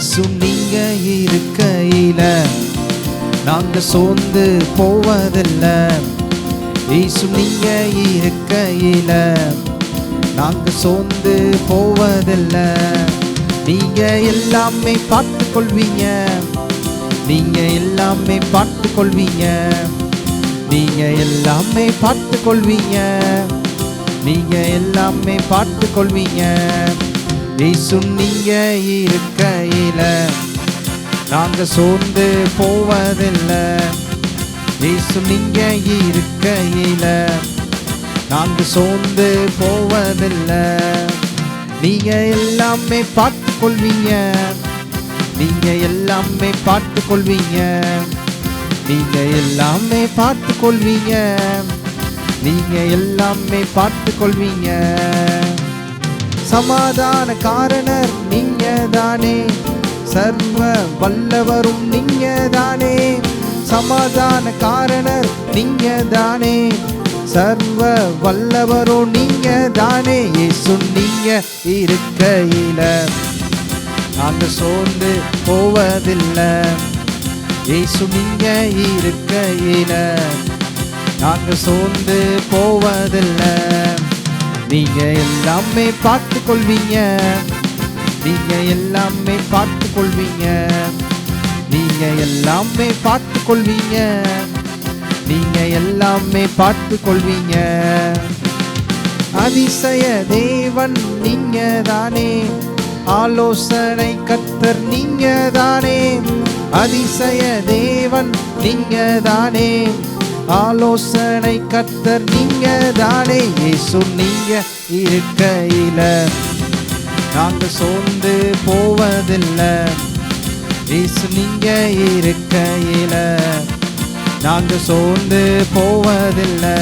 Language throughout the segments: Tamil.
இயேசு நீங்க இருக்கையில நாங்க சோர்ந்து போவதில்ல. இயேசு நீங்க இருக்கையில நாங்க சோர்ந்து போவதில்ல. நீங்க எல்லாமே பார்த்து கொள்வீங்க, நீங்க எல்லாமே பார்த்து கொள்வீங்க, நீங்க எல்லாமே பார்த்து கொள்வீங்க, நீங்க எல்லாமே பார்த்து கொள்வீங்க. இயேசு நீங்க இருக்கையில நாங்க சோர்ந்து போவதில்லை. இயேசு நீங்க இருக்கையில நாங்க சோர்ந்து போவதில்லை. நீங்க எல்லாமே பார்த்து கொள்வீங்க, நீங்க எல்லாமே பார்த்து கொள்வீங்க, நீங்க எல்லாமே பார்த்து கொள்வீங்க, நீங்க எல்லாமே பார்த்து கொள்வீங்க. சமாதான காரணர் நீங்க தானே, சர்வ வல்லவரும் நீங்க தானே. சமாதான காரணர் நீங்க தானே, சர்வ வல்லவரும் நீங்க தானே. இயேசு நீங்க இருக்கையில நாங்க சோர்ந்து போவதில்லை. இயேசு நீங்க இருக்கையில நாங்க சோர்ந்து போவதில்லை. நீங்க எல்லாமே பார்த்து கொள்வீங்க, நீங்க எல்லாமே பார்த்து கொள்வீங்க, நீங்க எல்லாமே பார்த்து கொள்வீங்க, நீங்க எல்லாமே பார்த்து கொள்வீங்க. அதிசய தேவன் நீங்க தானே, ஆலோசனை கர்த்தர் நீங்க தானே. அதிசய தேவன் நீங்க தானே, ஆலோசனை கர்த்தர் நீங்க தானே. இயேசு நீங்க இருக்கையில நாங்க சோர்ந்து போவதில்லை. இயேசு நீங்க இருக்கையில நாங்க சோர்ந்து போவதில்லை.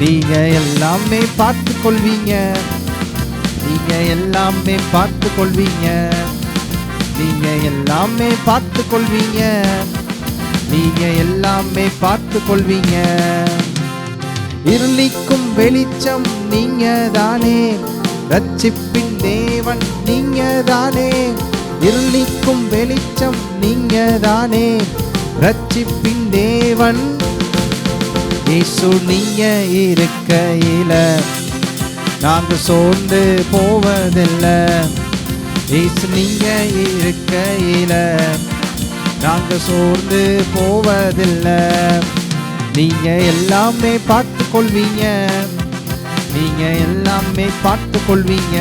நீங்க எல்லாமே பார்த்து கொள்வீங்க, நீங்க எல்லாமே பார்த்து கொள்வீங்க, நீங்க எல்லாமே பார்த்து கொள்வீங்க, நீங்க எல்லாமே பார்த்து கொள்வீங்க. இருளிக்கும் வெளிச்சம் நீங்க தானே, ரட்சிப்பின் தேவன் நீங்க தானே. இருளிக்கும் வெளிச்சம் நீங்க தானே, ரட்சிப்பின் தேவன். இயேசு நீங்க இருக்கையில நாங்க சோர்ந்து போவதில்லை. இயேசு நீங்க இருக்கையில நாங்க சோர்ந்து போவதில்லை. நீங்க எல்லாமே பார்த்து கொள்வீங்க, நீங்க எல்லாமே பார்த்து கொள்வீங்க,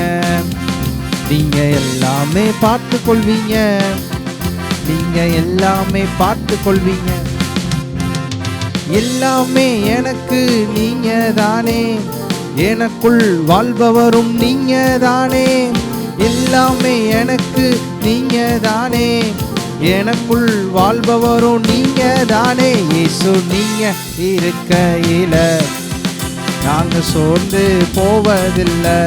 நீங்க எல்லாமே பார்த்து கொள்வீங்க, நீங்க எல்லாமே பார்த்து கொள்வீங்க. எல்லாமே எனக்கு நீங்க தானே, எனக்குள் வாழ்பவரும் நீங்க தானே. எல்லாமே எனக்கு நீங்க தானே, எனக்குள் வாழ்பவரும் நீங்க தானே. இயேசு நீங்க இருக்கையில நாங்க சோர்ந்து போவதில்லை.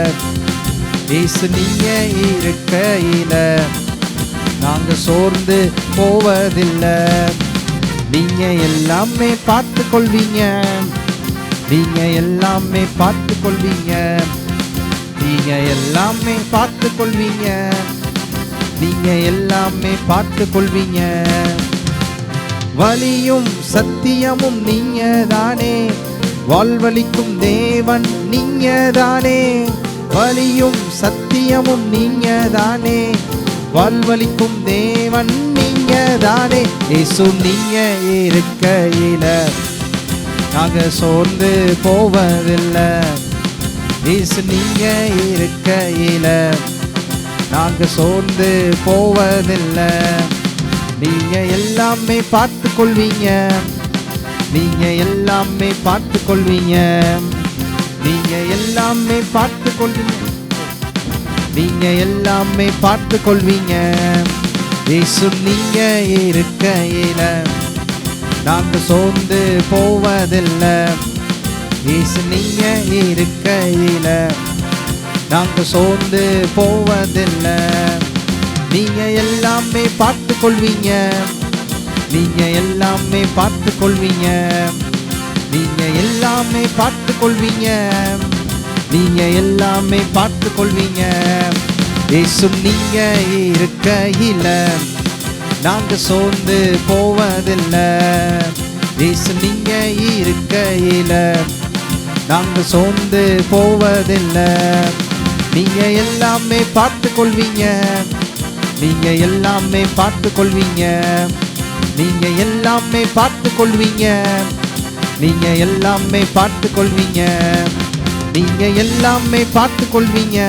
இயேசு நீங்க இருக்கையில நாங்க சோர்ந்து போவதில்லை. நீங்க எல்லாமே பார்த்து கொள்வீங்க, நீங்க எல்லாமே பார்த்து கொள்வீங்க, நீங்க எல்லாமே பார்த்து கொள்வீங்க, நீங்க எல்லாமே பார்த்து கொள்வீங்க. வழியும் சத்தியமும் நீங்க தானே, வாழ்வளிக்கும் தேவன் நீங்க தானே. வழியும் சத்தியமும் நீங்க தானே, வாழ்வளிக்கும் தேவன் நீங்க தானே. இயேசு நீங்க இருக்கையில நாங்க சோர்ந்து போவதில்லை. இயேசு நீங்க இருக்கையில நாங்க சோர்ந்து போவதில்லை. நீங்க எல்லாமே பார்த்து கொள்வீங்க, நீங்க எல்லாமே பார்த்து கொள்வீங்க, நீங்க எல்லாமே பார்த்து கொள்வீங்க, நீங்க எல்லாமே பார்த்து கொள்வீங்க. இயேசு நீங்க இருக்கையில நாங்க சோர்ந்து போவதில்லை. இயேசு நீங்க இருக்கையில நாங்க சோர்ந்து போவதில்லை. நீங்க எல்லாமே பார்த்து கொள்வீங்க, நீங்க எல்லாமே பார்த்து கொள்வீங்க, நீங்க எல்லாமே பார்த்து கொள்வீங்க, நீங்க எல்லாமே பார்த்து கொள்வீங்க. இயேசு நீங்க இருக்கையில நாங்க சோர்ந்து போவதில்லை. இயேசு நீங்க இருக்கையில நாங்க சோர்ந்து போவதில்லை. நீங்க எல்லாமே பார்த்து கொள்வீங்க, நீங்க எல்லாமே பார்த்து கொள்வீங்க, நீங்க எல்லாமே பார்த்து கொள்வீங்க, நீங்க எல்லாமே பார்த்து கொள்வீங்க, நீங்க எல்லாமே பார்த்து கொள்வீங்க,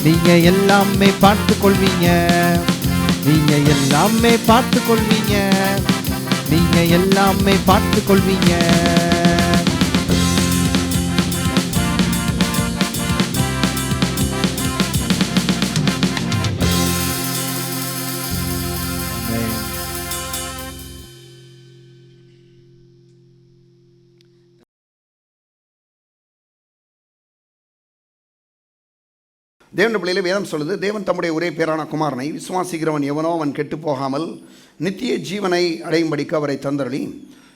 நீங்க எல்லாமே பார்த்து கொள்வீங்க, நீங்க எல்லாமே பார்த்து கொள்வீங்க, நீங்க எல்லாமே பார்த்து கொள்வீங்க. தேவனுடைய பிள்ளையிலே வேதம் சொல்லுது, தேவன் தம்முடைய ஒரே பேரான குமாரனை விசுவாசிக்கிறவன் எவனோ அவன் கெட்டு போகாமல் நித்திய ஜீவனை அடையும்படிக்கு அவரை தந்தருளி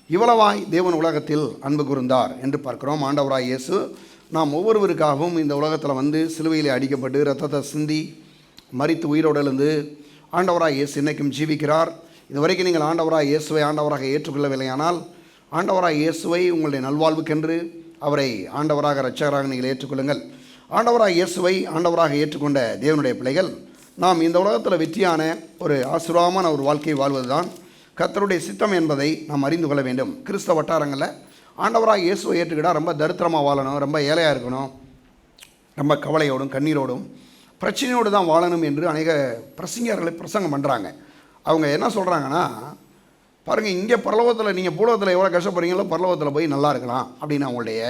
இவ்வளவாய் தேவன் உலகத்தில் அன்பு கூர்ந்தார் என்று பார்க்கிறோம். ஆண்டவராய் இயேசு நாம் ஒவ்வொருவருக்காகவும் இந்த உலகத்தில் வந்து சிலுவையிலே அடிக்கப்பட்டு இரத்தத்தை சிந்தி மரித்து உயிரோடு எழுந்து ஆண்டவராய் இயேசு இன்னைக்கும் ஜீவிக்கிறார். இதுவரைக்கும் நீங்கள் ஆண்டவராய் இயேசுவை ஆண்டவராக ஏற்றுக்கொள்ளவில்லையானால் ஆண்டவராய் இயேசுவை உங்களுடைய நல்வாழ்வுக்கென்று அவரை ஆண்டவராக இரட்சகராக நீங்கள் ஏற்றுக்கொள்ளுங்கள். ஆண்டவராக இயேசுவை ஆண்டவராக ஏற்றுக்கொண்ட தேவனுடைய பிள்ளைகள் நாம் இந்த உலகத்தில் வெற்றியான ஒரு ஆசீர்வாதமான ஒரு வாழ்க்கை வாழ்வது தான் கர்த்தருடைய சித்தம் என்பதை நாம் அறிந்து கொள்ள வேண்டும். கிறிஸ்தவ வட்டாரங்களில் ஆண்டவராக இயேசுவை ஏற்றுக்கிட்டால் ரொம்ப தரித்திரமாக வாழணும், ரொம்ப ஏழையாக இருக்கணும், ரொம்ப கவலையோடும் கண்ணீரோடும் பிரச்சனையோடு தான் வாழணும் என்று அநேக பிரசங்கர்களை பிரசங்கம் பண்ணுறாங்க. அவங்க என்ன சொல்கிறாங்கன்னா, பாருங்கள், இங்கே பரலோகத்தில் நீங்கள் பூலோகத்தில் எவ்வளோ கஷ்டப்படுறீங்களோ பரலோகத்தில் போய் நல்லா இருக்கலாம் அப்படின்னு அவங்களுடைய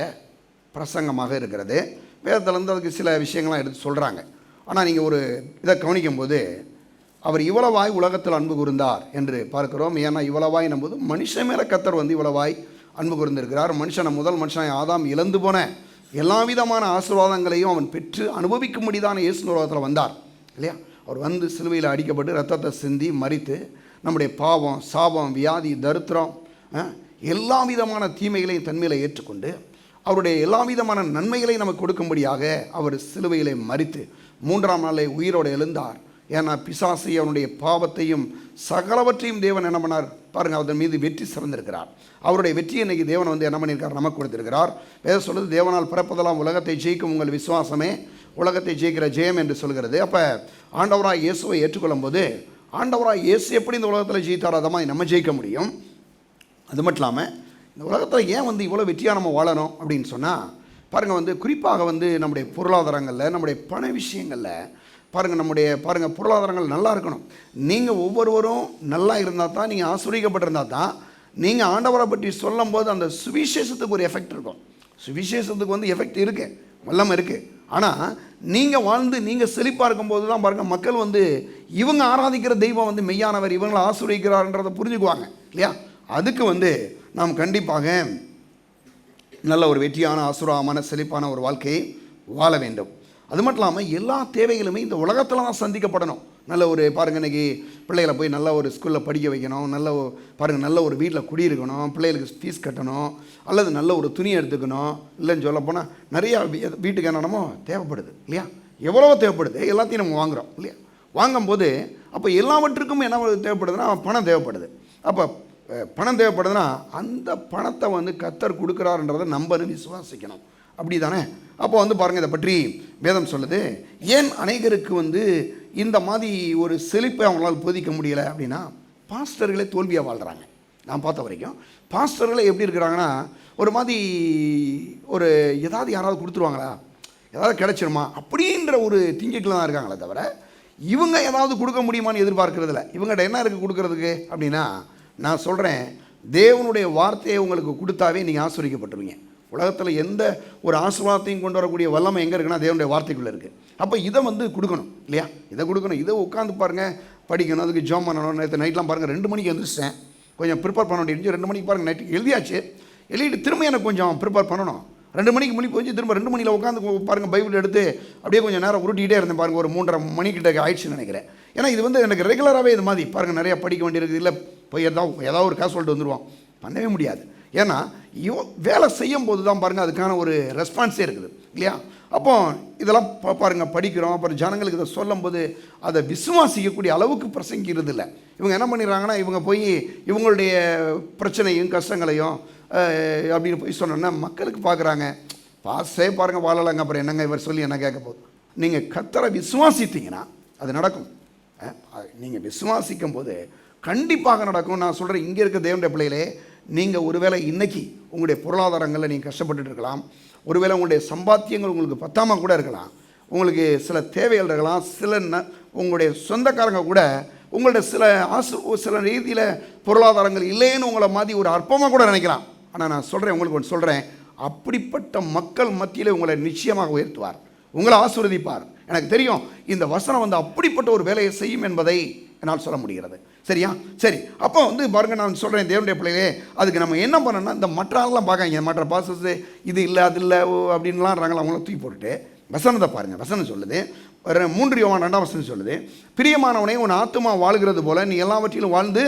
பிரசங்கமாக இருக்கிறது. வேதத்திலேருந்து அதுக்கு சில விஷயங்கள்லாம் எடுத்து சொல்கிறாங்க. ஆனால் நீங்கள் ஒரு இதை கவனிக்கும்போது அவர் இவ்வளவாய் உலகத்தில் அன்பு கூர்ந்தார் என்று பார்க்கிறோம். ஏன்னா இவ்வளவாய் நம்போது மனுஷன் மேலே கர்த்தர் வந்து இவ்வளவாய் அன்பு கூர்ந்திருக்கிறார். மனுஷனை முதல் மனுஷனை ஆதாம் இழந்து போன எல்லா விதமான ஆசீர்வாதங்களையும் அவன் பெற்று அனுபவிக்கும்படிதான் இயேசு உலகத்தில் வந்தார் இல்லையா? அவர் வந்து சிலுவையில் அடிக்கப்பட்டு ரத்தத்தை சிந்தி மரித்து நம்முடைய பாவம், சாபம், வியாதி, தரித்திரம் எல்லா விதமான தீமைகளையும் தன்மையில் ஏற்றுக்கொண்டு அவருடைய எல்லா விதமான நன்மைகளை நமக்கு கொடுக்கும்படியாக அவர் சிலுவையிலே மரித்து 3ஆம் நாளை உயிரோடு எழுந்தார். ஏன்னா பிசாசை அவனுடைய பாவத்தையும் சகலவற்றையும் தேவன் என்ன பண்ணார் பாருங்கள், அதன் மீது வெற்றி சிறந்திருக்கிறார். அவருடைய வெற்றி இன்னைக்கு தேவன் வந்து என்ன பண்ணியிருக்கார், நமக்கு கொடுத்திருக்கிறார். வேதம் சொல்லுது, தேவனால் பிறப்பதெல்லாம் உலகத்தை ஜெயிக்கும் உங்கள் விசுவாசமே உலகத்தை ஜெயிக்கிற ஜெயம் என்று சொல்கிறது. அப்போ ஆண்டவராய் இயேசுவை ஏற்றுக்கொள்ளும் போது ஆண்டவராய் இயேசு எப்படி இந்த உலகத்தில் ஜெயித்தாரோ அதை மாதிரி நம்ம ஜெயிக்க முடியும். அது மட்டும் இல்லாமல் இந்த உலகத்தில் ஏன் வந்து இவ்வளோ வெற்றியாக நம்ம வாழணும் அப்படின்னு சொன்னால் பாருங்கள், வந்து குறிப்பாக வந்து நம்முடைய பொருளாதாரங்களில் நம்முடைய பண விஷயங்களில் பாருங்கள் பொருளாதாரங்கள் நல்லா இருக்கணும். நீங்கள் ஒவ்வொருவரும் நல்லா இருந்தால் தான், நீங்கள் ஆசீர்வதிக்கப்பட்டிருந்தால் தான் நீங்கள் ஆண்டவரை பற்றி சொல்லும் போது அந்த சுவிசேஷத்துக்கு ஒரு எஃபெக்ட் இருக்கும். சுவிசேஷத்துக்கு வந்து எஃபெக்ட் இருக்குது, வல்லமை இருக்குது. ஆனால் நீங்கள் வாழ்ந்து நீங்கள் செழிப்பாக இருக்கும்போது தான் பாருங்கள் மக்கள் வந்து இவங்க ஆராதிக்கிற தெய்வம் வந்து மெய்யானவர், இவங்களை ஆசீர்வதிக்கிறார்ன்றதை புரிஞ்சுக்குவாங்க இல்லையா? அதுக்கு வந்து நாம் கண்டிப்பாக நல்ல ஒரு வெற்றியான ஆசீர்வாதமான செழிப்பான ஒரு வாழ்க்கையை வாழ வேண்டும். அது மட்டும் இல்லாமல் எல்லா தேவைகளுமே இந்த உலகத்தில் தான் சந்திக்கப்படணும். நல்ல ஒரு பாருங்கள், இன்றைக்கி பிள்ளைகளை போய் நல்ல ஒரு ஸ்கூலில் படிக்க வைக்கணும், நல்ல ஒரு வீட்டில் குடியிருக்கணும், பிள்ளைகளுக்கு ஃபீஸ் கட்டணும், அல்லது நல்ல ஒரு துணி எடுத்துக்கணும். இல்லைன்னு சொல்லப்போனால் நிறையா வீட்டுக்கு என்னென்னமோ தேவைப்படுது இல்லையா? எவ்வளவோ தேவைப்படுது, எல்லாத்தையும் நம்ம வாங்குகிறோம் இல்லையா? வாங்கும்போது அப்போ எல்லாவற்றுக்கும் என்ன தேவைப்படுதுன்னா பணம் தேவைப்படுது. அப்போ பணம் தேவைப்படுதுன்னா அந்த பணத்தை வந்து கர்த்தர் கொடுக்குறாருன்றதை நம்பணும், விசுவாசிக்கணும். அப்படி தானே? அப்போ வந்து பாருங்கள், இதை பற்றி வேதம் சொல்லுது. ஏன் அநேகருக்கு வந்து இந்த மாதிரி ஒரு செழிப்பை அவங்களால் போதிக்க முடியலை அப்படின்னா பாஸ்டர்களே தோல்வியாக வாழ்கிறாங்க. நான் பார்த்த வரைக்கும் பாஸ்டர்களே எப்படி இருக்கிறாங்கன்னா, ஒரு மாதிரி ஒரு ஏதாவது யாராவது கொடுத்துருவாங்களா, ஏதாவது கிடச்சிருமா அப்படின்ற ஒரு திங்கிக்கில் தான் இருக்காங்களே தவிர இவங்க ஏதாவது கொடுக்க முடியுமான்னு எதிர்பார்க்கறதில்ல. இவங்கள்ட்ட என்ன இருக்குது கொடுக்கறதுக்கு அப்படின்னா, நான் சொல்கிறேன், தேவனுடைய வார்த்தையை உங்களுக்கு கொடுத்தாவே நீங்கள் ஆசீர்வதிக்கப்பட்டுருவீங்க. உலகத்தில் எந்த ஒரு ஆசீர்வாதத்தையும் கொண்டு வரக்கூடிய வல்லமை எங்கே இருக்குன்னா தேவனுடைய வார்த்தைக்குள்ளே இருக்குது. அப்போ இதை வந்து கொடுக்கணும் இல்லையா? இதை கொடுக்கணும். இதை உட்காந்து பாருங்கள், படிக்கணும், அதுக்கு ஜாம் பண்ணணும். நேற்று நைட்லாம் பாருங்கள் 2 மணிக்கு எழுந்திரிச்சிட்டேன், கொஞ்சம் ப்ரிப்பேர் பண்ண வேண்டியிருந்துச்சு. 2 மணிக்கு பாருங்கள் நைட்டு எழுதியாச்சு, எழுதிட்டு திரும்ப எனக்கு கொஞ்சம் ப்ரிப்பேர் பண்ணணும். 2 மணிக்கு முழி போச்சு, திரும்ப 2 மணியில் உட்காந்து பாருங்கள் பைபிள் எடுத்து அப்படியே கொஞ்சம் நேரம் உருட்டிகிட்டே இருந்தேன். பாருங்கள் ஒரு 3:30 மணிக்கிட்ட ஆயிடுச்சுன்னு நினைக்கிறேன். ஏன்னா இது வந்து எனக்கு ரெகுலராகவே இது மாதிரி பாருங்கள் நிறையா படிக்க வேண்டியிருக்கு. இல்லை போய் ஏதாவது ஒரு காசு சொல்லிட்டு வந்துடுவோம், பண்ணவே முடியாது. ஏன்னா வேலை செய்யும் போது தான் பாருங்கள் அதுக்கான ஒரு ரெஸ்பான்ஸே இருக்குது இல்லையா? அப்போ இதெல்லாம் பாருங்க படிக்கிறோம். அப்புறம் ஜனங்களுக்கு இதை சொல்லும்போது அதை விசுவாசிக்கக்கூடிய அளவுக்கு பிரசங்கிக்கிறது இல்லை. இவங்க என்ன பண்ணிடுறாங்கன்னா, இவங்க போய் இவங்களுடைய பிரச்சனையும் கஷ்டங்களையும் அப்படின்னு போய் சொன்னோன்னா மக்களுக்கு பார்க்குறாங்க, பாசே பாருங்கள் வாழலாங்க, அப்புறம் என்னங்க இவர் சொல்லி என்ன கேட்க போகுது. நீங்கள் கர்த்தரை விசுவாசித்தீங்கன்னா அது நடக்கும். நீங்கள் விசுவாசிக்கும் போது கண்டிப்பாக நடக்கும். நான் சொல்கிறேன், இங்கே இருக்க தேவனுடைய பிள்ளைகளே, நீங்கள் ஒருவேளை இன்றைக்கி உங்களுடைய பொருளாதாரங்களில் நீங்கள் கஷ்டப்பட்டுட்டு இருக்கலாம். ஒருவேளை உங்களுடைய சம்பாத்தியங்கள் உங்களுக்கு பத்தாமல் கூட இருக்கலாம். உங்களுக்கு சில தேவைகள் இருக்கலாம். உங்களுடைய சொந்தக்காரங்க கூட உங்களுடைய சில ரீதியில் பொருளாதாரங்கள் இல்லைன்னு உங்களை மாதிரி ஒரு அற்பமாக கூட நினைக்கலாம். ஆனால் நான் சொல்கிறேன், உங்களுக்கு ஒன்று சொல்கிறேன், அப்படிப்பட்ட மக்கள் மத்தியில் உங்களை நிச்சயமாக உயர்த்துவார், உங்களை ஆசீர்வதிப்பார். எனக்கு தெரியும் இந்த வசனம் வந்து அப்படிப்பட்ட ஒரு வேலையை செய்யும் என்பதை என்னால் சொல்ல முடிகிறது. சரியா? சரி, அப்போ வந்து பாருங்க, நான் சொல்கிறேன் தேவனுடைய பிள்ளைகளே, அதுக்கு நம்ம என்ன பண்ணணும்னா, இந்த மற்ற ஆள்லாம் பார்க்காங்க, மற்ற பாசஸ் இது இல்லை அது இல்லை அப்படின்லாம்றாங்களா, அவங்கள தூக்கி போட்டுட்டு வசனத்தை பாருங்கள். வசனம் சொல்லுது, 3 யோவான் 2ஆம் வசனம் சொல்லுது, பிரியமானவனே உன் ஆத்துமா வாழ்கிறது போல நீ எல்லாவற்றிலும் வாழ்ந்து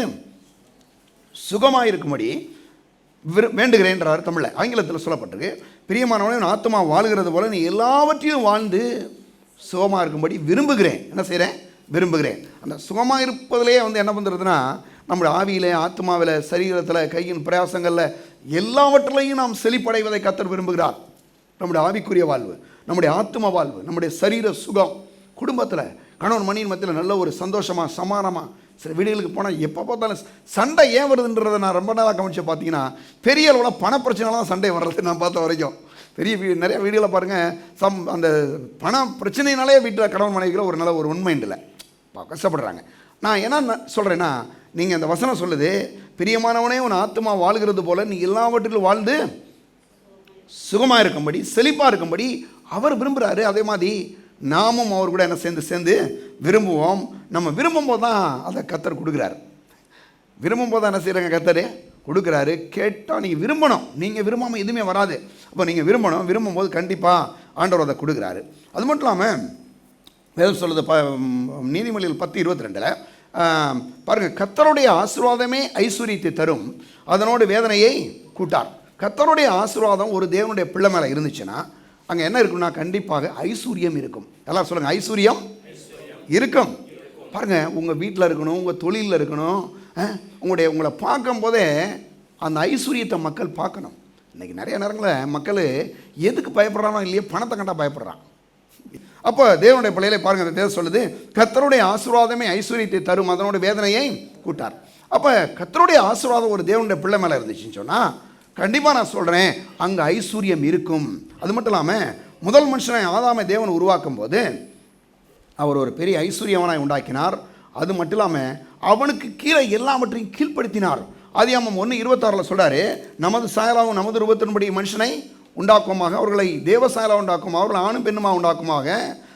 சுகமாக இருக்கும்படி வேண்டுகிறேன்றார் தமிழில். ஆங்கிலத்தில் சொல்லப்பட்டிருக்கு, பிரியமானவனே உன் ஆத்துமா வாழ்கிறது போல நீ எல்லாவற்றிலும் வாழ்ந்து சுகமாக இருக்கும்படி விரும்புகிறேன். என்ன செய்கிறேன்? விரும்புகிறேன். அந்த சுகமாக இருப்பதிலே வந்து என்ன பண்ணுறதுன்னா, நம்முடைய ஆவியில், ஆத்மாவில், சரீரத்தில், கையின் பிரயாசங்களில் எல்லாவற்றிலையும் நாம் செழிப்படைவதை கர்த்தர் விரும்புகிறார். நம்முடைய ஆவிக்குரிய வாழ்வு, நம்முடைய ஆத்ம வாழ்வு, நம்முடைய சரீர சுகம், குடும்பத்தில் கணவன் மணியின் மத்தியில் நல்ல ஒரு சந்தோஷமாக சமானமாக. சில வீடுகளுக்கு போனால் எப்போ பார்த்தாலும் சண்டை ஏன் வருதுன்றதை நான் ரொம்ப நாளாக கவனித்து பார்த்தீங்கன்னா, பெரிய அளவில் பணப்பிரச்சனைலாம் சண்டை வர்றது நான் பார்த்த வரைக்கும். நிறைய வீடுகளை பாருங்கள், அந்த பண பிரச்சனைனாலே வீட்டில் கணவன் மனைவிகளை ஒரு நல்ல ஒரு உண்மை இல்லை, கஷ்டப்படுறாங்க. நான் என்ன சொல்கிறேன்னா, நீங்கள் அந்த வசனம் சொல்லுது, பிரியமானவனே உன் ஆத்மா வாழ்கிறது போல நீ எல்லாவற்றிலும் வாழ்ந்து சுகமாக இருக்கும்படி செழிப்பாக இருக்கும்படி அவர் விரும்புகிறாரு. அதே மாதிரி நாமும் அவர் கூட என்ன சேர்ந்து விரும்புவோம். நம்ம விரும்பும்போது தான் அதை கர்த்தர் கொடுக்குறாரு. விரும்பும்போது தான் என்ன செய்கிறாங்க, கர்த்தர் கொடுக்குறாரு. கேட்டால் நீங்கள் விரும்பணும். நீங்கள் விரும்பாமல் எதுவுமே வராது. அப்போ நீங்கள் விரும்பணும். விரும்பும்போது கண்டிப்பாக ஆண்டவர் அதை கொடுக்குறாரு. அது மட்டும் இல்லாமல் வேதம் சொல்லுது, நீதிமொழிகள் 10:22 பாருங்கள், கர்த்தருடைய ஆசீர்வாதமே ஐஸ்வர்யத்தை தரும், அதனோடு வேதனையை கூட்டார். கர்த்தருடைய ஆசீர்வாதம் ஒரு தேவனுடைய பிள்ளை மேலே இருந்துச்சுன்னா அங்கே என்ன இருக்குன்னா, கண்டிப்பாக ஐஸ்வர்யம் இருக்கும். எல்லாம் சொல்லுங்கள், ஐஸ்வர்யம் இருக்கும். பாருங்கள், உங்கள் வீட்டில் இருக்கணும், உங்கள் தொழிலில் இருக்கணும், உங்களை பார்க்கும் போதே அந்த ஐஸ்வர்யத்தை மக்கள் பார்க்கணும். இன்றைக்கி நிறைய நேரங்களில் மக்கள் எதுக்கு பயப்படுறானோ இல்லையோ, பணத்தை கண்டா பயப்படுறான். அப்போ தேவனுடைய பிள்ளைகளை பாருங்கள், அந்த தேவன் சொல்லுது, கர்த்தருடைய ஆசீர்வாதமே ஐஸ்வர்யத்தை தரும், அதனோட வேதனையை கூட்டார். அப்போ கர்த்தருடைய ஆசீர்வாதம் ஒரு தேவனுடைய பிள்ளை மேலே இருந்துச்சுன்னு சொன்னால் கண்டிப்பாக நான் சொல்கிறேன், அங்கே ஐஸ்வர்யம் இருக்கும். அது மட்டும் இல்லாமல் முதல் மனுஷனை ஆதாமை தேவன் உருவாக்கும் போது அவர் ஒரு பெரிய ஐஸ்வர்யவனாய் உண்டாக்கினார். அது மட்டும் இல்லாமல் அவனுக்கு கீழே எல்லாவற்றையும் கீழ்ப்படுத்தினார். ஆதியாகமம் 1:26 சொல்கிறாரு, நமது சாயலாவும் நமது ரூபத்தின்படி மனுஷனை உண்டாக்குமாக, அவர்களை தேவ சாயலாக உண்டாக்கும், அவர்களை ஆணும் பெண்ணுமா உண்டாக்குமாக.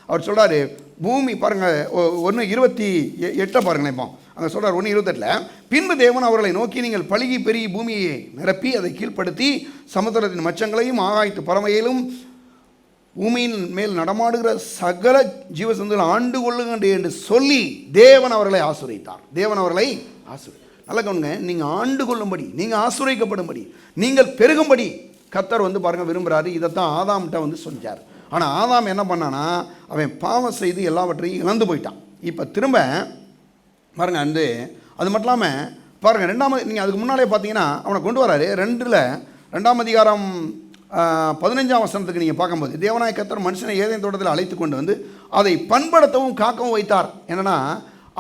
அவர் சொல்கிறாரு, பூமி பாருங்கள் 1:28 பாருங்களேன். இப்போ அங்கே சொல்கிறார் 1:28, பின்பு தேவன் அவர்களை நோக்கி, நீங்கள் பலுகி பெருகி பூமியை நிரப்பி அதை கீழ்ப்படுத்தி சமுத்திரத்தின் மச்சங்களையும் ஆகாயத்து பறவையிலும் பூமியின் மேல் நடமாடுகிற சகல ஜீவசந்துகள் ஆண்டு கொள்ளுங்க என்று சொல்லி தேவன் அவர்களை ஆசீர்வதித்தார். தேவன் அவர்களை நல்ல கவனிங்க, நீங்கள் ஆண்டு கொள்ளும்படி, நீங்கள் ஆசீர்வதிக்கப்படும்படி, நீங்கள் பெருகும்படி கர்த்தர் வந்து பாருங்கள் விரும்புகிறாரு. இதைத்தான் ஆதாம்கிட்ட வந்து சொன்னார். ஆனால் ஆதாம் என்ன பண்ணானா, அவன் பாவம் செய்து எல்லாவற்றையும் இழந்து போயிட்டான். இப்போ திரும்ப பாருங்கள் அது மட்டும் இல்லாமல் பாருங்கள், நீங்கள் அதுக்கு முன்னாலே பார்த்தீங்கன்னா அவனை கொண்டு வராரு. 2ஆம் அதிகாரம் 15ஆம் வசனத்துக்கு நீங்கள் பார்க்கும்போது, தேவனாய கர்த்தர் மனுஷனை ஏதேன் தோட்டத்தில் அழைத்து கொண்டு வந்து அதை பண்படுத்தவும் காக்கவும் வைத்தார். என்னென்னா,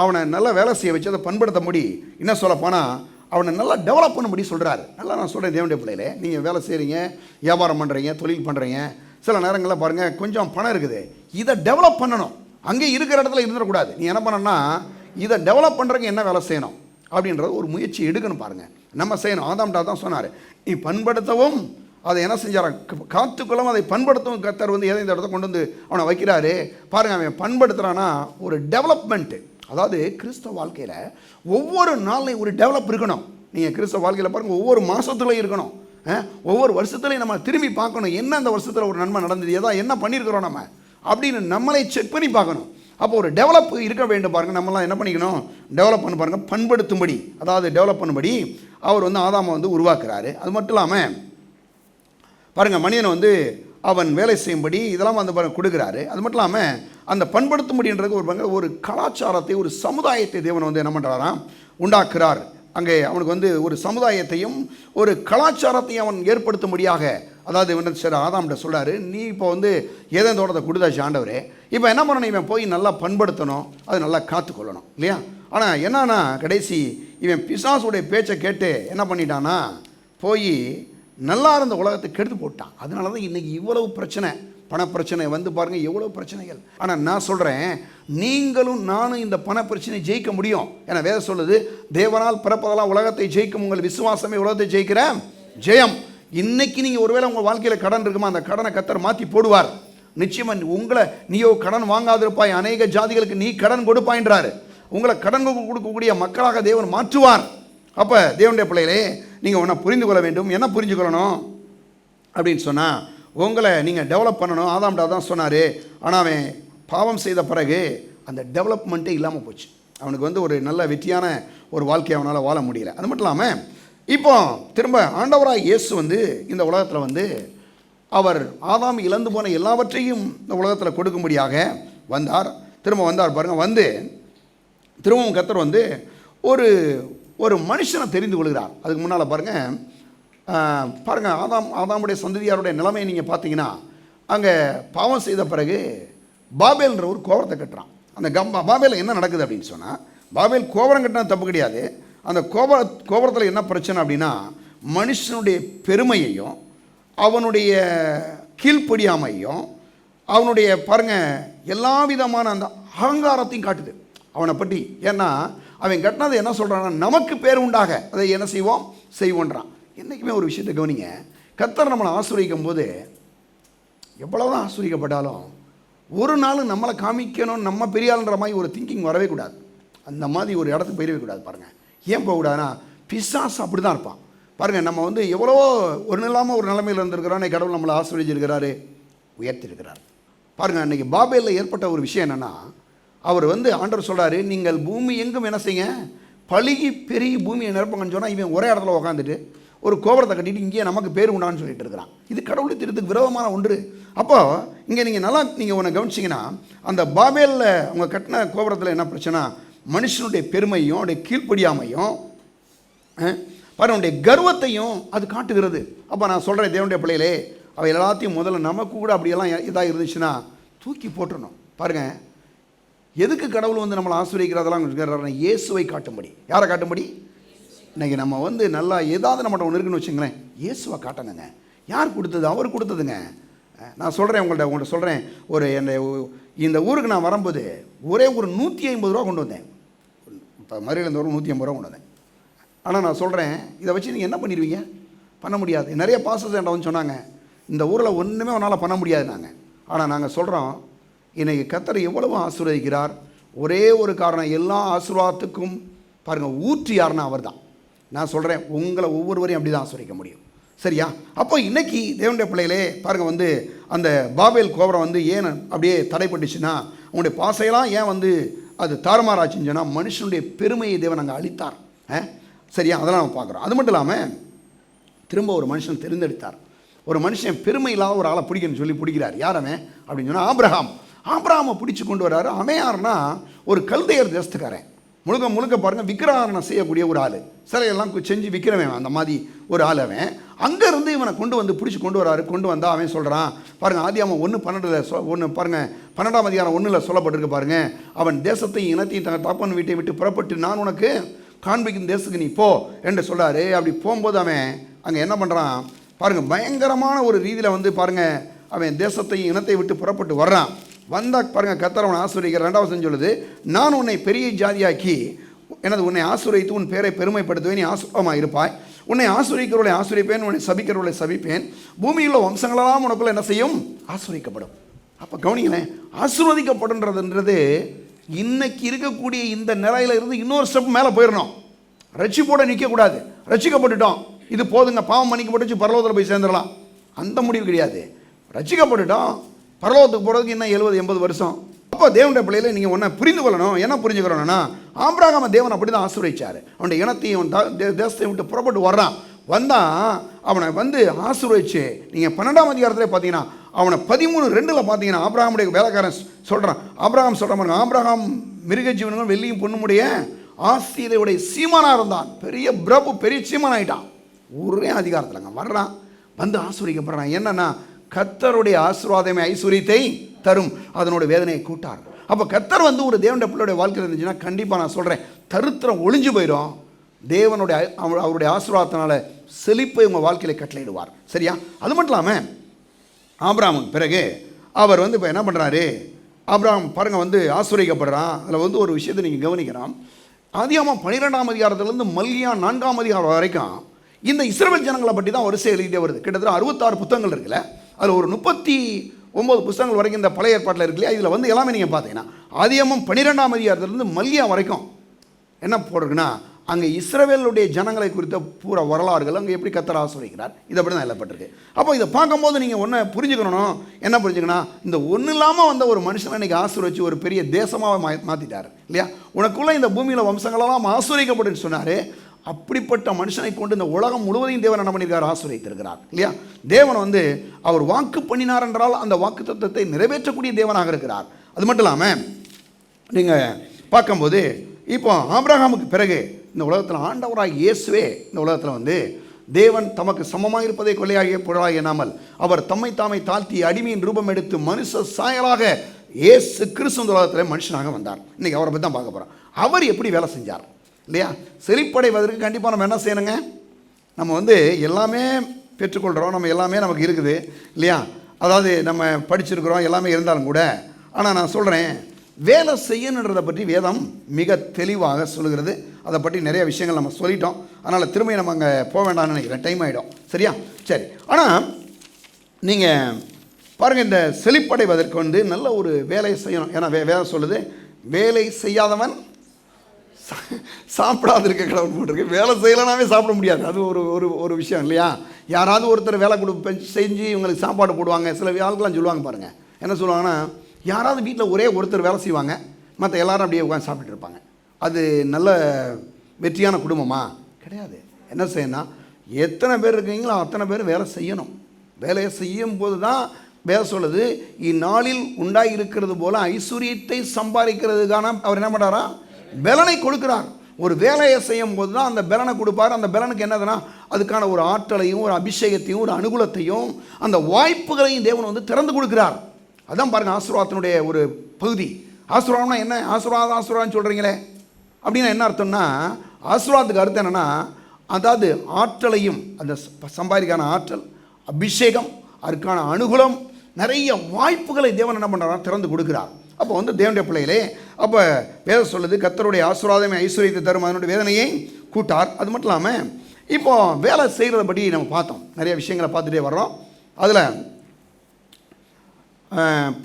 அவனை நல்லா வேலை செய்ய வச்சு அதை பண்படுத்த முடி, என்ன சொல்ல போனால் அவனை நல்லா டெவலப் பண்ணும்படி சொல்கிறாரு. நல்லா நான் சொல்கிறேன், தேவனுடைய பிள்ளைகளே, நீங்கள் வேலை செய்கிறீங்க, வியாபாரம் பண்ணுறீங்க, தொழில் பண்ணுறீங்க, சில நேரங்களில் பாருங்கள் கொஞ்சம் பணம் இருக்குது, இதை டெவலப் பண்ணணும். அங்கே இருக்கிற இடத்துல இருந்துடக்கூடாது. நீ என்ன பண்ணணும்னா, இதை டெவலப் பண்ணுறதுக்கு என்ன வேலை செய்யணும் அப்படின்றது ஒரு முயற்சி எடுக்கணும். பாருங்கள், நம்ம செய்யணும். ஆதாம்டா தான் சொன்னார், நீ பண்படுத்தவும் அதை என்ன செஞ்சார், காத்துக்குள்ளவும் அதை பண்படுத்தவும் கர்த்தர் வந்து ஏதோ இந்த இடத்த கொண்டு வந்து அவனை வைக்கிறாரு. பாருங்கள், அவன் பண்படுத்துகிறான்னா ஒரு டெவலப்மெண்ட்டு. அதாவது கிறிஸ்தவ வாழ்க்கையில் ஒவ்வொரு நாள்லையும் ஒரு டெவலப் இருக்கணும். நீங்கள் கிறிஸ்தவ வாழ்க்கையில் பாருங்கள், ஒவ்வொரு மாதத்துலையும் இருக்கணும், ஒவ்வொரு வருஷத்துலையும் நம்ம திரும்பி பார்க்கணும், என்ன அந்த வருஷத்தில் ஒரு நன்மை நடந்தது, ஏதோ என்ன பண்ணியிருக்கிறோம் நம்ம அப்படின்னு நம்மளை செக் பண்ணி பார்க்கணும். அப்போ ஒரு டெவலப் இருக்க வேண்டும். பாருங்கள், நம்மளாம் என்ன பண்ணிக்கணும், டெவலப் பண்ண பாருங்கள், பண்படுத்தும்படி, அதாவது டெவலப் பண்ணும்படி அவர் வந்து ஆதாமை வந்து உருவாக்குறாரு. அது மட்டும் இல்லாமல் பாருங்கள், மனிதனை வந்து அவன் வேலை செய்யும்படி இதெல்லாம் வந்து கொடுக்குறாரு. அது மட்டும் இல்லாமல் அந்த பண்படுத்தும்படின்றது ஒரு கலாச்சாரத்தை, ஒரு சமுதாயத்தை தேவன் வந்து என்ன பண்ணுறாராம், உண்டாக்குறார். அங்கே அவனுக்கு வந்து ஒரு சமுதாயத்தையும் ஒரு கலாச்சாரத்தையும் அவன் ஏற்படுத்தும்படியாக, அதாவது வந்து சரி ஆதாம்கிட்ட சொல்கிறாரு, நீ இப்போ வந்து ஏதேன் தோட்டத்தை கொடுத்தாச்சு ஆண்டவரே, இப்போ என்ன பண்ணணும், இவன் போய் நல்லா பண்படுத்தணும், அது நல்லா காத்துக்கொள்ளணும் இல்லையா. ஆனால் என்னன்னா கடைசி இவன் பிசாசுடைய பேச்சை கேட்டு என்ன பண்ணிட்டான்னா போய் நல்லா இருந்த உலகத்தை கெடுத்து போட்டான். அதனால தான் இன்றைக்கி இவ்வளவு பிரச்சனை, பணப்பிரச்சனை வந்து பாருங்கள் எவ்வளோ பிரச்சனைகள். ஆனால் நான் சொல்கிறேன், நீங்களும் நானும் இந்த பண பிரச்சனையை ஜெயிக்க முடியும். ஏன்னா வேதம் சொல்லுது, தேவனால் பிறப்பதெல்லாம் உலகத்தை ஜெயிக்கும், உங்கள் விசுவாசமே உலகத்தை ஜெயிக்கிற ஜெயம். இன்னைக்கு நீங்கள் ஒருவேளை உங்கள் வாழ்க்கையில் கடன் இருக்குமா, அந்த கடனை கர்த்தர் மாற்றி போடுவார் நிச்சயமாக. உங்களை நீயோ கடன் வாங்காதிருப்பாய், அநேக ஜாதிகளுக்கு நீ கடன் கொடுப்பாயின்றாரு. உங்களை கடன் கொடுக்கக்கூடிய மக்களாக தேவன் மாற்றுவார். அப்போ தேவனுடைய பிள்ளைகளே, நீங்கள் ஒன்றை புரிந்து கொள்ள வேண்டும். என்ன புரிஞ்சுக்கொள்ளணும் அப்படின்னு சொன்னால், உங்களை நீங்கள் டெவலப் பண்ணணும். ஆதாம்டா தான் சொன்னார். ஆனால் அவன் பாவம் செய்த பிறகு அந்த டெவலப்மெண்ட்டே இல்லாமல் போச்சு. அவனுக்கு வந்து ஒரு நல்ல வெற்றியான ஒரு வாழ்க்கையை அவனால் வாழ முடியல. அது மட்டும் இல்லாமல் இப்போ திரும்ப ஆண்டவராக இயேசு வந்து இந்த உலகத்தில் வந்து அவர் ஆதாம் இழந்து போன எல்லாவற்றையும் இந்த உலகத்தில் கொடுக்கும்படியாக வந்தார். திரும்ப வந்தார் பாருங்கள். வந்து திரும்பவும் கர்த்தர் வந்து ஒரு மனுஷனை தெரிந்து கொள்கிறார். அதுக்கு முன்னால் பாருங்கள் ஆதாமுடைய சந்ததியாருடைய நிலைமையை நீங்கள் பார்த்தீங்கன்னா, அங்கே பாவம் செய்த பிறகு பாபேல்ன்ற ஒரு கோபுரத்தை கட்டுறான். அந்த பாபேலில் என்ன நடக்குது அப்படின்னு சொன்னால், பாபேல் கோபுரம் கட்டினா தப்பு கிடையாது. அந்த கோபுரத்தில் என்ன பிரச்சனை அப்படின்னா, மனுஷனுடைய பெருமையையும் அவனுடைய கீழ்ப்படியாமையும் அவனுடைய பாருங்கள் எல்லா விதமான அந்த அகங்காரத்தையும் காட்டுது அவனை பற்றி. ஏன்னா அவன் கட்டினது என்ன சொல்கிறான்னா, நமக்கு பேர் உண்டாக அதை என்ன செய்வோன்றான். என்றைக்குமே ஒரு விஷயத்தை கவனிங்க, கர்த்தர் நம்மளை ஆசீர்வதிக்கும் போது எவ்வளவுதான் ஆசீர்வதிக்கப்பட்டாலும் ஒரு நாள் நம்மளை காமிக்கணும், நம்ம பெரியாளுன்ற மாதிரி ஒரு திங்கிங் வரவே கூடாது. அந்த மாதிரி ஒரு இடத்துக்கு போயிடவே கூடாது. பாருங்கள், ஏன் போகக்கூடாதுன்னா பிசாசு அப்படி தான் இருப்பான். பாருங்கள், நம்ம வந்து எவ்வளோ ஒரு இல்லாமல் ஒரு நிலைமையில் இருந்திருக்கிறோம், கடவுள் நம்மளை ஆசீர்வதிச்சிருக்கிறாரு, உயர்த்திருக்கிறார். பாருங்கள், அன்றைக்கி பாபேலில் ஏற்பட்ட ஒரு விஷயம் என்னென்னா, அவர் வந்து ஆண்டவர் சொல்கிறாரு, நீங்கள் பூமி எங்கும் என்ன செய்யுங்க, பழுகி பெருகி பூமியை நிரப்புங்கன்னு சொன்னால், இவன் ஒரே இடத்துல உட்காந்துட்டு ஒரு கோபுரத்தை கட்டிட்டு இங்கேயே நமக்கு பேர் உண்டான்னு சொல்லிட்டு இருக்கிறான். இது கடவுளை திருத்துக்கு விரோதமான ஒன்று. அப்போ இங்கே நீங்கள் ஒன்று கவனிச்சிங்கன்னா, அந்த பாபேலில் அவங்க கட்டின கோபுரத்தில் என்ன பிரச்சனை, மனுஷனுடைய பெருமையும் அவனுடைய கீழ்ப்படியாமையும் அவனுடைய கர்வத்தையும் அது காட்டுகிறது. அப்போ நான் சொல்கிறேன், தேவனுடைய பிள்ளைகளே, அவை எல்லாத்தையும் முதல்ல நமக்கு கூட அப்படியெல்லாம் இதாக இருந்துச்சுன்னா தூக்கி போட்டுடணும். பாருங்கள், எதுக்கு கடவுள் வந்து நம்மளை ஆசீர்வதிக்கிறதெல்லாம் இயேசுவை காட்டும்படி. யாரை காட்டும்படி? இன்றைக்கி நம்ம வந்து நல்லா ஏதாவது நம்மகிட்ட ஒன்று இருக்குன்னு வச்சுங்களேன், இயேசுவை காட்டணுங்க. யார் கொடுத்தது? அவர் கொடுத்ததுங்க. நான் சொல்கிறேன், உங்கள்கிட்ட சொல்கிறேன், இந்த ஊருக்கு நான் வரும்போது ஒரே ஒரு 150 ரூபா கொண்டு வந்தேன். இப்போ மதுரையில் ஒரு 150 ரூபா கொண்டு வந்தேன். ஆனால் நான் சொல்கிறேன், இதை வச்சு நீங்கள் என்ன பண்ணிடுவீங்க? பண்ண முடியாது. நிறைய பாசஸ் என்கிட்ட வந்து சொன்னாங்க, இந்த ஊரில் ஒன்றுமே அவனால் பண்ண முடியாது நாங்கள். ஆனால் நாங்கள் சொல்கிறோம், இன்றைக்கி கர்த்தர் எவ்வளவு ஆசீர்வதிக்கிறார். ஒரே ஒரு காரணம், எல்லா ஆசீர்வாதத்துக்கும் பாருங்கள் ஊற்றி யாருன்னா அவர் தான். நான் சொல்கிறேன், உங்களை ஒவ்வொருவரையும் அப்படி தான் ஆசீர்வதிக்க முடியும். சரியா? அப்போ இன்றைக்கி தேவனுடைய பிள்ளைகளே பாருங்கள், வந்து அந்த பாபேல் கோபுரம் வந்து ஏன் அப்படியே தடைப்பட்டுச்சுன்னா, அவங்களுடைய பாசையெல்லாம் ஏன் வந்து அது தாறுமாறாச்சுன்னு சொன்னால், மனுஷனுடைய பெருமையை தேவன் அங்கே அளித்தார். சரியா? அதெல்லாம் நம்ம பார்க்குறோம். அது மட்டும் இல்லாமல் திரும்ப ஒரு மனுஷன் தெரிந்தெடுத்தார். ஒரு மனுஷன் பெருமை இல்லாத ஒரு ஆளை பிடிக்கணும்னு சொல்லி பிடிக்கிறார். யாரவன் அப்படின்னு சொன்னால் ஆபிரகாமை பிடிச்சி கொண்டு வர்றாரு. அவன் யாருன்னா ஒரு கல்தையர் தேசத்துக்காரன். முழுக்க பாருங்கள், விக்கிரகணை செய்யக்கூடிய ஒரு ஆள், சிலையெல்லாம் செஞ்சு விற்கிறவன், அந்த மாதிரி ஒரு ஆள். அவன் அங்கேருந்து இவனை கொண்டு வந்து பிடிச்சி கொண்டு வராரு. கொண்டு வந்தால் அவன் சொல்கிறான், பாருங்கள், ஆதியாகமம் 1:12 பாருங்கள், 12ஆம் அதிகாரம் 1 சொல்லப்பட்டிருக்கு பாருங்கள், அவன் தேசத்தையும் இனத்தையும் தங்கள் தகப்பன் வீட்டை விட்டு புறப்பட்டு நான் உனக்கு காண்பிக்கும் தேசத்துக்கு நீ போ என்று சொல்கிறாரு. அப்படி போகும்போது அவன் அங்கே என்ன பண்ணுறான் பாருங்கள், பயங்கரமான ஒரு ரீதியில் வந்து பாருங்கள், அவன் தேசத்தையும் இனத்தை விட்டு புறப்பட்டு வர்றான். வந்தால் பாருங்கள், கர்த்தர் அவனை ஆசீர்வதிக்கிற. 2வது வசனம் சொல்லுது, நான் உன்னை பெரிய ஜாதியாக்கி உன்னை ஆசீர்வதித்து உன் பேரை பெருமைப்படுத்துவேன், நீ ஆசீர்வாதமாக இருப்பாய். உன்னை ஆசீர்வதிக்கிறவர்களை ஆசீர்வதிப்பேன், உன்னை சபிக்கிறவர்களை சபிப்பேன். பூமியில் வம்சங்களெல்லாம் உனக்குள்ள என்ன செய்யும்? ஆசீர்வதிக்கப்படும். அப்போ கவனிங்களேன், ஆசீர்வதிக்கப்படுன்றதுன்றது இன்னைக்கு இருக்கக்கூடிய இந்த நிலையில் இருந்து இன்னொரு ஸ்டெப் மேலே போயிடணும். ரட்சிப்போட நிற்கக்கூடாது. ரட்சிக்கப்பட்டுட்டோம், இது போதுங்க, பாவம் மன்னிக்கப்பட்டுச்சு, பரலோகத்தில் போய் சேர்ந்துடலாம், அந்த முடிவு கிடையாது. ரட்சிக்கப்பட்டுட்டோம், பரலோகத்துக்கு போகிறதுக்கு இன்னும் 70-80 வருஷம். அப்போ தேவனுடைய பிள்ளைகளை நீங்கள் ஒன்றை புரிந்து கொள்ளணும். என்ன புரிஞ்சுக்கிறோன்னா, ஆபிரகாமை தேவன் அப்படி தான் ஆசீர்வதிச்சார். அவனுடைய இனத்தையும் தேசத்தையும் விட்டு புறப்பட்டு வர்றான். வந்தால் அவனை வந்து ஆசீர்வதிச்சு, நீங்கள் 12ஆம் அதிகாரத்திலே பார்த்தீங்கன்னா அவனை 13:2 பார்த்தீங்கன்னா ஆபிரகாமுடைய வேலைக்காரன் சொல்கிறான். ஆபிரகாம் சொல்கிறான், ஆபிரகாம் மிருக ஜீவனங்கள் வெள்ளியும் பொண்ணுமுடைய ஆசீரையுடைய சீமானாக இருந்தான். பெரிய பிரபு, பெரிய சீமான் ஆகிட்டான். ஒரே அதிகாரத்தில்ங்க வர்றான், வந்து ஆசீர்வதிக்கப்படுறான். என்னன்னா கர்த்தருடைய ஆசீர்வாதமே ஐஸ்வர்யத்தை தரும், அதனோட வேதனையை கூட்டார். அப்போ கர்த்தர் வந்து ஒரு தேவனுடைய பிள்ளையுடைய வாழ்க்கையில் இருந்துச்சுன்னா கண்டிப்பாக நான் சொல்கிறேன், தருத்திரம் ஒளிஞ்சு போயிடும். தேவனுடைய அவருடைய ஆசீர்வாதத்தினால செழிப்பை உங்கள் வாழ்க்கையில் கட்டளையிடுவார். சரியா? அது மட்டும் இல்லாமல் ஆபிரகாமுக்கு பிறகு அவர் வந்து இப்போ என்ன பண்ணுறாரு, ஆபிரகாம் பாருங்கள் வந்து ஆசீர்வதிக்கப்படுறான். அதில் வந்து ஒரு விஷயத்தை நீங்கள் கவனிக்கிறான். ஆதியாகமம் 12ஆம் அதிகாரத்திலேருந்து மல்கியா 4ஆம் அதிகாரம் வரைக்கும் இந்த இஸ்ரவேல் ஜனங்களை பற்றி தான் வரிசை எழுதிட்டே வருது. கிட்டத்தட்ட 66 புத்தகங்கள் இருக்குல்ல, அதில் ஒரு 39 புத்தகங்கள் வரைக்கும் இந்த பழைய ஏற்பாட்டில் இருக்கு இல்லையா. இதில் வந்து எல்லாமே நீங்கள் பார்த்தீங்கன்னா ஆதியாகமம் 12ஆம் அதிகாரத்திலேருந்து மல்கியா வரைக்கும் என்ன போட்டிருக்குன்னா, அங்கே இஸ்ரவேலுடைய ஜனங்களை குறித்த பூரா வரலாறுகள் அங்கே எப்படி கர்த்தர் ஆசீர்வதிக்கிறார், இது அப்படி தான் எழுதப்பட்டிருக்கு. அப்போ இதை பார்க்கும்போது நீங்கள் ஒன்று புரிஞ்சுக்கணும். என்ன புரிஞ்சுக்கணும், இந்த ஒன்றும் இல்லாமல் வந்த ஒரு மனுஷனை இன்றைக்கி ஆசீர்வதிச்சு ஒரு பெரிய தேசமாக மாற்றிட்டார் இல்லையா. உனக்குள்ளே இந்த பூமியில் வம்சங்களெல்லாம் ஆசீர்வதிக்கப்படுன்னு சொன்னார். அப்படிப்பட்ட மனுஷனை கொண்டு இந்த உலகம் முழுவதையும் தேவன் என்ன பண்ணியிருக்கார், ஆசீர்வதித்திருக்கிறார் இல்லையா. தேவன் வந்து அவர் வாக்கு பண்ணினார் என்றால் அந்த வாக்கு தத்துவத்தை நிறைவேற்றக்கூடிய தேவனாக இருக்கிறார். அது மட்டும் இல்லாமல் நீங்கள் பார்க்கும்போது இப்போ ஆபிரகாமுக்கு பிறகு இந்த உலகத்தில் ஆண்டவராக இயேசுவே இந்த உலகத்தில் வந்து தேவன் தமக்கு சமமாக இருப்பதை கொலையாகிய புகழாக எண்ணாமல் அவர் தம்மை தாமை தாழ்த்தி அடிமையின் ரூபம் எடுத்து மனுஷ சாயலாக இயேசு கிறிஸ்து உலகத்தில் மனுஷனாக வந்தார். இன்றைக்கி அவரை பற்றி தான் பார்க்க போகிறோம். அவர் எப்படி வேலை செஞ்சார் இல்லையா. செழிப்படைவதற்கு கண்டிப்பாக நம்ம என்ன செய்யணுங்க, நம்ம வந்து எல்லாமே பெற்றுக்கொள்கிறோம், நம்ம எல்லாமே நமக்கு இருக்குது இல்லையா. அதாவது நம்ம படிச்சிருக்கிறோம், எல்லாமே இருந்தாலும் கூட. ஆனால் நான் சொல்கிறேன், வேலை செய்யணுன்றதை பற்றி வேதம் மிக தெளிவாக சொல்லுகிறது. அதை பற்றி நிறைய விஷயங்கள் நம்ம சொல்லிட்டோம். அதனால் திரும்ப நம்ம அங்கே போக வேண்டாம்னு நினைக்கிறேன், டைம் ஆகிடும். சரியா? சரி. ஆனால் நீங்கள் பாருங்கள், இந்த செழிப்படைவதற்கு வந்து நல்ல ஒரு வேலையை செய்யணும். ஏன்னா வேதம் சொல்லுது, வேலை செய்யாதவன் சாப்பிடாது இருக்க கடவுள் போட்டிருக்கு. வேலை செய்யலைனாவே சாப்பிட முடியாது. அது ஒரு ஒரு ஒரு விஷயம் இல்லையா. யாராவது ஒருத்தர் வேலை செஞ்சு இவங்களுக்கு சாப்பாடு போடுவாங்க. சில ஆளுக்கெல்லாம் சொல்லுவாங்க பாருங்கள், என்ன சொல்லுவாங்கன்னா, யாராவது வீட்டில் ஒரே ஒருத்தர் வேலை செய்வாங்க, மற்ற எல்லாரும் அப்படியே உட்காந்து சாப்பிட்டு இருப்பாங்க. அது நல்ல வெற்றியான குடும்பமா? கிடையாது. என்ன செய்யணும், எத்தனை பேர் இருக்கீங்களோ அத்தனை பேர் வேலை செய்யணும். வேலையை செய்யும் போது தான் வேலை சொல்லுது, இந்நாளில் உண்டாகி இருக்கிறது போல ஐஸ்வர்யத்தை சம்பாதிக்கிறதுக்கான அவர் என்ன பண்ணுறாரா, பலனை கொடுக்கிறார். ஒரு வேலையை செய்யும் போது தான் அந்த பலனை கொடுப்பார். அந்த பலனுக்கு என்னதுன்னா, அதுக்கான ஒரு ஆற்றலையும் ஒரு அபிஷேகத்தையும் ஒரு அனுகூலத்தையும் அந்த வாய்ப்புகளையும் தேவன் வந்து திறந்து கொடுக்கிறார். அதான் பாருங்கள் ஆசீர்வாதத்தினுடைய ஒரு பகுதி. ஆசீர்வாதம்னா என்ன, ஆசீர்வாதம் சொல்கிறீங்களே அப்படின்னா என்ன அர்த்தம்னா, ஆசீர்வாதத்துக்கு அர்த்தம் என்னென்னா, அதாவது ஆற்றலையும் அந்த சம்பாதிக்கான ஆற்றல், அபிஷேகம், அதுக்கான அனுகூலம், நிறைய வாய்ப்புகளை தேவன் என்ன பண்ணுறாரா, திறந்து கொடுக்கிறார். அப்போ வந்து தேவனுடைய பிள்ளைகளே, அப்போ வேதம் சொல்லுது, கர்த்தருடைய ஆசீர்வாதமே ஐஸ்வர்யத்தை தரும், அதனுடைய வேதனையை கூட்டார். அது மட்டும் இல்லாமல் இப்போ வேலை செய்கிறத பற்றி நம்ம பார்த்தோம், நிறைய விஷயங்களை பார்த்துட்டே வர்றோம். அதில்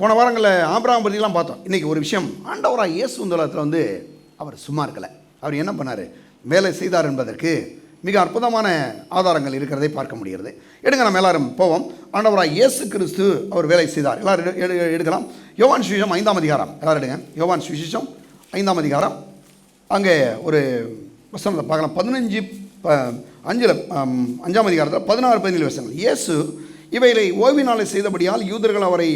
போன வாரங்களில் ஆபிரகாம் பற்றிலாம் பார்த்தோம். இன்றைக்கி ஒரு விஷயம், ஆண்டவராக இயேசு உலகத்தில் வந்து அவர் சும்மா இருக்கலை. அவர் என்ன பண்ணார், வேலை செய்தார் என்பதற்கு மிக அற்புதமான ஆதாரங்கள் இருக்கிறதை பார்க்க முடிகிறது. எடுங்க, நம்ம எல்லாரும் போவோம். ஆண்டவராக இயேசு கிறிஸ்து அவர் வேலை செய்தார். எல்லாரும் எடுக்கலாம். யோவான் சுவிசேஷம் 5ஆம் அதிகாரம், எல்லாரும் எடுங்க. யோவான் சுவிசேஷம் 5ஆம் அதிகாரம், அங்கே ஒரு வசனத்தை பார்க்கலாம். 5ஆம் அதிகாரத்தில் 16-17 வசனங்கள். இயேசு இவைகளை ஓய்வினாலே செய்தபடியால் யூதர்கள் அவரை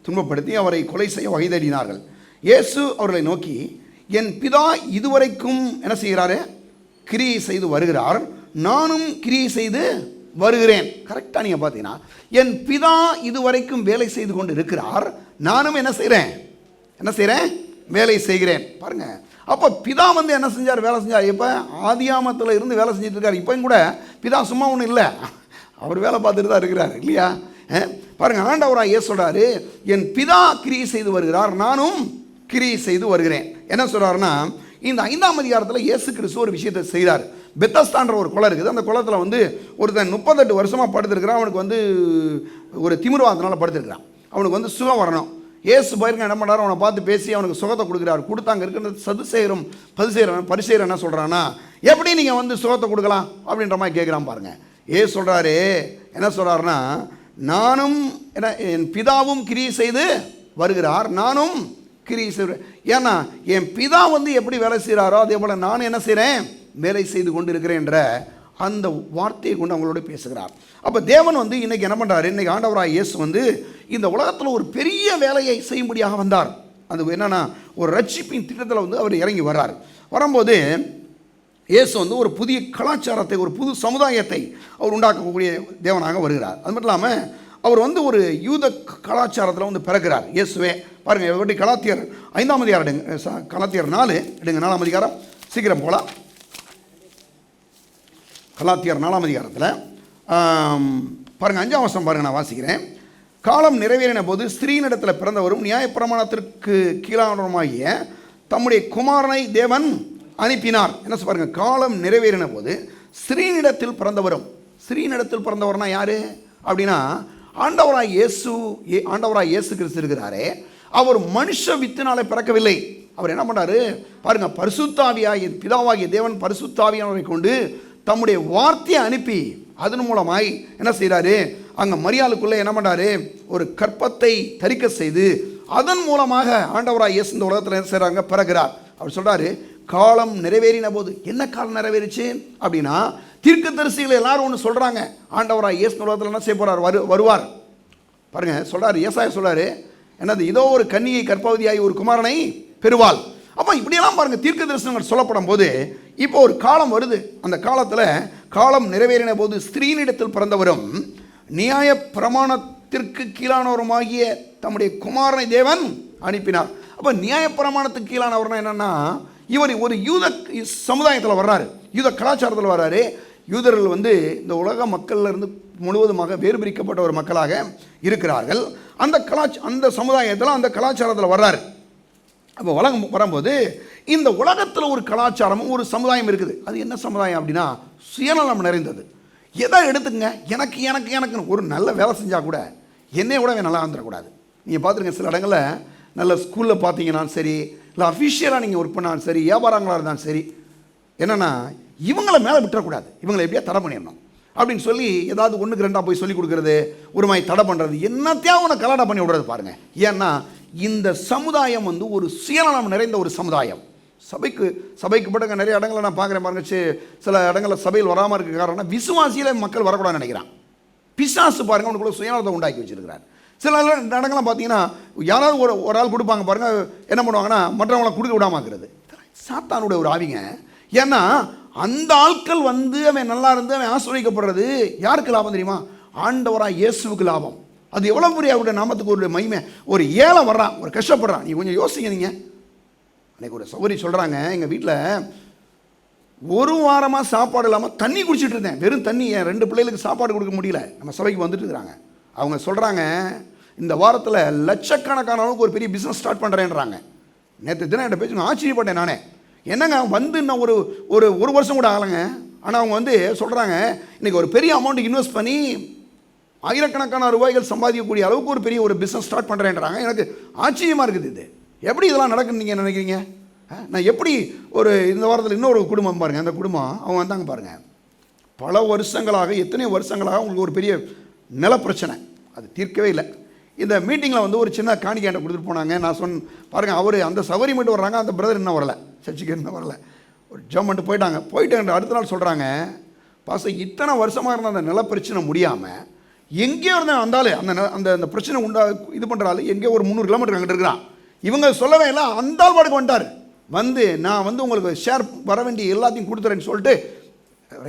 துன்பப்படுத்தி அவரை கொலை செய்ய வகை தேடினார்கள். இயேசு அவர்களை நோக்கி, என் பிதா இதுவரைக்கும் என்ன செய்கிறாரு, கிரியை செய்து வருகிறார், நானும் கிரியை செய்து வருகிறேன். கரெக்டாக நீங்கள் பார்த்தீங்கன்னா, என் பிதா இதுவரைக்கும் வேலை செய்து கொண்டு இருக்கிறார், நானும் என்ன செய்கிறேன், வேலை செய்கிறேன். பாருங்கள், அப்போ பிதா வந்து என்ன செஞ்சார், வேலை செஞ்சார். இப்போ ஆதியாமத்தில் இருந்து வேலை செஞ்சுட்டு இருக்கார். இப்போயும் கூட பிதா சும்மா ஒன்றும் இல்லை, அவர் வேலை பார்த்துட்டு தான் இருக்கிறார் இல்லையா. பாருங்கள், ஆண்டவராக இயேசு சொல்கிறாரு, என் பிதா கிரியை செய்து வருகிறார், நானும் கிரியை செய்து வருகிறேன். என்ன சொல்கிறாருன்னா, இந்த 5ஆம் அதிகாரத்தில் இயேசு கிறிஸ்து ஒரு விஷயத்தை செய்கிறார். பெத்தஸ்தான்ற ஒரு குளம் இருக்குது. அந்த குளத்தில் வந்து ஒருத்தன் 38 வருஷமாக படுத்துருக்கிறான். அவனுக்கு வந்து ஒரு திமிர்வாதத்தினால படுத்துருக்கிறான். அவனுக்கு வந்து சுகம் வரணும். இயேசு போயிருக்க என்ன பண்ணுறாரு, அவனை பார்த்து பேசி அவனுக்கு சுகத்தை கொடுக்குறாரு. கொடுத்தாங்க இருக்கிற பரிசேயரும் என்ன சொல்கிறான்னா, எப்படி நீங்கள் வந்து சுகத்தை கொடுக்கலாம் அப்படின்ற மாதிரி கேட்குறான். பாருங்கள், ஏசு சொல்கிறாரு, என்ன சொல்கிறாருன்னா, நானும் என்ன, என் பிதாவும் கிரியை செய்து வருகிறார், நானும் கிரியை செய்கிறேன். ஏன்னா என் பிதா வந்து எப்படி வேலை செய்கிறாரோ அதே போல் நான் என்ன செய்கிறேன், வேலை செய்து கொண்டு இருக்கிறேன் என்ற அந்த வார்த்தையை கொண்டு அவங்களோட பேசுகிறார். அப்போ தேவன் வந்து இன்றைக்கி என்ன பண்ணுறாரு, இன்றைக்கி ஆண்டவராக இயேசு வந்து இந்த உலகத்தில் ஒரு பெரிய வேலையை செய்யும்படியாக வந்தார். அது என்னென்னா ஒரு ரட்சிப்பின் திட்டத்தில் வந்து அவர் இறங்கி வர்றார். வரும்போது இயேசு வந்து ஒரு புதிய கலாச்சாரத்தை, ஒரு புது சமுதாயத்தை அவர் உண்டாக்கக்கூடிய தேவனாக வருகிறார். அது மட்டும் இல்லாமல் அவர் வந்து ஒரு யூத கலாச்சாரத்தில் வந்து பிறகுறார் இயேசுவே. பாருங்கள், எப்படி கலாத்தியர் 5ஆம் அதிகாரம் எடுங்க, கலாத்தியர் 4 எடுங்க, 4ஆம் அதிகாரம், சீக்கிரம் போகலாம். கலாத்தியர் 4ஆம் அதிகாரத்தில் பாருங்கள் 5ஆம் வசனம் பாருங்கள், நான் வாசிக்கிறேன். காலம் நிறைவேறின போது ஸ்திரீனிடத்தில் பிறந்தவரும் நியாயப்பிரமாணத்திற்கு கீழானவருமாகிய தம்முடைய குமாரனை தேவன் அனுப்பினார். என்ன பாருங்க, காலம் நிறைவேறின போது ஸ்திரீனிடத்தில் பிறந்தவரும். ஸ்திரீனிடத்தில் பிறந்தவர்னா யாரு அப்படின்னா ஆண்டவராய் இயேசு கிறிஸ்து இருக்கிறாரே, அவர் மனுஷ வித்தினாலே பிறக்கவில்லை. அவர் என்ன பண்ணாரு பாருங்க, பரிசுத்தாவியாகிய பிதாவாகிய தேவன் பரிசுத்தாவியானவரை கொண்டு தம்முடைய வார்த்தையை அனுப்பி அதன் மூலமாய் என்ன செய்கிறாரு, அங்கே மரியாளுக்குள்ளே என்ன பண்ணுறாரு, ஒரு கற்பத்தை தரிக்க செய்து அதன் மூலமாக ஆண்டவராய் இயேசு இந்த உலகத்தில் என்ன செய்கிறாங்க, பிறகுறார். அவர் சொல்கிறாரு, காலம் நிறைவேறின போது. என்ன காலம் நிறைவேறிச்சு அப்படின்னா, தீர்க்கதரிசிகள் எல்லாரும் ஒன்று சொல்கிறாங்க, ஆண்டவராய் இயேசு உலகத்தில் என்ன செய்ய போகிறார், வருவார். பாருங்கள் சொல்கிறார், ஏசாயா சொல்கிறாரு, என்னது, இதோ ஒரு கன்னிகை கர்ப்பவதியாகி ஒரு குமாரனை பெறுவாள். அப்போ இப்படியெல்லாம் பாருங்கள் தீர்க்க தரிசனங்கள் சொல்லப்படும் போது இப்போ ஒரு காலம் வருது. அந்த காலத்தில் காலம் நிறைவேறின போது ஸ்திரீனிடத்தில் பிறந்தவரும் நியாய பிரமாணத்திற்கு கீழானவருமாகிய தம்முடைய குமாரனை தேவன் அனுப்பினார். அப்போ நியாய பிரமாணத்துக்கு கீழானவர்னா என்னென்னா, இவர் ஒரு யூத சமுதாயத்தில் வர்றாரு, யூத கலாச்சாரத்தில் வர்றாரு. யூதர்கள் வந்து இந்த உலக மக்களிலிருந்து முழுவதுமாக வேறு பிரிக்கப்பட்ட ஒரு மக்களாக இருக்கிறார்கள். அந்த சமுதாயத்தில் அந்த கலாச்சாரத்தில் வர்றாரு. அப்போ உலகம் வரும்போது இந்த உலகத்தில் ஒரு கலாச்சாரமும் ஒரு சமுதாயம் இருக்குது. அது என்ன சமுதாயம் அப்படின்னா, சுயநலம் நிறைந்தது. எதை எடுத்துங்க, எனக்கு எனக்கு எனக்குன்னு ஒரு நல்ல வேலை செஞ்சால் கூட என்னைய கூட நல்லா வந்துடக்கூடாது. நீங்கள் பார்த்துருங்க, சில இடங்களில் நல்ல ஸ்கூலில் பார்த்தீங்கன்னாலும் சரி, இல்லை அஃபிஷியலாக நீங்கள் ஒர்க் பண்ணாலும் சரி, வியாபாரங்களாக இருந்தாலும் சரி, என்னென்னா இவங்கள மேலே விட்டுறக்கூடாது, இவங்களை எப்படியா தடை பண்ணிடணும் அப்படின்னு சொல்லி ஏதாவது ஒன்றுக்கு ரெண்டாக போய் சொல்லிக் கொடுக்குறது, ஒரு மாதிரி தடை பண்ணுறது, என்னத்தையும் அவனை கலாட்டா பண்ணி விடுறது. பாருங்கள், ஏன்னா இந்த சமுதாயம் வந்து ஒரு சுயநலம் நிறைந்த ஒரு சமுதாயம். சபைக்கு பட்டங்க நிறைய இடங்களில் நான் பார்க்குறேன் பாருங்க, சில இடங்களில் சபையில் வராமல் இருக்க காரணம் விசுவாசியில் மக்கள் வரக்கூடாதுன்னு நினைக்கிறான். பிசாசு பாருங்கள் அவனுக்குள்ள சுயநலத்தை உண்டாக்கி வச்சிருக்கிறார். சில இடங்கள்லாம் பார்த்தீங்கன்னா யாராவது ஒரு ஆள் கொடுப்பாங்க பாருங்கள், என்ன பண்ணுவாங்கன்னா மற்றவங்களை கொடுக்க விடாமாக்குறது. சாத்தானுடைய ஒரு ஆவிங்க. ஏன்னா அந்த ஆட்கள் வந்து அவன் நல்லா இருந்து அவன் ஆசிரியப்படுறது யாருக்கு லாபம் தெரியுமா, ஆண்டவராக இயேசுவுக்கு லாபம். அது எவ்வளோ பெரிய அவருடைய நாமத்துக்கு ஒரு மகிமை. ஒரு ஏழை வர்றான், ஒரு கஷ்டப்படுறான், நீ கொஞ்சம் யோசிங்க. நீங்கள் அன்றைக்கி ஒரு சௌகரி சொல்கிறாங்க, எங்கள் வீட்டில் ஒரு வாரமாக சாப்பாடு இல்லாமல் தண்ணி குடிச்சிட்டு இருந்தேன், வெறும் தண்ணி. என் 2 பிள்ளைகளுக்கு சாப்பாடு கொடுக்க முடியல, நம்ம சபைக்கு வந்துட்டு இருக்கிறாங்க. அவங்க சொல்கிறாங்க, இந்த வாரத்தில் லட்சக்கணக்கான அளவுக்கு ஒரு பெரிய பிஸ்னஸ் ஸ்டார்ட் பண்ணுறேன்றாங்க. நேற்று தினம் என்கிட்ட பேசுங்க, ஆச்சரியப்பட்டேன் நானே. என்னங்க வந்து இன்னும் ஒரு வருஷம் கூட ஆகலைங்க, ஆனால் அவங்க வந்து சொல்கிறாங்க, இன்றைக்கி ஒரு பெரிய அமௌண்ட் இன்வெஸ்ட் பண்ணி ஆயிரக்கணக்கான ரூபாய்கள் சம்பாதிக்கக்கூடிய அளவுக்கு ஒரு பெரிய ஒரு பிஸ்னஸ் ஸ்டார்ட் பண்ணுறேன்றாங்க. எனக்கு ஆச்சரியமாக இருக்குது. இது எப்படி இதெல்லாம் நடக்குன்னு நீங்கள் நினைக்கிறீங்க? நான் எப்படி இந்த வாரத்தில் இன்னொரு குடும்பம் பாருங்கள், அந்த குடும்பம் அவங்க வந்தாங்க பாருங்கள், பல வருஷங்களாக, எத்தனையோ வருஷங்களாக அவங்களுக்கு ஒரு பெரிய நில பிரச்சனை, அது தீர்க்கவே இல்லை. இந்த மீட்டிங்கில் வந்து ஒரு சின்ன காணிக்கையாண்ட கொடுத்துட்டு போனாங்க. நான் பாருங்கள், அவர் அந்த சௌகரி மட்டும் வர்றாங்க, அந்த பிரதர் இன்னும் வரலை, சர்ச்சுக்கு இன்னும் வரலை. ஒரு ஜம் பண்ணிட்டு போயிட்டாங்க. அடுத்த நாள் சொல்கிறாங்க, பாச இத்தனை வருஷமாக இருந்த அந்த நில பிரச்சனை முடியாமல் எங்கேயோ இருந்தால் வந்தாலும் அந்த பிரச்சனை இது பண்ணுறாள், எங்கேயோ ஒரு 300 கிலோமீட்டர் அங்கிட்டு இருக்கிறான். இவங்க சொல்லவே இல்லை, அந்த ஆள் பாடுக்கு வந்துட்டார். வந்து நான் வந்து உங்களுக்கு ஷேர் வர வேண்டிய எல்லாத்தையும் கொடுத்துறேன்னு சொல்லிட்டு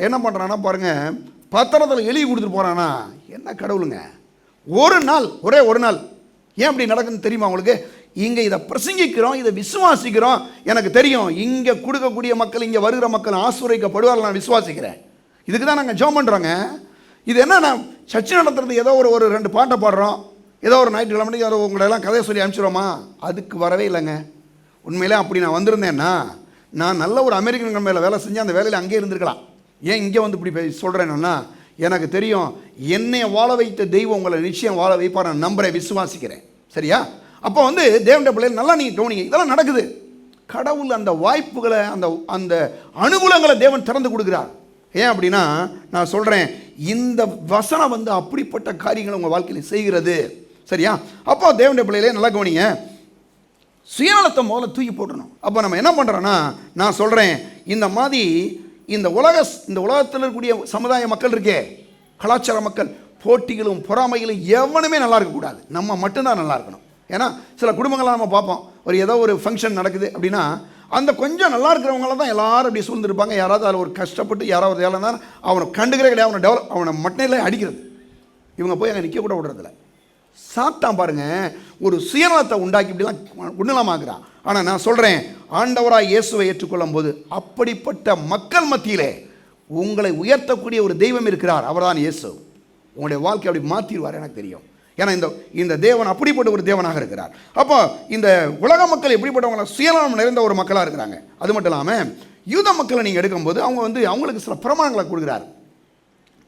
என்ன பண்ணுறான்னா பாருங்கள், பத்திரத்தில் எழுதி கொடுத்துட்டு போகிறானா. என்ன கடவுளுங்க, ஒரே ஒரு நாள் ஏன் அப்படி நடக்குன்னு தெரியுமா உங்களுக்கு? இங்கே இதை பிரசங்கிக்கிறோம், இதை விசுவாசிக்கிறோம். எனக்கு தெரியும், இங்கே கொடுக்கக்கூடிய மக்கள், இங்கே வருகிற மக்கள் ஆசீர்வதிக்கப்படுவார்கள், நான் விசுவாசிக்கிறேன். இதுக்கு தான் நாங்கள் ஜெபம் பண்ணுறோங்க. இது என்ன, சர்ச்சை நடத்துறது ஏதோ ஒரு 2 பாட்டை பாடுறோம், ஏதோ ஒரு ஞாயிற்றுக்கிழமை ஏதோ உங்களெல்லாம் கதையை சொல்லி அனுப்பிச்சிடுவோமா? அதுக்கு வரவே இல்லைங்க. உண்மையிலே அப்படி நான் வந்திருந்தேன்னா, நான் நல்ல ஒரு அமெரிக்கன் கம்பெனியில் வேலை செஞ்சு அந்த வேலையில் அங்கேயே இருந்திருக்கலாம். ஏன் இங்கே வந்து இப்படி சொல்கிறேன்னா, எனக்கு தெரியும், என்னை வாழ வைத்த தெய்வம் உங்களை நிச்சயம் வாழ வைப்பார், நான் நம்புகிறேன், விசுவாசிக்கிறேன். சரியா? அப்போ வந்து தேவனுடைய பிள்ளைகள் நல்லா நீங்கள் கவனிங்க, இதெல்லாம் நடக்குது. கடவுள் அந்த வாய்ப்புகளை, அந்த அனுகூலங்களை தேவன் திறந்து கொடுக்குறார். ஏன் அப்படின்னா, நான் சொல்கிறேன், இந்த வசனம் வந்து அப்படிப்பட்ட காரியங்களை உங்கள் வாழ்க்கையில் செய்கிறது. சரியா? அப்போ தேவனுடைய பிள்ளைகளே நல்லா கவனிங்க, சுயநலத்தை முதல்ல தூக்கி போட்டணும். அப்போ நம்ம என்ன பண்ணுறோன்னா, நான் சொல்கிறேன், இந்த மாதிரி இந்த உலகத்தில் இருக்கக்கூடிய சமுதாய மக்கள் இருக்கே, கலாச்சார மக்கள், போட்டிகளும் பொறாமைகளும் எவனுமே நல்லா இருக்கக்கூடாது, நம்ம மட்டும்தான் நல்லா இருக்கணும். ஏன்னா சில குடும்பங்கள்லாம் நம்ம பார்ப்போம், ஏதோ ஒரு ஃபங்க்ஷன் நடக்குது அப்படின்னா அந்த கொஞ்சம் நல்லா இருக்கிறவங்கள தான் எல்லாரும் அப்படி சூழ்ந்துருப்பாங்க. யாராவது அதில் ஒரு கஷ்டப்பட்டு யாராவது வேலை இருந்தால் அவனை கண்டுக்கிறே கிடையாது, அவனை மட்டையில அடிக்கிறது. இவங்க போய் அங்கே நிற்க கூட விடுறதில்ல. சாத்தான் பாருங்க ஒரு சுயநலத்தை உண்டாக்கி இப்படிலாம் உண்ணலாமாக்குறான். ஆனால் நான் சொல்கிறேன், ஆண்டவராய் இயேசுவை ஏற்றுக்கொள்ளும் போது அப்படிப்பட்ட மக்கள் மத்தியிலே உங்களை உயர்த்தக்கூடிய ஒரு தெய்வம் இருக்கிறார், அவர்தான் இயேசு. உங்களுடைய வாழ்க்கை அப்படி மாற்றிடுவார், எனக்கு தெரியும். ஏன்னா இந்த தேவன் அப்படிப்பட்ட ஒரு தேவனாக இருக்கிறார். அப்போ இந்த உலக மக்கள் எப்படிப்பட்டவங்கள சுயநலம் நிறைந்த ஒரு மக்களாக இருக்கிறாங்க. அது மட்டும் இல்லாமல் யூத மக்களை நீங்கள் எடுக்கும்போது அவங்களுக்கு சில பிரமாணங்களை கொடுக்குறாரு.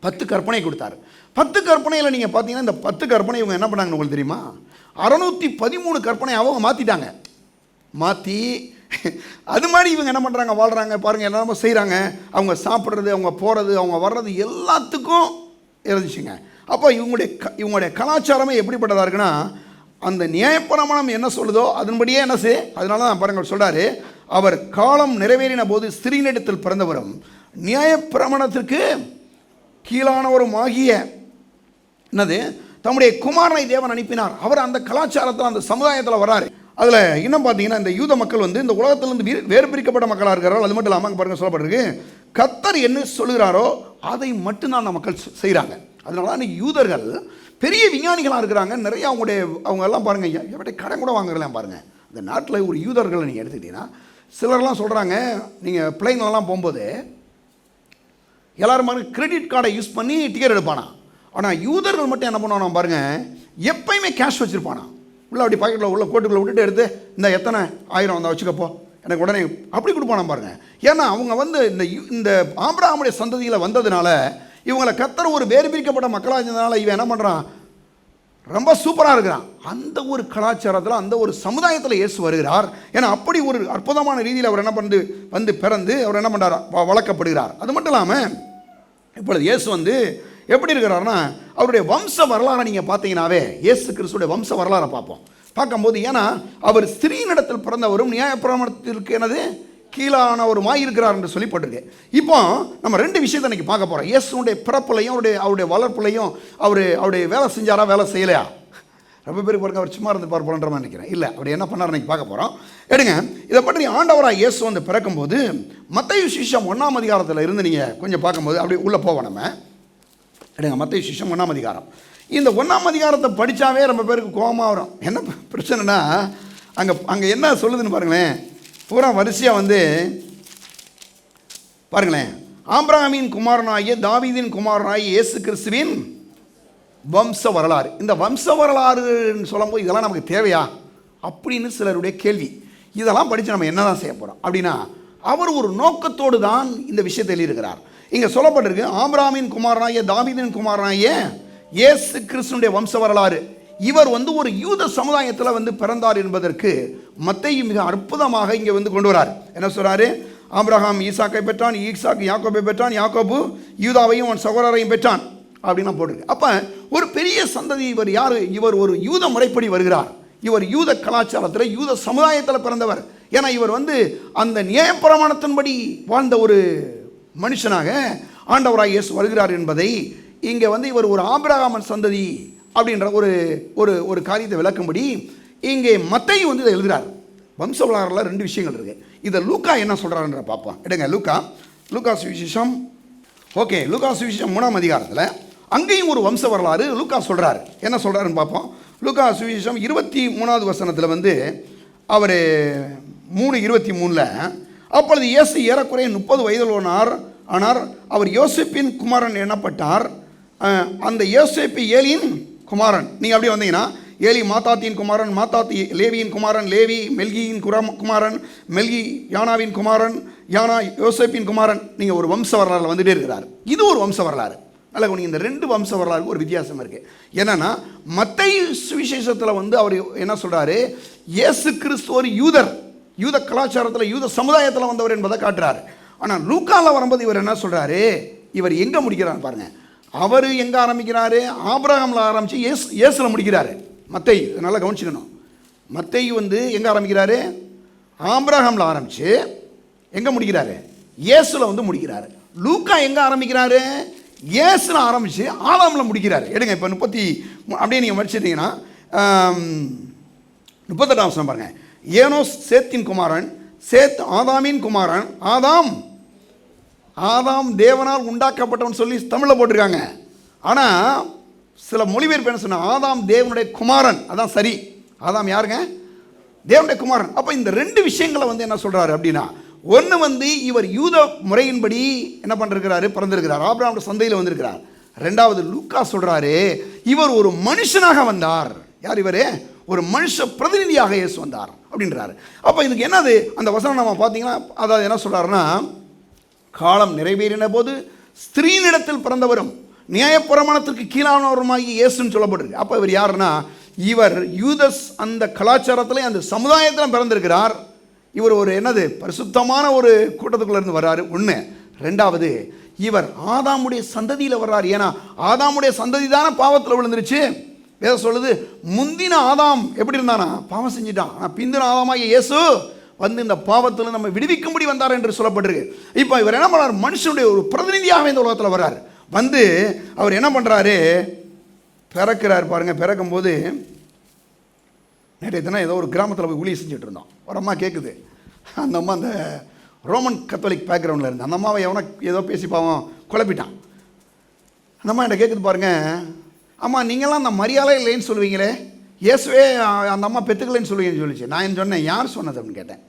10 கற்பனை கொடுத்தாரு. 10 கற்பனையில் நீங்கள் பார்த்தீங்கன்னா இந்த 10 கற்பனை இவங்க என்ன பண்ணாங்கன்னு உங்களுக்கு தெரியுமா? 613 கற்பனை அவங்க மாற்றிட்டாங்க. மாற்றி அது மாதிரி இவங்க என்ன பண்ணுறாங்க, வாழ்கிறாங்க பாருங்கள், எல்லாமே செய்கிறாங்க. அவங்க சாப்பிட்றது, அவங்க போகிறது, அவங்க வர்றது எல்லாத்துக்கும் இருந்துச்சுங்க. அப்போ இவங்களுடைய கலாச்சாரமே எப்படிப்பட்டதாக இருக்குன்னா, அந்த நியாயப்பிரமாணம் என்ன சொல்லுதோ அதன்படியே என்ன செய். அதனால தான் பாருங்கள் சொல்கிறாரு, அவர் காலம் நிறைவேறின போது ஸ்திரீனிடத்தில் பிறந்தவரும் நியாயப்பிரமாணத்திற்கு கீழானவரும் ஆகிய என்னது தம்முடைய குமாரனை தேவன் அனுப்பினார். அவர் அந்த கலாச்சாரத்தில் அந்த சமுதாயத்தில் வராரு. அதில் இன்னும் பார்த்தீங்கன்னா இந்த யூத மக்கள் இந்த உலகத்திலிருந்து வேறு பிரிக்கப்பட்ட மக்களாக இருக்கிறார்கள். அது மட்டும் இல்லாமல் பாருங்கள் சொல்லப்பட்டிருக்கு, கர்த்தர் என்ன சொல்லுகிறாரோ அதை மட்டும்தான் அந்த மக்கள் செய்கிறாங்க. அதனால தான் யூதர்கள் பெரிய விஞ்ஞானிகளாக இருக்கிறாங்க. நிறைய அவங்க எல்லாம் பாருங்கள், எப்படி கடன் கூட வாங்குறலாம் பாருங்கள். இந்த நாட்டில் ஒரு யூதர்களை நீங்கள் எடுத்துக்கிட்டீங்கன்னா சிலர்லாம் சொல்கிறாங்க, நீங்கள் பிளைன்லாம் போகும்போது எல்லாரும் பாருங்கள் கிரெடிட் கார்டை யூஸ் பண்ணி டிக்கெட் எடுப்பானா. ஆனால் யூதர்கள் மட்டும் என்ன பண்ணுவானா பாருங்கள், எப்பயுமே கேஷ் வச்சுருப்பானா. உள்ள அப்படி பாக்கெட்டில் உள்ள கோட்டுக்குள்ளே விட்டுட்டு எடுத்து இந்த எத்தனை 1000 வந்தால் வச்சுக்கப்போ எனக்கு உடனே அப்படி கொடுப்பானா பாருங்கள். ஏன்னா அவங்க இந்த ஆபிரகாமுடைய சந்ததியில் வந்ததுனால இவங்களை கர்த்தர் ஒரு வேறு பிரிக்கப்பட்ட மக்களாக இருந்ததுனால இவன் என்ன பண்ணுறான், ரொம்ப சூப்பராக இருக்கிறான். அந்த ஒரு கலாச்சாரத்தில் அந்த ஒரு சமுதாயத்தில் இயேசு வருகிறார். ஏன்னா அப்படி ஒரு அற்புதமான ரீதியில் அவர் என்ன பிறந்து அவர் என்ன பண்ணுறார், வளர்க்கப்படுகிறார். அது மட்டும் இல்லாமல் இப்பொழுது இயேசு எப்படி இருக்கிறாருன்னா, அவருடைய வம்ச வரலாறை நீங்கள் பார்த்தீங்கன்னாவே இயேசு கிறிஸ்துடைய வம்ச வரலாறை பார்க்கும்போது, ஏன்னா அவர் ஸ்திரீனிடத்தில் பிறந்தவரும் நியாயப்பிரமாணத்திற்கு என்னது கீழானவருமாய் இருக்கிறார் என்று சொல்லப்பட்டிருக்கு. இப்போ நம்ம 2 விஷயத்தை இன்றைக்கி பார்க்க போகிறோம். இயேசுடைய பிறப்புலையும் அவருடைய வளர்ப்புலையும் அவருடைய வேலை செஞ்சாரா வேலை செய்யலையா. ரொம்ப பேருக்கு பாருங்க அவர் சும்மா இருந்து பார்ப்போன்ற மாதிரி நினைக்கிறேன். இல்லை, அப்படி என்ன பண்ணார் இன்றைக்கி பார்க்க போகிறோம். எடுங்க இதை பற்றி ஆண்டவராக இயேசு பிறக்கும்போது மத்தேயு சுவிசேஷம் 1ஆம் அதிகாரத்தில் இருந்து நீங்கள் கொஞ்சம் பார்க்கும்போது அப்படி உள்ளே போவோம். நம்ம எடுங்க மத்தேயு சுவிசேஷம் 1ஆம் அதிகாரம். இந்த 1ஆம் அதிகாரத்தை படித்தாவே ரொம்ப பேருக்கு கோபமாக வரும். என்ன பிரச்சனைனா அங்கே என்ன சொல்லுதுன்னு பாருங்களேன். பூரா வரிசையாக பாருங்களேன், ஆபிரகாமின் குமாரனாகிய தாவீதின் குமாரனாகிய இயேசு கிறிஸ்துவின் வம்ச வரலாறு. இந்த வம்ச வரலாறுன்னு சொல்லும்போது இதெல்லாம் நமக்கு தேவையா அப்படின்னு சிலருடைய கேள்வி. இதெல்லாம் படித்து நம்ம என்ன தான் செய்ய போகிறோம் அப்படின்னா, அவர் ஒரு நோக்கத்தோடு தான் இந்த விஷயத்தை எழுதியிருக்கிறார். இங்கே சொல்லப்பட்டிருக்கு, ஆபிரகாமின் குமாரனாகிய தாவீதின் குமாரனாகிய இயேசு கிறிஸ்துனுடைய வம்ச வரலாறு. இவர் ஒரு யூத சமுதாயத்தில் பிறந்தார் என்பதற்கு மத்தேயு மிக அற்புதமாக இங்கே கொண்டு வரார். என்ன சொல்கிறாரு, ஆபிரகாம் ஈசாக்கை பெற்றான், ஈசாக்கு யாக்கோபை பெற்றான், யாக்கோபு யூதாவையும் அவன் சகோதரரையும் பெற்றான் அப்படின்னா போட்டிருக்கு. அப்போ ஒரு பெரிய சந்ததி இவர் யார், இவர் ஒரு யூத முறைப்படி வருகிறார். இவர் யூத கலாச்சாரத்தில் யூத சமுதாயத்தில் பிறந்தவர். ஏன்னா இவர் அந்த நியாயப்பிரமாணத்தின்படி வாழ்ந்த ஒரு மனுஷனாக ஆண்டவராக இயேசு வருகிறார் என்பதை இங்கே இவர் ஒரு ஆபிரகாமன் சந்ததி அப்படின்ற ஒரு காரியத்தை விளக்கும்படி இங்கே மத்தேயு இதை எழுதுகிறார். வம்ச வரலாறுல 2 விஷயங்கள் இருக்குது. இதை லூக்கா என்ன சொல்கிறாருன்ற பார்ப்போம். எடுங்க லூக்கா சுவிசேஷம். ஓகே, லூக்கா சுவிசேஷம் 3ஆம் அதிகாரத்தில் அங்கேயும் ஒரு வம்ச வரலாறு லூக்கா சொல்கிறார். என்ன சொல்கிறாருன்னு பார்ப்போம். லூக்கா சுவிசேஷம் 23ஆவது வசனத்தில் அவர் 3:23 அப்பொழுது இயேசு ஏறக்குறைய 30 வயதில் ஆனார். அவர் யோசேப்பின் குமாரன் எண்ணப்பட்டார். அந்த யோசேப்பு ஏலியின் குமாரன். நீங்கள் அப்படியே வந்தீங்கன்னா ஏலி மாத்தாத்தின் குமாரன், மாத்தாத்தி லேவியின் குமாரன், லேவி மெல்கியின் குமாரன், மெல்கி யானாவின் குமாரன், யானா யோசேப்பின் குமாரன். நீங்கள் ஒரு வம்ச வரலாறு வந்துகிட்டே இருக்கிறார். இது ஒரு வம்ச வரலாறு. நல்ல நீங்கள் இந்த 2 வம்ச வரலாறுக்கு ஒரு வித்தியாசம் இருக்குது. என்னென்னா மத்தேயு சுவிசேஷத்தில் அவர் என்ன சொல்கிறாரு, இயேசு கிறிஸ்து ஒரு யூத கலாச்சாரத்தில் யூத சமுதாயத்தில் வந்தவர் என்பதை காட்டுறாரு. ஆனால் லூக்காவில் வரும்போது இவர் என்ன சொல்கிறாரு, இவர் எங்கே முடிக்கிறார் பாருங்கள். அவர் எங்கே ஆரம்பிக்கிறாரு, ஆபிரகாமில் ஆரம்பித்து இயேசுல முடிக்கிறாரு. மத்தேயு நல்லா கவனிச்சுக்கணும். மத்தேயு எங்கே ஆரம்பிக்கிறாரு, ஆபிரகாமில் ஆரம்பித்து எங்கே முடிக்கிறாரு, இயேசுல வந்து முடிக்கிறாரு. லூக்கா எங்கே ஆரம்பிக்கிறாரு? இயேசுல ஆரம்பித்து ஆதாமில் முடிக்கிறாரு. எடுங்க இப்போ 30 அப்படியே நீங்கள் படிச்சிட்டிங்கன்னா 38ஆம் வசனம் பாருங்க. ஏனோஸ் சேத்தின் குமாரன், சேத் ஆதாமின் குமாரன், ஆதாம் தேவனால் உண்டாக்கப்பட்டவன் சொல்லி தமிழில் போட்டிருக்காங்க. ஆனால் சில மொழிபெயர்ப்பு என்ன சொன்ன, ஆதாம் தேவனுடைய குமாரன். அதான் சரி. ஆதாம் யாருங்க? தேவனுடைய குமாரன். அப்போ இந்த 2 விஷயங்களை வந்து என்ன சொல்கிறாரு அப்படின்னா, ஒன்று வந்து இவர் யூத முறையின்படி என்ன பண்ணிருக்கிறாரு, பிறந்திருக்கிறார், ஆபிரகாமுடைய சந்தையில் வந்திருக்கிறார். 2வது லூக்கா சொல்கிறாரு, இவர் ஒரு மனுஷனாக வந்தார். யார் இவர்? ஒரு மனுஷ பிரதிநிதியாக இயேசு வந்தார் அப்படின்றாரு. அப்போ இதுக்கு என்னது அந்த வசனம் நம்ம பார்த்தீங்கன்னா, அதாவது என்ன சொல்கிறாருன்னா, காலம் நிறைவேறின போது ஸ்திரீனிடத்தில் பிறந்தவரும் நியாயப்பிரமாணத்திற்கு கீழானவருமாகி இயேசுன்னு சொல்லப்பட்டிருக்கு. அப்போ இவர் யாருன்னா, இவர் யூதஸ் அந்த கலாச்சாரத்தில் அந்த சமுதாயத்தில் பிறந்திருக்கிறார். இவர் ஒரு என்னது பரிசுத்தமான ஒரு கூட்டத்துக்குள்ளே இருந்து வர்றாரு. 1. 2வது இவர் ஆதாமுடைய சந்ததியில் வர்றார். ஏன்னா ஆதாமுடைய சந்ததி தானே பாவத்தில் விழுந்துருச்சு. வேதம் சொல்லுது, முந்தின ஆதாம் எப்படி இருந்தானா, பாவம் செஞ்சுட்டான். ஆனால் பிந்தின ஆதாமாகிய இயேசு வந்து இந்த பாவத்தில் நம்ம விடுவிக்கும்படி வந்தார் என்று சொல்லப்பட்டிருக்கு. இப்போ இவர் என்ன பண்ணார், மனுஷனுடைய ஒரு பிரதிநிதியாக இந்த உலகத்தில் வர்றார். வந்து அவர் என்ன பண்ணுறாரு, பிறக்கிறார் பாருங்க. பிறக்கும்போது நேற்று தினம் ஏதோ ஒரு கிராமத்தில் போய் ஊழியம் செஞ்சுட்டு இருந்தோம். ஒரு அம்மா கேட்குது. அந்த அம்மா அந்த ரோமன் கத்தோலிக் பேக்ரவுண்டில் இருந்து அந்த அம்மாவை எவனோ ஏதோ பேசி பாவம் குழப்பிட்டான். அந்த அம்மா என்கிட்ட கேட்குது பாருங்க, அம்மா நீங்களாம் அந்த மரியாதை இல்லைன்னு சொல்லுவீங்களே, இயேசுவே அந்த அம்மா பெற்றுக்கலைன்னு சொல்லுவீங்கன்னு சொல்லிச்சு. நான் என்ன சொன்னேன், யார் சொன்னது அப்படின்னு கேட்டேன்.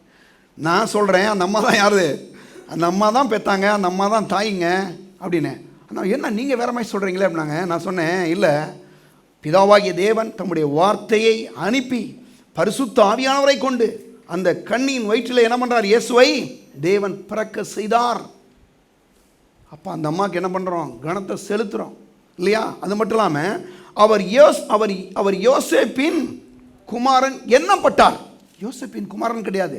நான் சொல்கிறேன், அந்த அம்மா தான் யாரு, அந்த அம்மா தான் பெற்றாங்க, அந்த அம்மா தான் தாயிங்க அப்படின்னு. ஆனால் என்ன நீங்கள் வேறு மாதிரி சொல்கிறீங்களே அப்படின்னாங்க. நான் சொன்னேன், இல்லை, பிதாவாகிய தேவன் தம்முடைய வார்த்தையை அனுப்பி பரிசுத்த ஆவியானவரை கொண்டு அந்த கண்ணியின் வயிற்றில் என்ன பண்ணுறார், இயேசுவை தேவன் பிறக்க செய்தார். அப்போ அந்த அம்மாவுக்கு என்ன பண்ணுறோம், கணத்தை செலுத்துகிறோம் இல்லையா? அது மட்டும் இல்லாமல் அவர் யோசேப்பின் குமாரன் எண்ணப்பட்டார். யோசேப்பின் குமாரன் கிடையாது,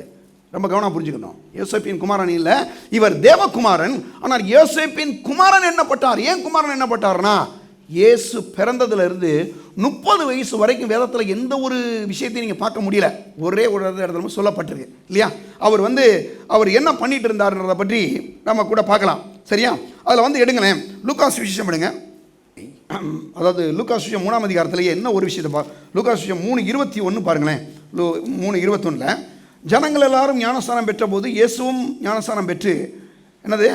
ரொம்ப கவனம் புரிஞ்சுக்கணும். யோசேப்பின் குமாரன் இல்லை, இவர் தேவகுமாரன். ஆனால் யோசேப்பின் குமாரன் எண்ணப்பட்டார். ஏன் குமாரன் எண்ணப்பட்டார்னா, இயேசு பிறந்ததுலேருந்து 30 வயசு வரைக்கும் வேதத்தில் எந்த ஒரு விஷயத்தையும் நீங்கள் பார்க்க முடியல. ஒரே ஒரு இடத்துல சொல்லப்பட்டிருக்கு இல்லையா? அவர் என்ன பண்ணிட்டு இருந்தார்ன்றதை பற்றி நம்ம கூட பார்க்கலாம். சரியா? அதில் வந்து எடுங்களேன், லூக்கா சுவிசேஷம் எடுங்க. அதாவது லூக்கா சுவிசேஷம் 3ஆம் அதிகாரத்திலேயே என்ன ஒரு விஷயத்தை லூக்கா சுவிசேஷம் 3:21 பாருங்களேன். 3:21 ஜனங்கள் எல்லாரும் ஞானஸ்தானம் பெற்ற போது இயேசுவும் ஞானஸ்தானம் பெற்று என்னது,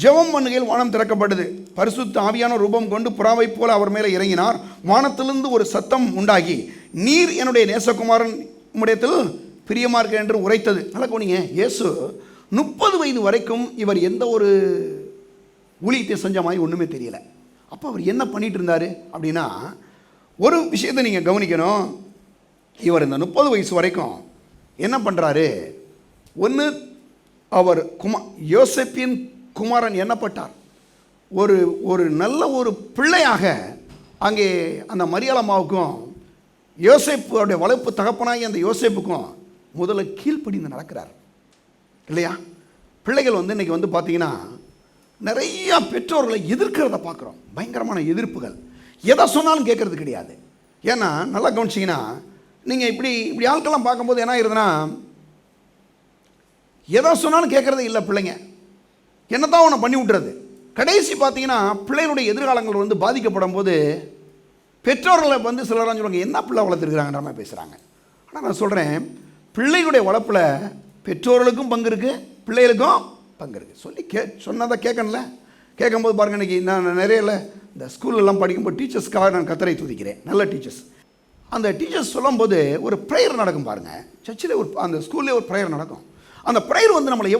ஜெபம் பண்ணுகையில் வானம் திறக்கப்பட்டது. பரிசுத்த ஆவியான ரூபம் கொண்டு புறாவை போல அவர் மேலே இறங்கினார். வானத்திலிருந்து ஒரு சத்தம் உண்டாகி, நீர் என்னுடைய நேசகுமாரன், உம்முடையத்தில் பிரியமா இருக்க என்று உரைத்தது. நல்லா கவனிங்க, இயேசு 30 வயது வரைக்கும் இவர் எந்த ஒரு ஊழியத்தை செஞ்ச மாதிரி ஒன்றுமே தெரியல. அப்போ அவர் என்ன பண்ணிட்டு இருந்தார் அப்படின்னா, ஒரு விஷயத்தை நீங்கள் கவனிக்கணும். இவர் இந்த 30 வயசு வரைக்கும் என்ன பண்ணுறாரு, ஒன்று அவர் யோசேப்பின் குமாரன் எண்ணப்பட்டார். ஒரு நல்ல ஒரு பிள்ளையாக அங்கே அந்த மரியாளம்மாவுக்கும் யோசேப்புடைய வளர்ப்பு தகப்பனாகி அந்த யோசேப்புக்கும் முதல்ல கீழ்ப்படிந்து நடக்கிறார் இல்லையா? பிள்ளைகள் இன்றைக்கி பார்த்தீங்கன்னா நிறையா பெற்றோர்களை எதிர்க்கிறத பார்க்குறோம். பயங்கரமான எதிர்ப்புகள். எதை சொன்னாலும் கேட்குறது கிடையாது. ஏன்னா நல்லா கவனிச்சிங்கன்னா, நீங்கள் இப்படி ஆட்கள்லாம் பார்க்கும்போது என்ன ஆயிருதுன்னா, எதை சொன்னாலும் கேட்குறதே இல்லை பிள்ளைங்க. என்னதான் ஒன்று பண்ணி விட்டுறது. கடைசி பார்த்தீங்கன்னா பிள்ளைகளுடைய எதிர்காலங்கள் பாதிக்கப்படும் போது பெற்றோர்களை சிலராக சொல்லுவாங்க, என்ன பிள்ளை வளர்த்துருக்குறாங்கன்ற மாதிரி பேசுகிறாங்க. ஆனால் நான் சொல்கிறேன், பிள்ளைகளுடைய வளர்ப்பில் பெற்றோர்களுக்கும் பங்கு இருக்குது, பிள்ளைகளுக்கும் பங்கு இருக்குது. சொல்லி சொன்னதை கேட்கணும்ல. கேட்கும்போது பாருங்கள், இன்றைக்கி நான் நிறைய இந்த ஸ்கூல்லலாம் படிக்கும்போது டீச்சர்ஸ்க்காக நான் கத்தரை துதிக்கிறேன். நல்ல டீச்சர்ஸ். அந்த டீச்சர்ஸ் சொல்லும்போது ஒரு ப்ரேயர் நடக்கும் பாருங்கள். சர்ச்சில் அந்த ஸ்கூல்லே ஒரு ப்ரேயர் நடக்கும். அந்த ப்ரேயர் நம்மளை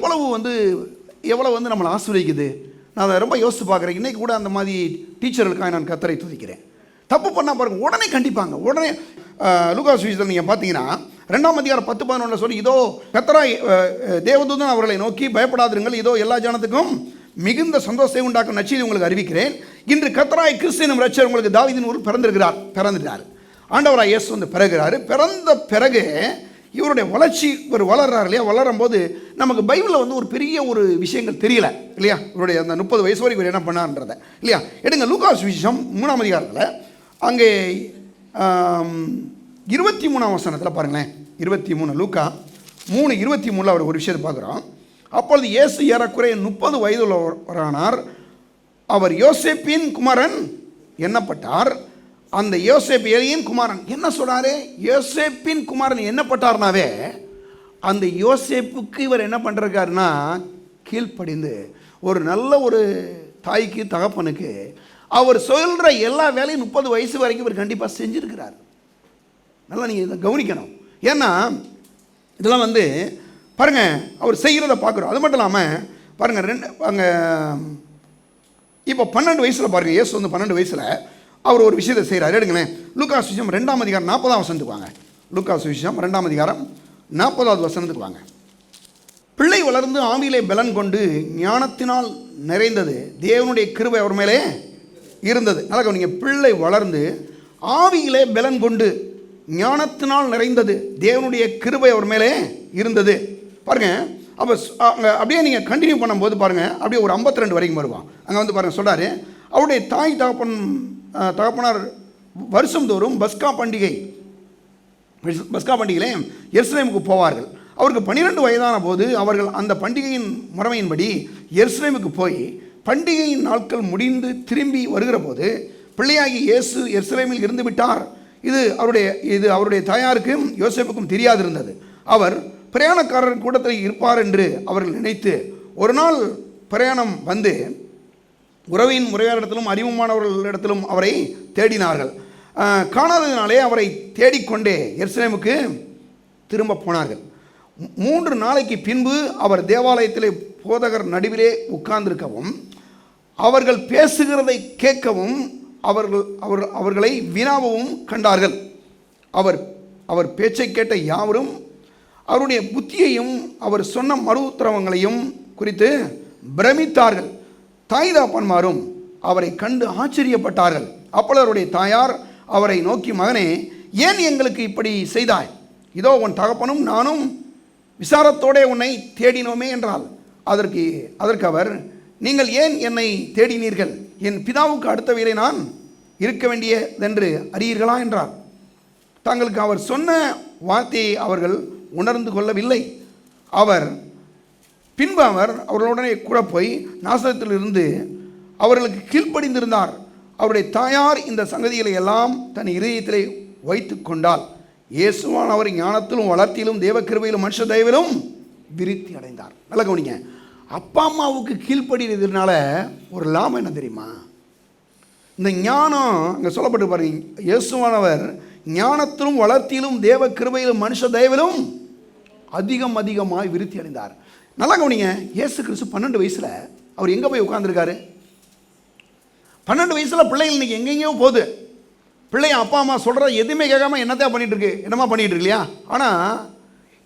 எவ்வளோ நம்மளை ஆசீர்வதிக்குது. நான் அதை ரொம்ப யோசித்து பார்க்குறேன். இன்றைக்கி கூட அந்த மாதிரி டீச்சர்களுக்காக நான் கத்தரை துதிக்கிறேன். தப்பு பண்ணால் பாருங்கள், உடனே கண்டிப்பாங்க. உடனே லூக்கா சுவிசேஷத்தில் நீங்கள் பார்த்தீங்கன்னா 2ஆம் அதிகாரம் 10-11 சொல்லி, இதோ கர்த்தராய் தேவதூதன் அவர்களை நோக்கி, பயப்படாதிருங்கள், இதோ எல்லா ஜனத்துக்கும் மிகுந்த சந்தோஷத்தை உண்டாக்கும் நற்செய்தி உங்களுக்கு அறிவிக்கிறேன். இன்று கர்த்தராய் கிறிஸ்து எனும் இரட்சகர் உங்களுக்கு தாவீதின் ஊரில் பிறந்துட்டார். ஆண்டவராய் இயேசு பிறகுறாரு. பிறந்த பிறகு இவருடைய வளர்ச்சி வளர்றாரு இல்லையா? வளரும் போது நமக்கு பைபிளில் ஒரு பெரிய ஒரு விஷயங்கள் தெரியல இல்லையா? இவருடைய அந்த 30 வயசு வரைக்கும் இவர் என்ன பண்ணார்ன்றதை இல்லையா? எடுங்க லூக்கா சுவிசேஷம் 3ஆம் அதிகாரத்தில் அங்கே 23ஆம் வசனத்தில் பாருங்களேன். 23 லூக்கா 3:23 அவர் ஒரு விஷயத்தை பார்க்குறோம். அப்பொழுது இயேசு ஏறக்குறைய 30 வயதுள்ளவரானார். அவர் யோசேப்பின் குமாரன் எண்ணப்பட்டார். அந்த யோசேப் எலியின் குமாரன் என்ன சொல்றாரு? யோசேப்பின் குமாரன் எண்ணப்பட்டார்னாவே அந்த யோசேப்புக்கு இவர் என்ன பண்ணுறாருன்னா கீழ்ப்படிந்து ஒரு நல்ல ஒரு தாய்க்கு தகப்பனுக்கு அவர் சொல்கிற எல்லா வேலையும் 30 வயசு வரைக்கும் இவர் கண்டிப்பாக செஞ்சுருக்கிறார். நல்லா நீங்கள் இதை கவனிக்கணும். ஏன்னா இதெல்லாம் வந்து பாருங்கள் அவர் செய்கிறத பார்க்குறோம். அது மட்டும் இல்லாமல் பாருங்கள் அங்கே இப்போ 12 வயசில் பாருங்கள், இயேசு வந்து 12 வயசில் அவர் ஒரு விஷயத்தை செய்கிறார். எடுங்களேன், லூக்காஸ் விஷயம் 2ஆம் அதிகாரம் 40ஆம் வசனத்துக்கு வாங்க. லூக்காஸ் விஷயம் 2ஆம் அதிகாரம் 40வது வசனத்துக்கு வாங்க. பிள்ளை வளர்ந்து ஆவியிலே பலன் கொண்டு ஞானத்தினால் நிறைந்தது, தேவனுடைய கிருபை அவர் மேலே இருந்தது. நல்லா கவனிங்க, பிள்ளை வளர்ந்து ஆவியிலே பலன் கொண்டு ஞானத்தினால் நிறைந்தது, தேவனுடைய கிருபை அவர் மேலே இருந்தது. பாருங்கள், அப்போ அங்கே அப்படியே நீங்கள் கண்டினியூ பண்ணும்போது பாருங்கள், அப்படியே ஒரு 52 வரைக்கும் வருவான். அங்கே வந்து பாருங்கள் சொல்கிறாரு, அவருடைய தாய் தகப்பனார் வருஷந்தோறும் பஸ்கா பண்டிகையிலே எருசலேமுக்கு போவார்கள். அவருக்கு 12 வயதான போது அவர்கள் அந்த பண்டிகையின் முறைமையின்படி எருசலேமுக்கு போய் பண்டிகையின் நாட்கள் முடிந்து திரும்பி வருகிற போது பிள்ளையாகி இயேசு எருசலேமில் இருந்து விட்டார். இது அவருடைய தாயாருக்கும் யோசேப்புக்கும் தெரியாதிருந்தது. அவர் பிரயாணக்காரர் கூட்டத்தில் இருப்பார் என்று அவர்கள் நினைத்து ஒரு நாள் பிரயாணம் வந்து உறவின் முறையாரிடத்திலும் அறிமுகமானவர்களிடத்திலும் அவரை தேடினார்கள். காணாததினாலே அவரை தேடிக்கொண்டே எருசலேமுக்கு திரும்ப போனார்கள். 3 நாளைக்கு பின்பு அவர் தேவாலயத்திலே போதகர் நடுவிலே உட்கார்ந்திருக்கவும் அவர்கள் பேசுகிறதை கேட்கவும் அவர்களை வினாவும் கண்டார்கள். அவர் பேச்சை கேட்ட யாவரும் அவருடைய புத்தியையும் அவர் சொன்ன மறுத்திரவங்களையும் குறித்து பிரமித்தார்கள். தாய் தகப்பன்மாரும் அவரை கண்டு ஆச்சரியப்பட்டார்கள். அப்பொழுது அவருடைய தாயார் அவரை நோக்கி, மகனே, ஏன் எங்களுக்கு இப்படி செய்தாய்? இதோ உன் தகப்பனும் நானும் விசாரத்தோடே உன்னை தேடினோமே என்றால். அதற்கு அவர், நீங்கள் ஏன் என்னை தேடினீர்கள்? என் பிதாவுக்கு அடுத்தவரை நான் இருக்க வேண்டியதென்று அறியீர்களா என்றார். தங்களுக்கு அவர் சொன்ன வார்த்தையை அவர்கள் உணர்ந்து கொள்ளவில்லை. பின்பு அவர் அவர்களுடனே கூட போய் நாசரேத்திலிருந்து அவர்களுக்கு கீழ்ப்படிந்திருந்தார். அவருடைய தாயார் இந்த சங்கதிகளை எல்லாம் தன் இதயத்திலே வைத்து கொண்டாள். இயேசுவானவர் ஞானத்திலும் வளர்த்தியிலும் தேவ கிருபையிலும் மனுஷ தயவிலும் விருத்தி அடைந்தார். நல்ல கவனிங்க, அப்பா அம்மாவுக்கு கீழ்ப்படுகிறதுனால ஒரு லாபம் என்ன தெரியுமா? இந்த ஞானம் அங்கே சொல்லப்பட்டு பாருங்க, இயேசுவானவர் ஞானத்திலும் வளர்த்தியிலும் தேவ கிருபையிலும் மனுஷ தயவிலும் அதிகமாய் விருத்தி அடைந்தார். நல்லா கவனிங்க, இயேசு கிறிஸ்து 12 வயசில் அவர் எங்கே போய் உட்கார்ந்துருக்காரு? 12 வயசில் பிள்ளைகள் இன்றைக்கி எங்கெங்கேயோ போகுது. பிள்ளைய அப்பா அம்மா சொல்கிற எதுவுமே கேட்காம என்னத்தான் பண்ணிகிட்டு இருக்கு, என்னமா பண்ணிகிட்டு இருக்கு இல்லையா? ஆனால்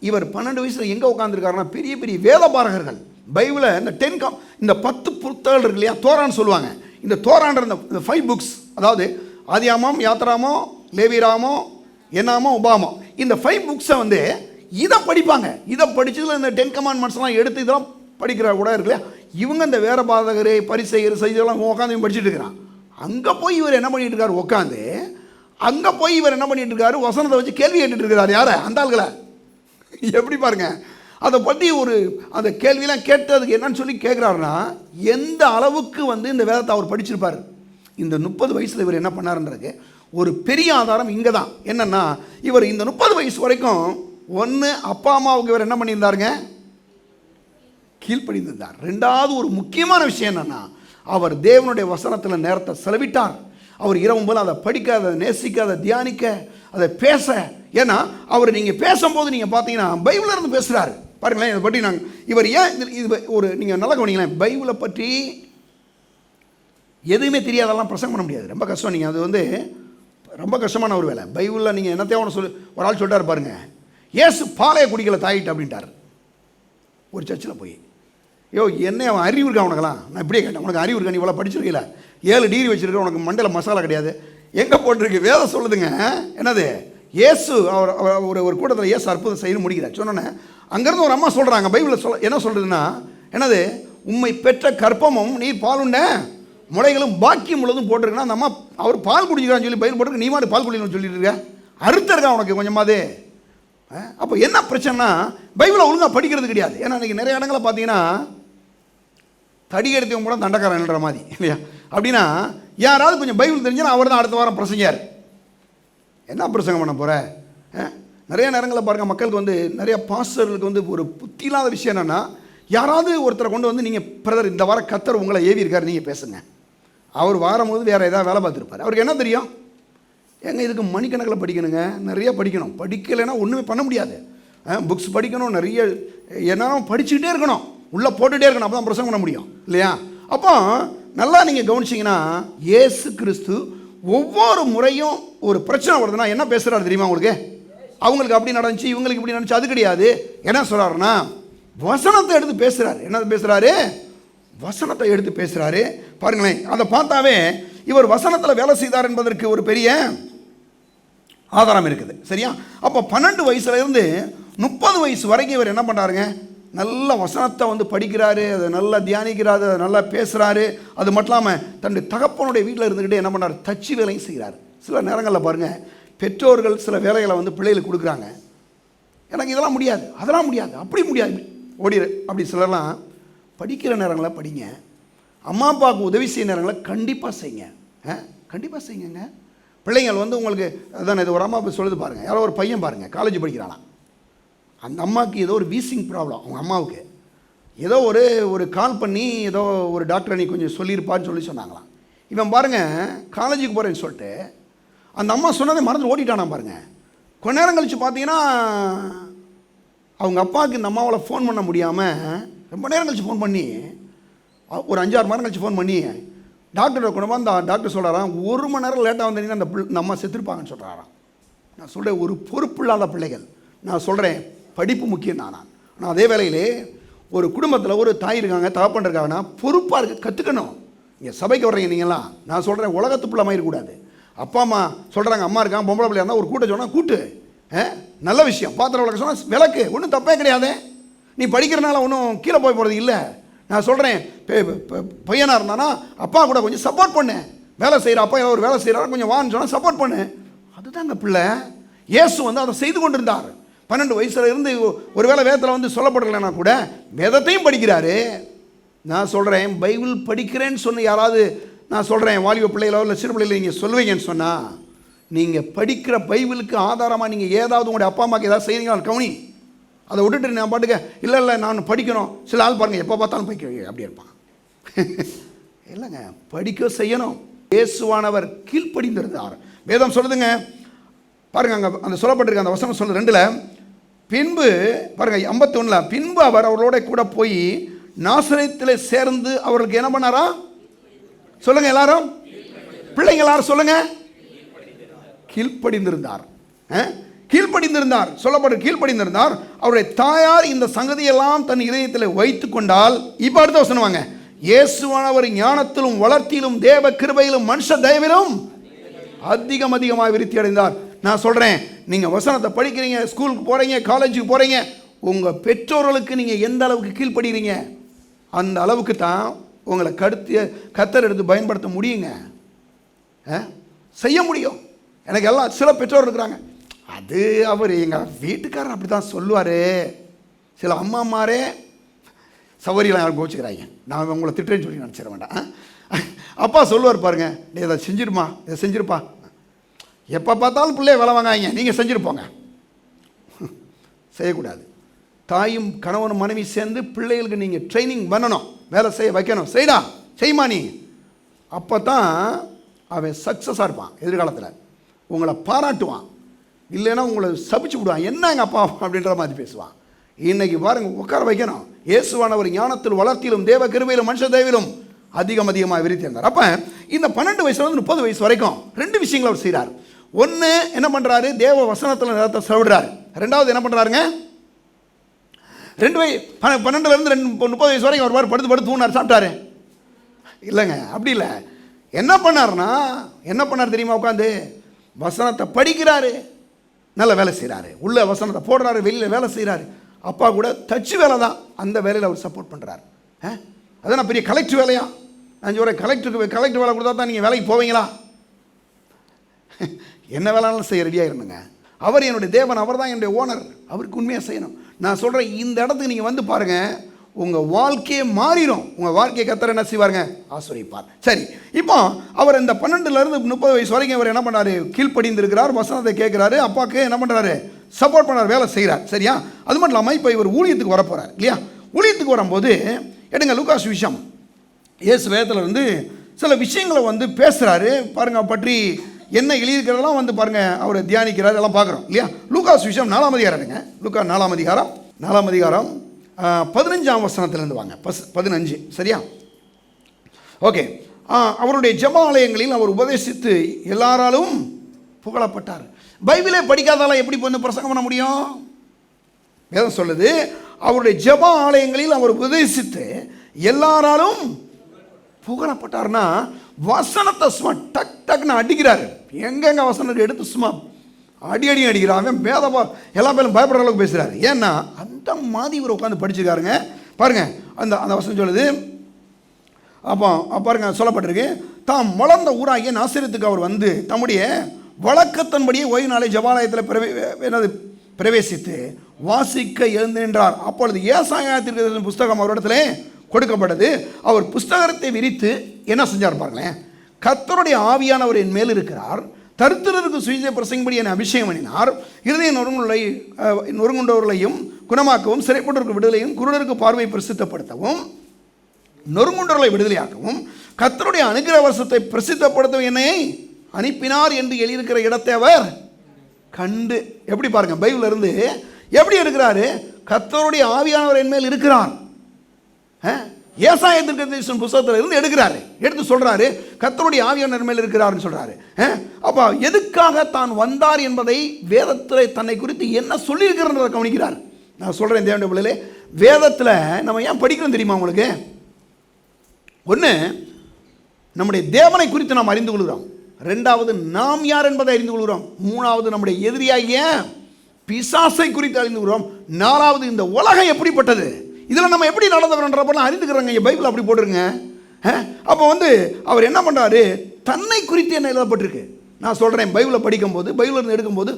இவர் 12 வயசில் எங்கே உட்காந்துருக்காருன்னா, பெரிய பெரிய வேத பாரகர்கள் பைபிளை இந்த 10 புத்தகங்கள் இருக்கு இல்லையா, தோரான்னு சொல்லுவாங்க. இந்த தோரான்ற இந்த 5 புக்ஸ், அதாவது ஆதியாமம், யாத்ராமோ, லேவிராமோ, என்னாமோ, உபாமோ, இந்த 5 புக்ஸை வந்து இதை படிப்பாங்க. இதை படித்ததில் இந்த 10 கமாண்ட்மெண்ட்ஸ்லாம் எடுத்து இதெல்லாம் படிக்கிற கூட இருக்கு இல்லையா, இவங்க இந்த வேற பாதகர் பரிசெயர் செய்தெல்லாம் உட்காந்து படிச்சுட்டு இருக்கிறான். அங்கே போய் இவர் என்ன பண்ணிட்டு இருக்காரு? உட்காந்து அங்கே போய் இவர் என்ன பண்ணிட்டு இருக்காரு? வசனத்தை வச்சு கேள்வி கேட்டுட்டு இருக்கிறார். யாரை? அந்த ஆள்களை. எப்படி பாருங்க, அதை பற்றி அந்த கேள்வியெல்லாம் கேட்டதுக்கு என்னன்னு சொல்லி கேட்குறாருன்னா, எந்த அளவுக்கு வந்து இந்த வேதத்தை அவர் படிச்சிருப்பார். இந்த 30 வயசில் இவர் என்ன பண்ணாருன்றது ஒரு பெரிய ஆதாரம் இங்கே தான். என்னென்னா, இவர் இந்த 30 வயசு வரைக்கும் ஒன்று அப்பா அம்மாவுக்கு இவர் என்ன பண்ணியிருந்தாருங்க? கீழ்ப்படிந்திருந்தார். 2வது ஒரு முக்கியமான விஷயம் என்னென்னா, அவர் தேவனுடைய வசனத்தில் நேரத்தை செலவிட்டார். அவர் இரவும் போல் அதை படிக்க, அதை நேசிக்க, அதை தியானிக்க, அதை பேச. ஏன்னா அவர் நீங்கள் பேசும்போது நீங்கள் பார்த்தீங்கன்னா பைபிளில் இருந்து பேசுகிறாரு. பாருங்களேன், இதை பற்றி இவர் ஏன் இது நீங்கள் நல்லா கவனிங்களேன், பைபிளை பற்றி எதுவுமே தெரியாதெல்லாம் பிரசங்கம் பண்ண முடியாது. ரொம்ப கஷ்டம். நீங்கள் அது வந்து ரொம்ப கஷ்டமான ஒரு வேலை. பைபிளில் நீங்கள் என்னத்தையும் ஒரு ஆள் சொல்லிட்டார் பாருங்க, இயேசு பாலையை குடிக்கல தாயிட்டு அப்படின்ட்டார் ஒரு சர்ச்சில் போய். என்ன அவன் அறிவு இருக்கா உனக்கெல்லாம்? நான் இப்படியே கேட்டேன், உனக்கு அறிவு இருக்கா? நீ இவ்வளோ படிச்சிருக்கீங்களா? 7 டிகிரி வச்சுருக்க, உனக்கு மண்டையில் மசாலா கிடையாது. எங்கே போட்டிருக்கு? வேதம் சொல்லுதுங்க. என்னது? இயேசு அவர் ஒரு கூட்டத்தில் இயேசு அற்புதம் செய்யணும் முடிக்கிறார். சொன்னோன்னே அங்கேருந்து ஒரு அம்மா சொல்கிறாங்க, பைபிளில் என்ன சொல்கிறதுன்னா, என்னது? உம்மை பெற்ற கற்பமும் நீ பாலுண்ட முளைகளும் பாக்கியம் முழுவதும் போட்டிருக்குன்னா, அந்த அம்மா அவர் பால் குடிக்கிறான்னு சொல்லி பைபிள் போட்டிருக்கு, நீ மாதிரி பால் குடிக்கணும்னு சொல்லிட்டு இருக்க. அறுத்த இருக்கா உனக்கு கொஞ்சமாவது? அப்போ என்ன பிரச்சனைனா, பைபிளை ஒழுங்காக படிக்கிறது கிடையாது. ஏன்னா இன்றைக்கி நிறைய இடங்களில் பார்த்தீங்கன்னா தடி எடுத்தவங்க கூட தண்டக்காரன்ற மாதிரி இல்லையா? அப்படின்னா யாராவது கொஞ்சம் பைபிள் தெரிஞ்சுன்னா அவர் தான் அடுத்த வாரம் பிரசங்கியார். என்ன பிரசங்கம் பண்ண போகிற? நிறைய நேரங்களில் பாருங்கள், மக்களுக்கு வந்து நிறைய பாஸ்டர்களுக்கு வந்து ஒரு புத்தி இல்லாத விஷயம் என்னென்னா, யாராவது ஒருத்தரை கொண்டு வந்து நீங்கள் பிரதர் இந்த வாரம் கர்த்தர் உங்களை ஏவி இருக்கார், நீங்கள் பேசுங்க. அவர் வாரம்போது வேறு ஏதாவது வேலை பார்த்துருப்பார். அவருக்கு என்ன தெரியும்? ஏங்க இதுக்கு மணிக்கணக்கில் படிக்கணுங்க, நிறைய படிக்கணும். படிக்கலைன்னா ஒன்றுமே பண்ண முடியாது. புக்ஸ் படிக்கணும், நிறைய என்னென்ன படிச்சுக்கிட்டே இருக்கணும், உள்ளே போட்டுகிட்டே இருக்கணும், அப்போ தான் பிரசங்கம் பண்ண முடியும் இல்லையா? அப்போ நல்லா நீங்கள் கவனிச்சிங்கன்னா, இயேசு கிறிஸ்து ஒவ்வொரு முறையும் ஒரு பிரச்சனை வருதுன்னா என்ன பேசுகிறாரு தெரியுமா உங்களுக்கு? அவங்களுக்கு அப்படி நடந்துச்சு, இவங்களுக்கு இப்படி நடந்துச்சு, அது கிடையாது. என்ன சொல்கிறாருன்னா, வசனத்தை எடுத்து பேசுகிறாரு. என்ன பேசுகிறாரு? வசனத்தை எடுத்து பேசுகிறாரு. பாருங்களேன், அதை பார்த்தாவே இவர் வசனத்தில் வேலை செய்தார் என்பதற்கு ஒரு பெரிய ஆதாரம் இருக்குது. சரியா? அப்போ 12 வயசுலேருந்து 30 வயசு வரைக்கும் இவர் என்ன பண்ணுறாருங்க? நல்ல வசனத்தை வந்து படிக்கிறாரு, அதை நல்லா தியானிக்கிறாரு, அதை நல்லா பேசுகிறாரு. அது மட்டும் இல்லாமல் தன்னுடைய தகப்பனுடைய வீட்டில் இருந்துக்கிட்டே என்ன பண்ணார்? தச்சு வேலையும் செய்கிறார். சில நேரங்களில் பாருங்கள், பெற்றோர்கள் சில வேலைகளை வந்து பிள்ளைகளுக்கு கொடுக்குறாங்க. எனக்கு இதெல்லாம் முடியாது, அதெல்லாம் முடியாது, அப்படி முடியாது, ஓடிடு அப்படி. சிலர்லாம் படிக்கிற நேரங்களில் படிங்க, அம்மா அப்பாவுக்கு உதவி செய்ய நேரங்களில் கண்டிப்பாக செய்யுங்க. கண்டிப்பாக செய்யுங்க. பிள்ளைங்கள் வந்து உங்களுக்கு அதான் இது ஒரு அம்மா அப்பா சொல்லுது பாருங்கள். யாரோ ஒரு பையன் பாருங்கள், காலேஜ் படிக்கிறானா, அந்த அம்மாவுக்கு ஏதோ ஒரு வீசிங் ப்ராப்ளம். அவங்க அம்மாவுக்கு ஏதோ ஒரு கால் பண்ணி ஏதோ ஒரு டாக்டரை நீ கொஞ்சம் சொல்லியிருப்பான்னு சொன்னாங்களாம். இவன் பாருங்கள் காலேஜுக்கு போகிறேன்னு சொல்லிட்டு அந்த அம்மா சொன்னதை மறந்து ஓடிட்டானா பாருங்கள். கொஞ்ச நேரம் கழித்து பார்த்தீங்கன்னா அவங்க அப்பாவுக்கு இந்த அம்மாவால் ஃபோன் பண்ண முடியாமல் ரொம்ப நேரம் கழித்து ஃபோன் பண்ணி, ஒரு 5-6 மணி கழித்து ஃபோன் பண்ணி டாக்டரை கொண்டு வந்து அந்த டாக்டர் சொல்கிறாராம், 1 மணி நேரம் லேட்டாக வந்தீங்கன்னா அந்த அம்மா செத்துருப்பாங்கன்னு சொல்கிறாராம். நான் சொல்கிறேன், ஒரு பொறுப்பு இல்லாத பிள்ளைகள். நான் சொல்கிறேன், படிப்பு முக்கியம் தான். ஆனால் அதே வேளையிலே ஒரு குடும்பத்தில் ஒரு தாய் இருக்காங்க, தகப்பன் இருக்காங்கன்னா பொறுப்பாக இருக்க கற்றுக்கணும். இங்கே சபைக்கு வர்றீங்க நீங்களாம், நான் சொல்கிறேன், உலகத்து பிள்ளை மாதிரி இருக்கக்கூடாது. அப்பா அம்மா சொல்கிறாங்க, அம்மா இருக்காங்க, பொம்பளை பிள்ளையா இருந்தால் ஒரு கூட்ட சொன்னால் கூட்டு, நல்ல விஷயம். பாத்திரம் விளக்க சொன்னால் விளக்கு, ஒன்றும் தப்பே கிடையாது. நீ படிக்கிறனால ஒன்றும் கீழே போய் போகிறது இல்லை. நான் சொல்கிறேன், பையனாக இருந்தானா அப்பா கூட கொஞ்சம் சப்போர்ட் பண்ணு. வேலை செய்கிற அப்பா ஒரு வேலை செய்கிறாரு, கொஞ்சம் வான்னு சொன்னால் சப்போர்ட் பண்ணு. அதுதாங்க பிள்ளை. இயேசு வந்து அதை செய்து கொண்டு இருந்தார். 12 வயசில் இருந்து ஒரு வேளை வேதத்தில் வந்து சொல்லப்படலைன்னா கூட வேதத்தையும் படிக்கிறாரு. நான் சொல்கிறேன், பைபிள் படிக்கிறேன்னு சொன்ன யாராவது, நான் சொல்கிறேன், வாலிப பிள்ளைகளோ இல்லை சிறு பிள்ளைகளை நீங்கள் சொல்லுவீங்கன்னு சொன்னால், நீங்கள் படிக்கிற பைபிளுக்கு ஆதாரமாக நீங்கள் ஏதாவது உங்களுடைய அப்பா அம்மாவுக்கு ஏதாவது செய்கிறீங்களா கவனி. அதை விட்டுட்டு நான் பாட்டுக்க இல்லை நான் படிக்கணும். சில ஆள் பாருங்கள், எப்போ பார்த்தாலும் படிக்க அப்படி இருப்பான். இல்லைங்க, படிக்க செய்யணும். இயேசுவானவர் கீழ்ப்படிந்திருந்தார். வேதம் சொல்லுதுங்க பாருங்க, அங்கே அந்த சொல்லப்பட்டிருக்க அந்த வசனம் சொல்லுது 2ல். பின்பு பாருங்க 51, பின்பு அவர் அவர்களோட கூட போய் நாசரேத்தில் சேர்ந்து அவர்களுக்கு என்ன பண்ணாரா? சொல்லுங்க எல்லாரும், பிள்ளைங்க எல்லாரும் சொல்லுங்க, கீழ்ப்படிந்திருந்தார். கீழ்ப்படிந்திருந்தார் சொல்லப்பட்டு கீழ்ப்படிந்திருந்தார். அவருடைய தாயார் இந்த சங்கதியெல்லாம் தன் இதயத்தில் வைத்து கொண்டால், இப்போ அடுத்த வசனம் வாங்க, இயேசுவானவர் ஞானத்திலும் வளர்த்தியிலும் தேவ கிருபையிலும் மனுஷ தயவிலும் அதிகமாக விருத்தி அடைந்தார். நான் சொல்கிறேன், நீங்கள் வசனத்தை படிக்கிறீங்க, ஸ்கூலுக்கு போகிறீங்க, காலேஜுக்கு போகிறீங்க, உங்கள் பெற்றோர்களுக்கு நீங்கள் எந்த அளவுக்கு கீழ்ப்படுகிறீங்க அந்த அளவுக்கு தான் உங்களை கர்த்தர் எடுத்து பயன்படுத்த முடியுங்க, செய்ய முடியும். எனக்கு எல்லாம் சில பெற்றோர் இருக்கிறாங்க, அது அவர் எங்கள் வீட்டுக்காரர் அப்படி தான் சொல்லுவார். சில அம்மாமாரே சௌகரியெல்லாம் யாரும் கோச்சிக்கிறாங்க, நான் உங்களை திட்டுறேன்னு சொல்லி நினச்சிட வேண்டாம். அப்பா சொல்லுவார் பாருங்க, நீ இதை செஞ்சிருமா, இதை செஞ்சிருப்பா. எப்போ பார்த்தாலும் பிள்ளைய வேலை வாங்காங்க, நீங்கள் செஞ்சுருப்போங்க. செய்யக்கூடாது. தாயும் கணவனும் மனைவி சேர்ந்து பிள்ளைகளுக்கு நீங்கள் ட்ரைனிங் பண்ணணும், வேலை செய்ய வைக்கணும். செய்டா, செய்மா நீ. அப்போ தான் அவன் சக்ஸஸாக இருப்பான், எதிர்காலத்தில் உங்களை பாராட்டுவான். இல்லைன்னா உங்களை சபிச்சு விடுவான், என்ன எங்கள் அப்பா அப்படின்ற மாதிரி பேசுவான். இன்றைக்கி பாருங்கள், உட்கார வைக்கணும். இயேசுவானவர் ஞானத்தில் வளர்த்தியிலும் தேவ கிருபையிலும் மனுஷ தயவிலும் அதிகமாக விருத்தி இருந்தார். அப்போ இந்த 12 வயசுலேருந்து 30 வயசு வரைக்கும் 2 விஷயங்கள் அவர் செய்கிறார். ஒன்று என்ன பண்ணுறாரு? தேவ வசனத்தில் நேரத்தை செலவிடுறாரு. 2வது என்ன பண்ணுறாருங்க? 12லேருந்து 30 வயசு வரைக்கும் ஒரு மாதிரி படுத்து தூணார், சாப்பிட்டாரு இல்லைங்க, அப்படி இல்லை. என்ன பண்ணார் தெரியுமா? உட்காந்து வசனத்தை படிக்கிறாரு, நல்ல வேலை செய்கிறாரு, உள்ள வசனத்தை போடுறாரு, வெளியில் வேலை செய்கிறாரு. அப்பா கூட தச்சு வேலை தான், அந்த வேலையில் அவர் சப்போர்ட் பண்ணுறாரு. அதான் பெரிய கலெக்டர் வேலையா? நான் சொல்கிறேன், கலெக்டர் வேலை கொடுத்தா தான் நீங்கள் வேலைக்கு போவீங்களா? என்ன வேலைனாலும் செய்ய ரெடியாக இருந்துங்க. அவர் என்னுடைய தேவன், அவர் தான் என்னுடைய ஓனர், அவருக்கு உண்மையாக செய்யணும். நான் சொல்கிறேன், இந்த இடத்துக்கு நீங்கள் வந்து பாருங்கள், உங்கள் வாழ்க்கையே மாறிடும். உங்கள் வாழ்க்கையை கர்த்தர் என்ன செய்வாருங்க? ஆசீர்வதிப்பார். சரி, இப்போ அவர் இந்த 12லேருந்து 30 வயசு வரைக்கும் அவர் என்ன பண்ணார்? கீழ்ப்படிந்திருக்கிறார், வசனத்தை கேட்குறாரு, அப்பாவுக்கு என்ன பண்ணுறாரு? சப்போர்ட் பண்ணார், வேலை செய்கிறார். சரியா? அது மட்டும் இல்லாமல் இப்போ இவர் ஊழியத்துக்கு வரப்போகிறார் இல்லையா? ஊழியத்துக்கு வரும்போது எடுங்க லூக்கா சுவிசேஷம், இயேசு வேதத்தில் வந்து சில விஷயங்களை வந்து பேசுகிறாரு பாருங்க, பற்றி என்ன எழுதியிருக்கிறதெல்லாம் வந்து பாருங்க அவர் தியானிக்கிறார், எல்லாம் பார்க்குறோம் இல்லையா? லூக்கா சுவிசேஷம் 4ஆம் அதிகாரம் எடுங்க. லூக்கா 4ஆம் அதிகாரம் 15ஆம் வசனத்திலிருந்து வாங்க. 15. சரியா? ஓகே. அவருடைய ஜெப ஆலயங்களில் அவர் உபதேசித்து எல்லாராலும் புகழப்பட்டார். பைபிளே படிக்காதால எப்படி வந்து பிரசங்கம் பண்ண முடியும்? வேதம் சொல்லுது, அவருடைய ஜெப ஆலயங்களில் அவர் உபதேசித்து எல்லாராலும் புகழப்பட்டார்னா வசனத்தை சும்மா டக் டக்குன்னு அடிக்கிறாரு. எங்கெங்க வசனத்தை எடுத்து சும்மா அடி அடிக்கிறாங்க. வேதமா எல்லா பேரும் பயப்படுற அளவுக்கு பேசுகிறாரு. ஏன்னா அந்த மாதிரி இவர் உட்காந்து படிச்சிருக்காருங்க. பாருங்க, அந்த வசனம் சொல்லுது, அப்போ பாருங்க சொல்லப்பட்டிருக்கு, தாம் வளர்ந்த ஊராகிய நாசரேத்துக்கு அவர் வந்து தம்முடைய வழக்கத்தின்படியே ஓய்வு நாளை ஜெபாலயத்தில் பிரவேசித்து வாசிக்க எழுந்து நின்றார். அப்பொழுது ஏசாயா தீர்க்கதரிசன புஸ்தகம் அவரிடத்திலே கொடுக்கப்பட்டது. அவர் புஸ்தகத்தை விரித்து என்ன செஞ்சார் பாருங்களேன், கர்த்தருடைய ஆவியானவர் என் மேல் இருக்கிறார், தரித்திரருக்கு சுவிசேஷ பிரசங்கிப்படி என்னை அபிஷேகம் பண்ணினார், இருதய நொறுங்குண்டவர்களையும் குணமாக்கவும், சிறைப்பட்டவருக்கு விடுதலையும், குருடருக்கு பார்வையை பிரசித்தப்படுத்தவும், நொறுங்குண்டவர்களை விடுதலையாக்கவும், கர்த்தருடைய அனுக்கிரக வருஷத்தை பிரசித்தப்படுத்தவும் என்னை அனுப்பினார் என்று எழுதியிருக்கிற இடத்தை அவர் கண்டு. எப்படி பாருங்க, பைபிள்ல இருந்து எப்படி இருக்கிறாரு? கர்த்தருடைய ஆவியானவர் என் மேல் இருக்கிறார். ஏசாயா தீர்க்கதரிசன புத்தகத்தில் இருந்து எடுத்து சொல்றாரு, கர்த்தருடைய ஆவியானவர் மேல் இருக்கிறார்னு சொல்றாரு. அப்ப எதுக்காக தான் வந்தார் என்பதை வேதத்தில் தன்னை குறித்து என்ன சொல்லியிருக்கிறத கவனிக்கிறார். நான் சொல்றேன் தேவனுடைய பிள்ளைகளே, வேதத்தில் நம்ம ஏன் படிக்கிறோம் தெரியுமா உங்களுக்கு? ஒன்று, நம்முடைய தேவனை குறித்து நாம் அறிந்து கொள்கிறோம். ரெண்டாவது, நாம் யார் என்பதை அறிந்து கொள்கிறோம். மூணாவது, நம்முடைய எதிரியாகிய பிசாசை குறித்து அறிந்து கொள்கிறோம். நாலாவது, இந்த உலகம் எப்படிப்பட்டது, இதில் நம்ம எப்படி நடந்தவர்ன்றப்பெல்லாம் அறிந்துக்கிறோங்க. என் பைபிள் அப்படி போட்டுருங்க. அப்போ வந்து அவர் என்ன பண்ணுறாரு? தன்னை குறித்து என்ன எழுதப்பட்டிருக்கு. நான் சொல்கிறேன், பைபிளை படிக்கும்போது, பைபிள் இருந்து எடுக்கும்போது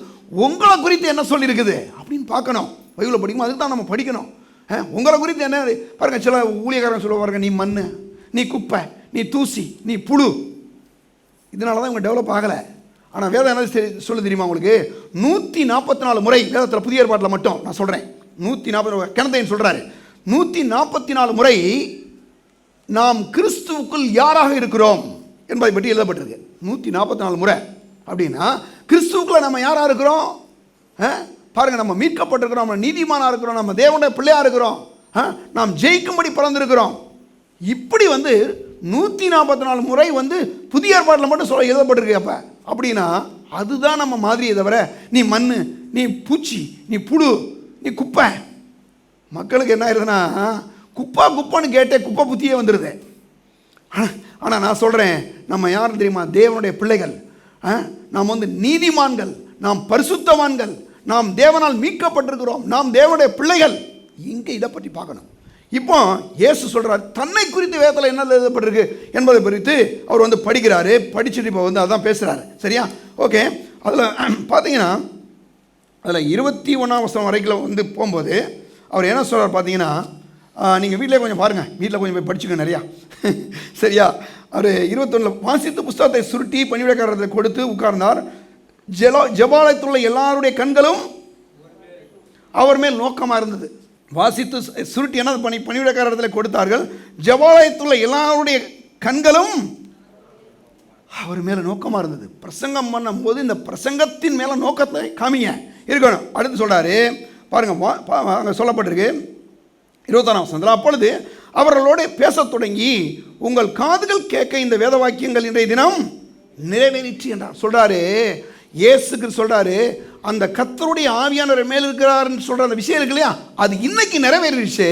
உங்களை குறித்து என்ன சொல்லியிருக்குது அப்படின்னு பார்க்கணும். பைபிளை படிக்கும் அதுக்கு தான் நம்ம படிக்கணும். உங்களை குறித்து என்ன பாருங்கள். சில ஊழியக்காரங்க சொல்லுவாங்க, நீ மண், நீ குப்பை, நீ தூசி, நீ புழு. இதனால தான் இவங்க டெவலப் ஆகலை. ஆனால் வேதம் என்ன சொல்ல தெரியுமா உங்களுக்கு? 144 முறை வேதத்தில், புதிய ஏற்பாட்டில் மட்டும் நான் சொல்கிறேன், 140 கிணத்தைன்னு சொல்கிறாரு, 144 முறை நாம் கிறிஸ்துவுக்குள் யாராக இருக்கிறோம் என்பதை பற்றி எழுதப்பட்டிருக்கு. 144 முறை அப்படின்னா கிறிஸ்துவுக்குள்ள நம்ம யாராக இருக்கிறோம் பாருங்கள். நம்ம மீட்கப்பட்டிருக்கிறோம், நம்ம நீதிமானாக இருக்கிறோம், நம்ம தேவனுடைய பிள்ளையாக இருக்கிறோம், நாம் ஜெயிக்கும்படி பிறந்திருக்கிறோம். இப்படி வந்து 144 முறை வந்து புதிய ஏற்பாட்டில் மட்டும் சொல்ல எழுதப்பட்டிருக்கு. அப்போ அப்படின்னா அதுதான் நம்ம மாதிரியை தவிர, நீ மண், நீ பூச்சி, நீ புழு, நீ குப்பை. மக்களுக்கு என்ன ஆயிருதுன்னா, குப்பான்னு கேட்டே குப்பை புத்தியே வந்துடுது. ஆனால் நான் சொல்கிறேன், நம்ம யாரும் தெரியுமா? தேவனுடைய பிள்ளைகள். நாம் வந்து நீதிமான்கள், நாம் பரிசுத்தவான்கள், நாம் தேவனால் மீட்கப்பட்டிருக்கிறோம், நாம் தேவனுடைய பிள்ளைகள். இங்கே இதை பற்றி பார்க்கணும். இப்போ இயேசு சொல்கிறார், தன்னை குறித்து வேதத்தில் என்ன எழுதப்பட்டிருக்கு என்பதை குறித்து அவர் வந்து படிக்கிறாரு. படிச்சுட்டு இப்போ வந்து அதான் பேசுகிறாரு. சரியா? ஓகே. அதில் பார்த்தீங்கன்னா, அதில் 21ஆம் வசனம் வரைக்கும் வந்து போகும்போது அவர் என்ன சொல்கிறார் பார்த்தீங்கன்னா, நீங்கள் வீட்டிலே கொஞ்சம் பாருங்கள், வீட்டில் கொஞ்சம் போய் படிச்சுக்க நிறையா. சரியா? அவர் 21 வாசித்து புஸ்தகத்தை சுருட்டி பணிவிடைக்காரத்தை கொடுத்து உட்கார்ந்தார். ஜெபாலயத்தில் உள்ள எல்லாருடைய கண்களும் அவர் மேல் நோக்கமாக இருந்தது. வாசித்து சுருட்டி என்ன பணிவிடைக்காரத்தில் கொடுத்தார்கள். ஜெபாலயத்துள்ள எல்லாருடைய கண்களும் அவர் மேலே நோக்கமாக இருந்தது. பிரசங்கம் பண்ணும் போது இந்த பிரசங்கத்தின் மேலே நோக்கத்தை காமிங்க இருக்கணும். அடுத்து சொல்கிறாரு பாருங்க, அங்கே சொல்லப்பட்டிருக்கு 21ஆம் வசனத்தில், அப்பொழுது அவர்களோடு பேசத் தொடங்கி, உங்கள் காதுகள் கேட்க இந்த வேத வாக்கியங்கள் இன்றைய தினம் நிறைவேறிச்சு என்றார். சொல்கிறாரு இயேசுக்கு, சொல்கிறாரு அந்த கர்த்தருடைய ஆவியானவர் மேல் இருக்கிறார்னு சொல்கிற அந்த விஷயம் இருக்கு இல்லையா, அது இன்னைக்கு நிறைவேறிடுச்சு.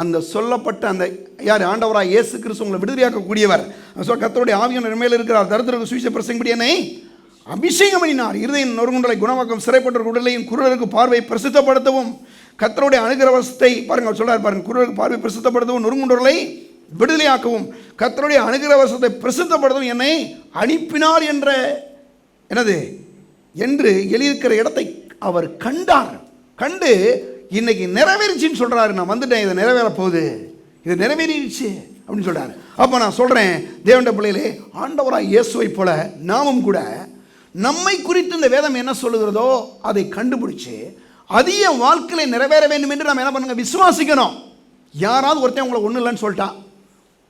அந்த சொல்லப்பட்ட அந்த யார்? ஆண்டவராக இயேசு கிறிஸ்து உங்களை விடுதலையாக்கக்கூடியவர். கர்த்தருடைய ஆவியானவர் மேல் இருக்கிறார், தரித்திரருக்கு சுவிசேஷ பிரசங்கிப்படி என்னை அபிஷேகம் பண்ணினார், இருதயம் நொறுங்குண்டலை குணமாக்கும், சிறைப்பட்டவருக்கு விடுதலையும், குருடருக்கு பார்வை பிரசித்தப்படுத்தவும், கர்த்தருடைய அனுக்கிரக வருஷத்தை பாருங்கள் சொல்கிறார் பாருங்கள், குருடருக்கு பார்வை பிரசித்தப்படுத்தவும், நொறுங்குண்டலை விடுதலையாக்கவும், கர்த்தருடைய அனுக்கிரக வருஷத்தை பிரசித்தப்படுத்தவும் என்னை அனுப்பினார் என்ற என்னது என்று எழுதியிருக்கிற இடத்தை அவர் கண்டார். கண்டு இன்னைக்கு நிறைவேறிச்சின்னு சொல்கிறாரு. நான் வந்துட்டேன், இதை நிறைவேற போகுது, இது நிறைவேறிடுச்சு அப்படின்னு சொல்கிறாரு. அப்போ நான் சொல்கிறேன், தேவனுடைய பிள்ளைகளே, ஆண்டவராக இயேசுவை போல நாமும் கூட நம்மை குறித்து இந்த வேதம் என்ன சொல்லுகிறதோ அதை கண்டுபிடிச்சு அதிக வாழ்க்கையில் நிறைவேற வேண்டும் என்று நம்ம என்ன பண்ணுங்க, விசுவாசிக்கணும். யாராவது ஒருத்தன் உங்களை ஒன்றும் இல்லைன்னு சொல்லிட்டான்,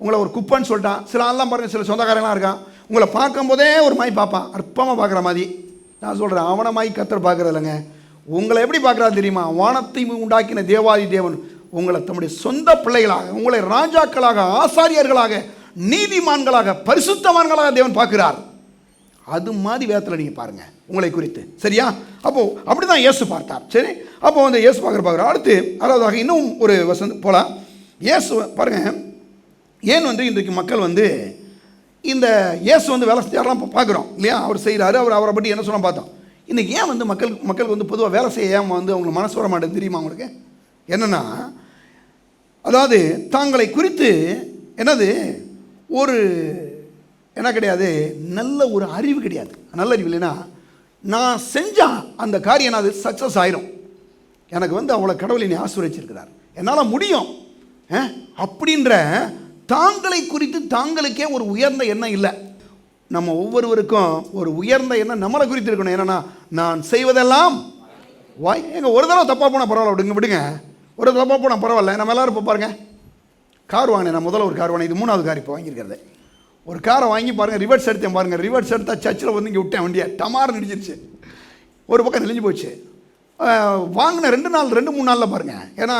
உங்களை ஒரு குப்பைன்னு சொல்லிட்டான். சில ஆள்லாம் பாருங்கள், சில சொந்தக்காரங்களாம் இருக்கான், உங்களை பார்க்கும்போதே ஒரு மாதிரி பார்ப்பான், அற்பமாக பார்க்குற மாதிரி. நான் சொல்கிறேன், அவனை மாதிரி கத்தர் பார்க்குறது இல்லைங்க. உங்களை எப்படி பார்க்குறாரு தெரியுமா? வானத்தை உண்டாக்கின தேவாதி தேவன் உங்களை தம்முடைய சொந்த பிள்ளைகளாக, உங்களை ராஜாக்களாக, ஆசாரியர்களாக, நீதிமான்களாக, பரிசுத்தவான்களாக தேவன் பார்க்கிறார். அது மாதிரி வேதத்தில் நீங்கள் பாருங்கள் உங்களை குறித்து, சரியா? அப்போது அப்படி தான் இயேசு பார்த்தார். சரி, அப்போ வந்து இயேசு பார்க்குற அடுத்து அதாவது இன்னும் ஒரு வசனம் போகலாம். இயேசு பாருங்கள், ஏன் வந்து இன்றைக்கு மக்கள் வந்து இந்த இயேசு வந்து வேலை செய்யலாம் பார்க்குறோம் இல்லையா? அவர் செய்கிறாரு, அவரை பற்றி என்ன சொன்னால் பார்த்தோம். இன்றைக்கி ஏன் வந்து மக்களுக்கு வந்து பொதுவாக வேலை செய்ய ஏன் வந்து அவங்களுக்கு மனசு வர மாட்டேங்குது தெரியுமா? அவங்களுக்கு என்னென்னா, அதாவது தாங்களை குறித்து என்னது ஒரு என்ன கிடையாது, நல்ல ஒரு அறிவு கிடையாது. நல்ல அறிவு இல்லைன்னா, நான் செஞ்சால் அந்த காரியம் என்னது சக்ஸஸ் ஆயிரும், எனக்கு வந்து அவ்வளோ கடவுளை நீ ஆசீர்வதிச்சிருக்கிறார், என்னால் முடியும் அப்படின்ற தாங்களை குறித்து தாங்களுக்கே ஒரு உயர்ந்த எண்ணம் இல்லை. நம்ம ஒவ்வொருவருக்கும் ஒரு உயர்ந்த எண்ணம் நம்மளை குறித்து இருக்கணும். என்னென்னா, நான் செய்வதெல்லாம் வாய். எங்கள் ஒரு தடவை தப்பாக போனால் பரவாயில்ல, விடுங்க. ஒரு தப்பாக போனால் பரவாயில்ல. நம்ம எல்லோரும் இப்போ பாருங்கள், கார் வாங்கினேன். நான் முதல்ல ஒரு கார் வாங்கினேன், இது 3வது கார் இப்போ வாங்கியிருக்கிறது. ஒரு காரை வாங்கி பாருங்கள், ரிவர்ஸ் எடுத்தேன் பாருங்கள். ரிவர்ஸ் எடுத்தால் சர்ச்சில் வந்து இங்கே விட்டேன், வண்டியை டமார் நடிச்சிருச்சு, ஒரு பக்கம் நெளிஞ்சு போச்சு. வாங்கின 2-3 நாளில் பாருங்கள், ஏன்னா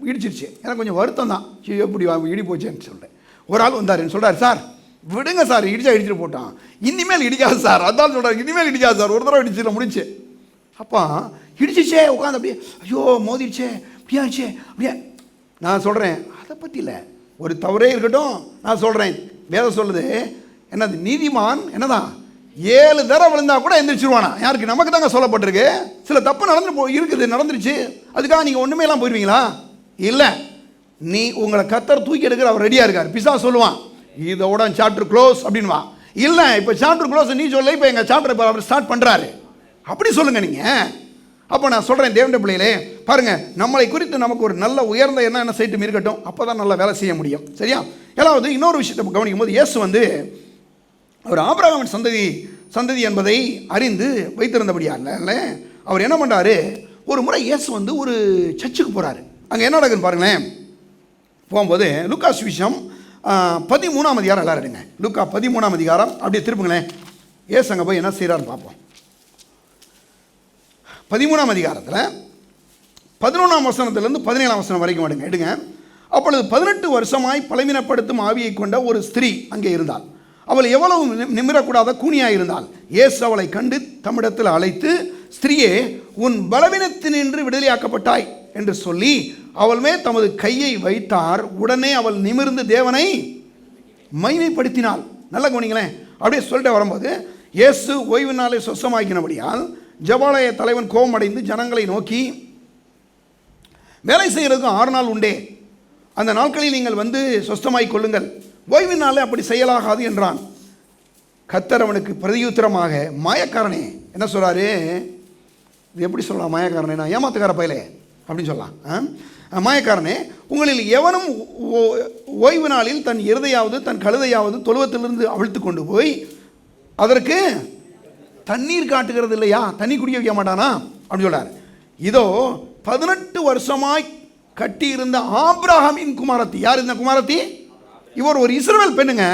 இடிச்சிருச்சு. எனக்கு கொஞ்சம் வருத்தம் தான், எப்படி இடி போச்சேன்னு சொல்லிட்டேன். ஒரு ஆள் வந்தார், சொல்கிறார், சார் விடுங்க சார், இடிச்சிட்டு போட்டான், இனிமேல் இடிக்காது சார். அதான் சொல்கிறார், இனிமேல் இடிக்காது சார், ஒரு தடவை இடிச்சில முடிச்சு. அப்போ இடிச்சிச்சே உட்காந்து அப்படியே, ஐயோ மோதிடுச்சே, அப்படியாச்சே அப்படியே. நான் சொல்கிறேன், அதை பற்றி இல்லை, ஒரு தவறே இருக்கட்டும். நான் சொல்கிறேன், வேதம் சொல்லுது என்னது, நீதிமான் என்னதான் 7 தடவை விழுந்தா கூட எந்திரிச்சிருவானா. யாருக்கு? நமக்கு தாங்க சொல்லப்பட்டிருக்கு. சில தப்பு நடந்துருச்சு, அதுக்காக நீங்கள் ஒன்றுமே எல்லாம் போயிடுவீங்களா? இல்லை, நீ உங்களை கத்தர் தூக்கி எடுக்கிற அவர் ரெடியாக இருக்கார். பிசா சொல்லுவான், இதோட சாப்டர் க்ளோஸ் அப்படின்வா. இல்லை, இப்போ சாப்டர் க்ளோஸ் நீ சொல்ல, இப்போ எங்கள் சாப்டர் இப்போ அவர் ஸ்டார்ட் பண்ணுறாரு, அப்படி சொல்லுங்கள் நீங்கள். அப்போ நான் சொல்கிறேன், தேவனுடைய பிள்ளைகளே பாருங்கள், நம்மளை குறித்து நமக்கு ஒரு நல்ல உயர்ந்த என்ன செய்யட்டும் இருக்கட்டும், அப்போ தான் நல்லா வேலை செய்ய முடியும், சரியா? ஏதாவது இன்னொரு விஷயத்தை கவனிக்கும் போது, இயேசு வந்து அவர் ஆபிரகாமின் சந்ததி என்பதை அறிந்து வைத்திருந்தபடியால் அவர் என்ன பண்ணுறாரு, ஒரு முறை இயேசு வந்து ஒரு சர்ச்சுக்கு போகிறாரு. அங்கே என்ன நடக்குதுன்னு பாருங்களேன். போகும்போது லூக்கா சுவிசேஷம் 13ஆம் அதிகாரம் எல்லோரும் எடுங்க. லூக்கா 13ஆம் அதிகாரம் அப்படியே திருப்புங்களேன். இயேசு அங்கே போய் என்ன செய்கிறாருன்னு பார்ப்போம். 13ஆம் அதிகாரத்தில் 11ஆம் வசனத்திலேருந்து 17ஆம் வசனம் வரைக்கும் எடுங்க. அப்பொழுது 18 வருஷமாய் பலவீனப்படுத்தும் ஆவியை கொண்ட ஒரு ஸ்திரீ அங்கே இருந்தாள். அவள் எவ்வளவு நிமிரக்கூடாத கூனியாக இருந்தாள். இயேசு அவளை கண்டு தம்மிடத்தில் அழைத்து, ஸ்திரீயே, உன் பலவீனத்தினின்று விடுதலையாக்கப்பட்டாய் என்று சொல்லி அவள் மேல் தமது கையை வைத்தார். உடனே அவள் நிமிர்ந்து தேவனை மகிமைப்படுத்தினாள். நல்லா கவனிங்களேன். அப்படியே சொல்லிட்டு வரும்போது, இயேசு ஓய்வு நாளை சொசமாக்கினபடியால் ஜெபாலய தலைவன் கோபமடைந்து ஜனங்களை நோக்கி, வேலை செய்கிறதுக்கு 6 நாள் உண்டே, அந்த நாட்களில் நீங்கள் வந்து சொஸ்தமாய் கொள்ளுங்கள், ஓய்வு நாளே அப்படி செய்யலாகாது என்றான். கர்த்தர் அவனுக்கு பிரதியுத்தரமாக, மாயக்காரனே, என்ன சொல்கிறாரு, இது எப்படி சொல்லலாம், மாயக்காரனே, நான் ஏமாத்துக்கார பயலே அப்படின்னு சொல்லலாம். மாயக்காரனே, உங்களில் எவனும் ஓய்வு நாளில் தன் எருதையாவது தன் கழுதையாவது தொழுவத்திலிருந்து அவிழ்த்து கொண்டு போய் அதற்கு தண்ணீர் காட்டுகிறது இல்லையா, தண்ணி குடிக்க வைக்க மாட்டானா அப்படின்னு சொல்கிறார். இதோ 18 வருஷமாய் கட்டியிருந்த ஆபிரகாமின் குமாரத்தி. யார் இந்த குமாரத்தி? இவர் ஒரு இஸ்ரவேல் பெண்ணுங்க.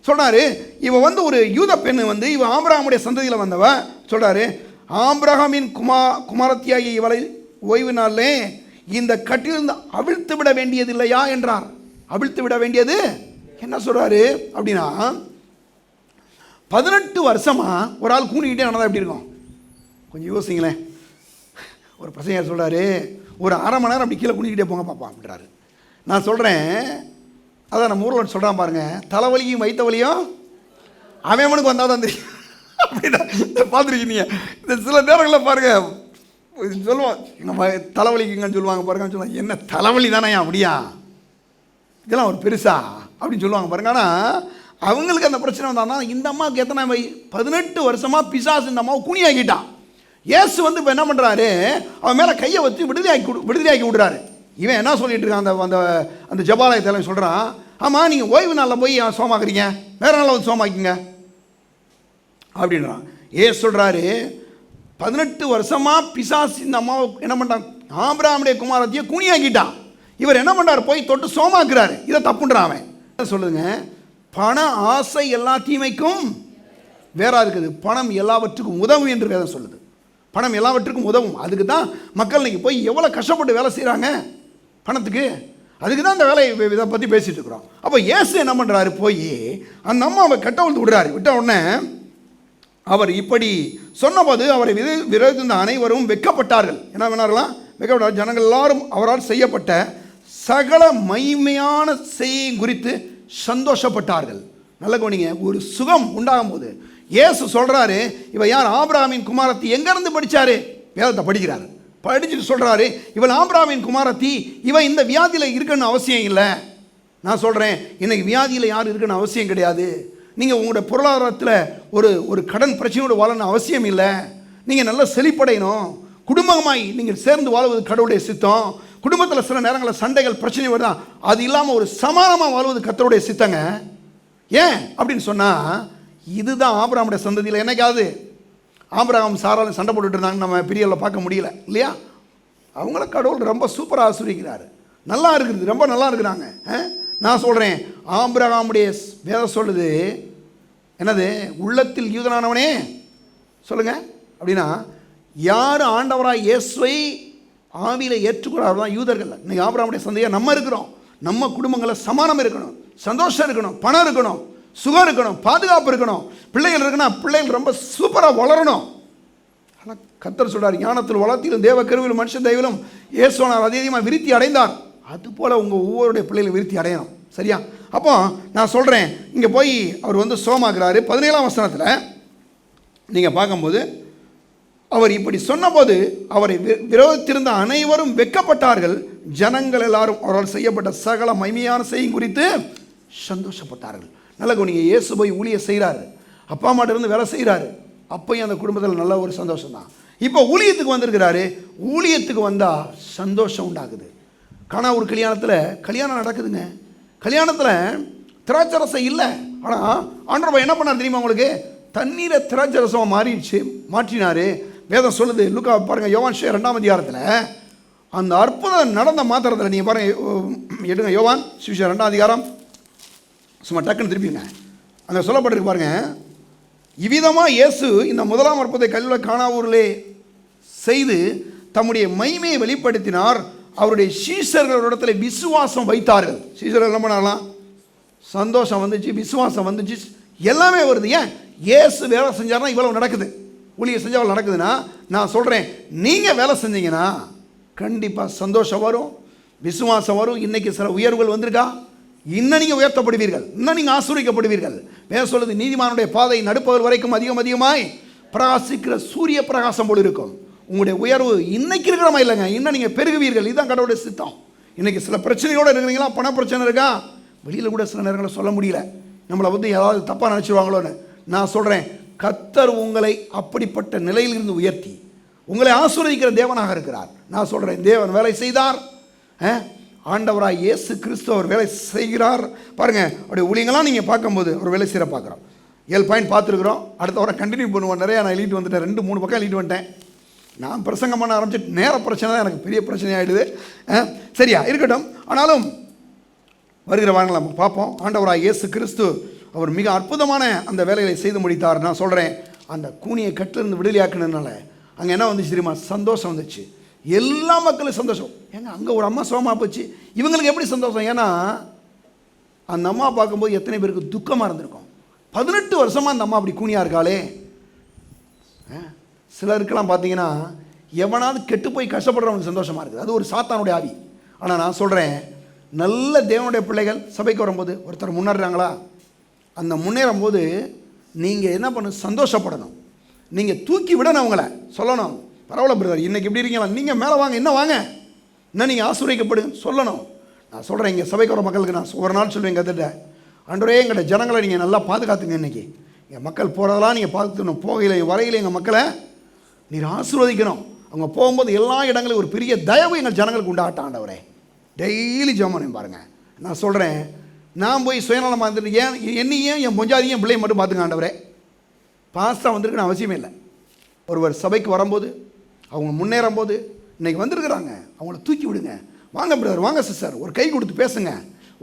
சொல்கிறாரு, இவ வந்து ஒரு யூத பெண்ணு, வந்து இவ ஆபிரகாமுடைய சந்ததியில் வந்தவ. சொல்கிறாரு, ஆபிரகாமின் குமாரத்தியாகிய இவளை ஓய்வு நாளிலே இந்த கட்டிலிருந்து அவிழ்த்து விட வேண்டியது இல்லையா என்றார். அவிழ்த்து விட வேண்டியது என்ன சொல்கிறாரு அப்படின்னா, 18 வருஷமா ஒரு ஆள் கூணிக்கிட்டே ஆனதா எப்படி இருக்கும் கொஞ்சம் யோசிங்களேன். ஒரு பசங்க சொல்கிறாரு, ஒரு 1/2 மணி நேரம் அப்படி கீழே குனிக்கிட்டே போங்க பாப்பா அப்படின்றாரு. நான் சொல்கிறேன், அதான் நம்ம ஊரில் சொல்கிறான் பாருங்க, தலைவலியும் வைத்த வலியும் அவனுக்கு வந்தால் தான் தெரியும் அப்படின்னா பார்த்துருக்கீங்க. இந்த சில நேரங்களில் பாருங்கள் சொல்லுவான், நம்ம தலைவலிக்குங்கன்னு சொல்லுவாங்க பாருங்க. சொல்லுவாங்க, என்ன தலைவலி தானே அப்படியா, இதெல்லாம் ஒரு பெருசா அப்படின்னு சொல்லுவாங்க பாருங்க. ஆனால் அவங்களுக்கு அந்த பிரச்சனை வந்தாங்கன்னா, இந்த அம்மாவுக்கு எத்தனை 18 வருஷமாக பிசாசு இந்த அம்மாவை குனியாக்கிட்டான். இயேசு வந்து இப்போ என்ன பண்ணுறாரு, அவன் மேலே கையை வச்சு விடுதலையாக்கி விடுறாரு. இவன் என்ன சொல்லிட்டு இருக்கான், அந்த அந்த அந்த ஜபாலய தலைவன் சொல்கிறான், ஆமாம் நீங்கள் ஓய்வு நாளில் போய் சோமாக்குறீங்க, வேறு நாளில் வந்து சோமாக்கிங்க அப்படின்றான். சொல்கிறாரு, 18 வருஷமாக பிசாசு இந்த அம்மாவை என்ன பண்ணுறான், ஆபிரகாமுடைய குமாரத்தையே கூனியாக்கிட்டான். இவர் என்ன பண்ணுறாரு, போய் தொட்டு சோமாக்குறாரு. இதை தப்புன்றான் அவன். என்ன சொல்லுங்க, பண ஆசை எல்லா தீமைக்கும் வேறா இருக்குது, பணம் எல்லாவற்றுக்கும் உதவும் என்று வேதம் சொல்லுது. பணம் எல்லாவற்றுக்கும் உதவும். அதுக்கு தான் மக்கள் இன்னைக்கு போய் எவ்வளோ கஷ்டப்பட்டு வேலை செய்கிறாங்க பணத்துக்கு. அதுக்கு தான் இந்த வேலையை இதை பற்றி பேசிகிட்டு இருக்கிறோம். அப்போ இயேசு என்ன பண்ணுறாரு, போய் அந்த அம்மாவை கட்டவிழ்த்து விடுறாரு. விட்ட உடனே அவர் இப்படி சொன்னபோது அவரை விரோதித்த அனைவரும் வெட்கப்பட்டார்கள். என்ன வேணார்களாம், வெட்கப்பட்டார். ஜனங்கள் எல்லாரும் அவரால் செய்யப்பட்ட சகல மகிமையான செய்தி குறித்து சந்தோஷப்பட்டார்கள். நல்ல கவனிங்க, ஒரு சுகம் உண்டாகும் போது இயேசு சொல்கிறாரு, இவன் யார், ஆபிரகாமின் குமாரத்தி. எங்கேருந்து படித்தாரு, வேதத்தை படிக்கிறாரு. படிச்சுட்டு சொல்கிறாரு, இவன் ஆபிரகாமின் குமாரத்தி, இவன் இந்த வியாதியில் இருக்குன்னு அவசியம் இல்லை. நான் சொல்கிறேன், இன்றைக்கி வியாதியில் யார் இருக்குன்னு அவசியம் கிடையாது. நீங்கள் உங்களோட பொருளாதாரத்தில் ஒரு கடன் பிரச்சனையோடு வாழணும் அவசியம் இல்லை. நீங்கள் நல்லா செழிப்படையணும், குடும்பமாய் நீங்கள் சேர்ந்து வாழ்வது கடவுளுடைய சித்தம். குடும்பத்தில் சில நேரங்களில் சண்டைகள் பிரச்சனை வருதான், அது இல்லாமல் ஒரு சமானமாக வாழ்வது கர்த்தருடைய சித்தங்க. ஏன் அப்படின்னு சொன்னால், இதுதான் ஆபிரகாமுடைய சந்ததியில். என்னைக்காவது ஆபிரகாம் சாராலும் சண்டை போட்டுட்டு இருந்தாங்க, நம்ம பிரியலில் பார்க்க முடியல இல்லையா? அவங்கள கடவுள் ரொம்ப சூப்பராக ஆசீர்வதிக்கிறாரு, நல்லா இருக்குது, ரொம்ப நல்லா இருக்கிறாங்க. நான் சொல்கிறேன், ஆபிரகாமுடைய வேதம் சொல்லுது என்னது, உள்ளத்தில் யூதனானவனே சொல்லுங்க அப்படின்னா, யார் ஆண்டவராக இயேசுவை ஆவியில் ஏற்றுக்கிறார் தான் யூதர்கள். இன்னைக்கு ஆபிரகாமுடைய சந்ததியாக நம்ம இருக்கிறோம். நம்ம குடும்பங்களில் சமானம் இருக்கணும், சந்தோஷம் இருக்கணும், பணம் இருக்கணும், சுகம் இருக்கணும், பாதுகாப்பு இருக்கணும், பிள்ளைகள் இருக்கணும், பிள்ளைகள் ரொம்ப சூப்பராக வளரணும். ஆனால் கர்த்தர் சொல்கிறார், ஞானத்தில் வளர்த்திலும் தேவ கருவிலும் மனுஷன் தெய்விலும் இயேசுவானார் அதிகமாக விருத்தி அடைந்தார். அதுபோல் உங்கள் ஒவ்வொருடைய பிள்ளைகளை விருத்தி அடையணும். சரியா? அப்போ நான் சொல்கிறேன், இங்கே போய் அவர் வந்து சோமாக்குறாரு. 17ஆம் வசனத்தில் நீங்கள் பார்க்கும்போது, அவர் இப்படி சொன்னபோது அவரை விரோதித்திருந்த அனைவரும் வெட்கப்பட்டார்கள். ஜனங்கள் எல்லாரும் அவரால் செய்யப்பட்ட சகல மகிமையான செய்தி குறித்து சந்தோஷப்பட்டார்கள். நல்ல கவனிங்க, இயேசு போய் ஊழியம் செய்கிறாரு, அப்பா அம்மாட்ட இருந்து வேலை செய்கிறாரு, அப்பையும் அந்த குடும்பத்தில் நல்ல ஒரு சந்தோஷம் தான். இப்போ ஊழியத்துக்கு வந்திருக்கிறாரு, ஊழியத்துக்கு வந்தால் சந்தோஷம் உண்டாகுது. காணா ஒரு கல்யாணம் நடக்குதுங்க. கல்யாணத்தில் திராட்சரசம் இல்லை, ஆனால் ஆண்டவர் என்ன பண்ணார் தெரியுமா உங்களுக்கு, தண்ணீரை திராட்சரசமாக மாற்றினார். வேதம் சொல்லுது, லூக்கா பாருங்கள், யோவான் 2ஆம் அதிகாரத்தில் அந்த அற்புதம் நடந்த மாத்திரத்தில் நீங்கள் பாருங்கள், எடுங்க யோவான் 2ஆம் அதிகாரம், சும்மா டக்குன்னு திருப்பிங்க, அங்கே சொல்லப்பட்டிருக்கு பாருங்கள். இவ்விதமாக இயேசு இந்த முதலாம் அற்புதத்தை கல்லில் கானாவூரிலே செய்து தம்முடைய மகிமையை வெளிப்படுத்தினார். அவருடைய சீஷர்களிடத்துல விசுவாசம் வைத்தார்கள். சீஷர்கள் என்ன பண்ணலாம், சந்தோஷம் வந்துச்சு, விசுவாசம் வந்துச்சு, எல்லாமே வருது. ஏன், இயேசு வேலை செஞ்சார்னா இவ்வளவு நடக்குது, ஊழியம் செஞ்சால் நடக்குதுன்னா, நான் சொல்கிறேன், நீங்கள் வேலை செஞ்சீங்கன்னா கண்டிப்பாக சந்தோஷம் வரும், விசுவாசம் வரும். இன்றைக்கி சில உயர்வுகள் வந்திருக்கா, இன்னும் நீங்கள் உயர்த்தப்படுவீர்கள், இன்னும் நீங்கள் ஆசீர்வதிக்கப்படுவீர்கள். வேதம் சொல்லுது, நீதிமானுடைய பாதை நடுப்பகல் வரைக்கும் அதிகமாய் பிரகாசிக்கிற சூரிய பிரகாசம் போல் இருக்கும். உங்களுடைய உயர்வு இன்னைக்கு இருக்கிற மாதிரி இல்லைங்க, இன்னும் நீங்கள் பெருகுவீர்கள். இதுதான் கடவுளுடைய சித்தம். இன்றைக்கி சில பிரச்சனையோடு இருக்கிறீங்களா, பண பிரச்சனை இருக்கா, வெளியில் கூட சில நேரங்களில் சொல்ல முடியல, நம்மளை வந்து ஏதாவது தப்பாக நினச்சிடுவாங்களோன்னு. நான் சொல்கிறேன், கர்த்தர் உங்களை அப்படிப்பட்ட நிலையிலிருந்து உயர்த்தி உங்களை ஆசீர்வதிக்கிற தேவனாக இருக்கிறார். நான் சொல்கிறேன், தேவன் வேலை செய்தார், ஆண்டவராக இயேசு கிறிஸ்து அவர் வேலை செய்கிறார். பாருங்கள், அவருடைய ஊழியங்களாம் நீங்கள் பார்க்கும்போது ஒரு வேலை செய்கிற பார்க்குறோம். 7 பாயிண்ட் பார்த்துருக்குறோம். அடுத்த வாரம் கண்டினியூ பண்ணுவோம். நிறையா நான் எழுதிட்டு வந்துட்டேன், 2-3 பக்கம் எழுதிட்டு வந்துட்டேன். நான் பிரசங்கம் பண்ண ஆரம்பிச்சுட்டு நேர பிரச்சனை தான் எனக்கு பெரிய பிரச்சனை ஆகிடுது. சரியா இருக்கட்டும். ஆனாலும் வருகிற வாரங்களை நம்ம பார்ப்போம். ஆண்டவராக இயேசு கிறிஸ்து அவர் மிக அற்புதமான அந்த வேலைகளை செய்து முடித்தார். நான் சொல்கிறேன், அந்த கூனியை கட்டிலிருந்து விடுதலையாக்குனதுனால அங்கே என்ன வந்துச்சு தெரியுமா, சந்தோஷம் வந்துச்சு. எல்லா மக்களும் சந்தோஷம். ஏங்க, அங்கே ஒரு அம்மா சோமா போச்சு, இவங்களுக்கு எப்படி சந்தோஷம்? ஏன்னா அந்த அம்மா பார்க்கும்போது எத்தனை பேருக்கு துக்கமாக இருந்திருக்கும். 18 வருஷமாக அந்த அம்மா அப்படி கூனியாக இருக்காளே. சிலருக்கெல்லாம் பார்த்தீங்கன்னா, எவனாவது கெட்டு போய் கஷ்டப்படுறவனுக்கு சந்தோஷமாக இருக்குது, அது ஒரு சாத்தானுடைய ஆவி. ஆனால் நான் சொல்கிறேன், நல்ல தேவனுடைய பிள்ளைகள் சபைக்கு வரும்போது ஒருத்தர் முன்னேறாங்களா, அந்த முன்னேறும் போது நீங்கள் என்ன பண்ணணும், சந்தோஷப்படணும். நீங்கள் தூக்கி விடணும், அவங்கள சொல்லணும், பரவாயில்ல பிரதர், இன்றைக்கி இப்படி இருக்கீங்களா, நீங்கள் மேலே வாங்க, இன்னும் வாங்க, இன்னும் நீங்கள் ஆசீர்வதிக்கப்படுங்க சொல்லணும். நான் சொல்கிறேன், இங்கே சபைக்கு வர மக்களுக்கு நான் ஒரு நாள் சொல்லுவேன், கற்றுட்ட ஆண்டவரே, எங்களோட ஜனங்களை நீங்கள் நல்லா பாதுகாத்துங்க. இன்றைக்கி எங்கள் மக்கள் போகிறதெல்லாம் நீங்கள் பார்த்துக்கணும், போகையில் வரையில் எங்கள் மக்களை நீர் ஆசீர்வதிக்கணும். அவங்க போகும்போது எல்லா இடங்களிலும் ஒரு பெரிய தயவு எங்கள் ஜனங்களுக்கு உண்டாகட்டும் ஆண்டவரே. டெய்லி ஜெபம் பண்ணி பாருங்கள். நான் சொல்கிறேன், நான் போய் சுயநலமாக இருந்துட்டு என்னையும் என் பொஞ்சாதியும் என் பிள்ளையை மட்டும் பார்த்துங்க ஆண்டவரே. பாஸ்டாக வந்திருக்குன்னு அவசியமே இல்லை. ஒருவர் சபைக்கு வரும்போது, அவங்க முன்னேறும் போது, இன்றைக்கி வந்திருக்கிறாங்க, அவங்கள தூக்கி விடுங்க. வாங்க பிரதர், வாங்க சிஸ்டர், ஒரு கை கொடுத்து பேசுங்க.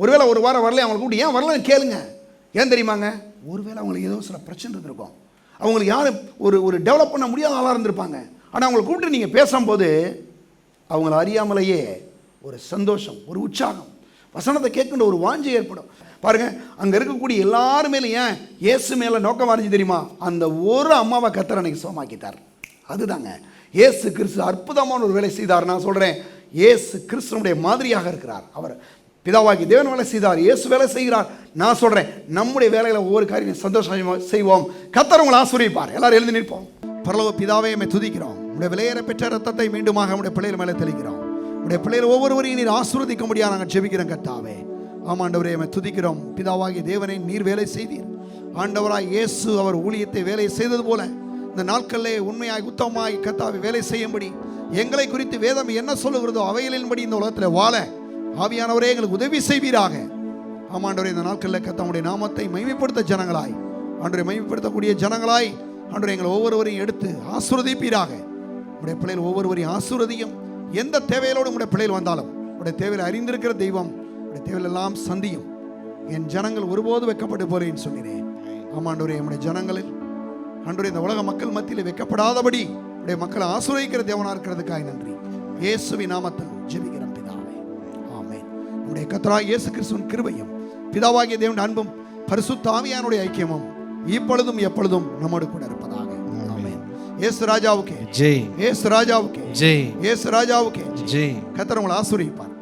ஒருவேளை ஒரு வாரம் வரல, அவங்களை கூப்பிட்டு ஏன் வரலன்னு கேளுங்க. ஏன் தெரியுமாங்க, ஒருவேளை அவங்களுக்கு ஏதோ சில பிரச்சனை இருந்திருக்கும். அவங்களுக்கு யாரும் ஒரு டெவலப் பண்ண முடியாத ஆளாக இருந்திருப்பாங்க. ஆனால் அவங்களை கூப்பிட்டு நீங்கள் பேசும்போது அவங்கள அறியாமலேயே ஒரு சந்தோஷம், ஒரு உற்சாகம், வசனத்தை கேட்கின்ற ஒரு வாஞ்சை ஏற்படும். பாருங்கள், அங்கே இருக்கக்கூடிய எல்லாரும் மேலே ஏன் இயேசு மேலே நோக்கம் அறிஞ்சு தெரியுமா? அந்த ஒரு அம்மாவை கர்த்தர் அன்னைக்கு சுகமாக்கிட்டார். அதுதாங்க இயேசு கிறிஸ்து அற்புதமான ஒரு வேலை செய்தார். நான் சொல்கிறேன், இயேசு கிறிஸ்துவனுடைய மாதிரியாக இருக்கிறார். அவர் பிதாவாகி தேவன் வேலை செய்தார், இயேசு வேலை செய்கிறார். நான் சொல்கிறேன், நம்முடைய வேலையில் ஒவ்வொரு காரியம் சந்தோஷமாக செய்வோம். கர்த்தர் உங்களை ஆசீர்வதிப்பார். எல்லாரும் எழுந்து நிற்போம். பரலோக பிதாவே, நம்மை துதிக்கிறோம். உடைய விலையேற பெற்ற ரத்தத்தை மீண்டுமாக நம்முடைய பிள்ளைகள் மேலே தெளிக்கிறோம். உடைய பிள்ளைகள் ஒவ்வொருவரையும் நீர் ஆசீர்வதிக்க முடியாது நாங்கள் ஜெபிக்கிறோம் கர்த்தாவே. ஆமாண்டவரே, நம்மை துதிக்கிறோம். பிதாவாகி தேவனை நீர் வேலை செய்தீர். ஆண்டவராய் இயேசு அவர் ஊழியத்தை வேலை செய்தது போல இந்த நாட்களிலே உண்மையாய் உத்தமமாய் கர்த்தாவை வேலை செய்யும்படி எங்களை குறித்து வேதம் என்ன சொல்லுகிறதோ அவைகளின்படி இந்த உலகத்தில் வாழ ஆவியானவரே எங்களுக்கு உதவி செய்வீராக. ஆமாண்டவரே, இந்த நாட்களில் கர்த்தாவுடைய நாமத்தை மகிமைப்படுத்த ஜனங்களாய், ஆண்டவரை மகிமைப்படுத்தக்கூடிய ஜனங்களாய் ஆண்டவரே எங்களை ஒவ்வொருவரையும் எடுத்து ஆசீர்வதிப்பீராக. உடைய பிள்ளைகள் ஒவ்வொருவரையும் ஆசீர்வதியும். எந்த தேவையோடு உடைய பிள்ளைகள் வந்தாலும் உடைய தேவையில் அறிந்திருக்கிற தெய்வம் உடைய தேவையில் எல்லாம் சந்தியும். என் ஜனங்கள் ஒருபோது வைக்கப்பட்டு போறேன்னு சொன்னேன். ஆமாண்டவரே, நம்முடைய ஜனங்களில் ஆண்டவரே இந்த உலக மக்கள் மத்தியில் வைக்கப்படாதபடி உடைய மக்களை ஆசீர்வதிக்கிற தேவனா இருக்கிறதுக்காக நன்றி. இயேசுவின் நாமத்தில் ஜெபிக்கிறோம் பிதாவே, ஆமென். நம்முடைய கர்த்தராகிய இயேசு கிறிஸ்துவின் கிருபையும் பிதாவாகிய தேவனுடைய அன்பும் பரிசுத்த ஆவியானுடைய ஐக்கியமும் இப்பொழுதும் எப்பொழுதும் நம்மோடு கூட இருப்பதாக. ஆமென். இயேசு ராஜாவுக்கே ஜெய், இயேசு ராஜாவுக்கே ஜெய், இயேசு ராஜாவுக்கே ஜெய். கர்த்தர் உங்களை ஆசீர்வதிப்பார்.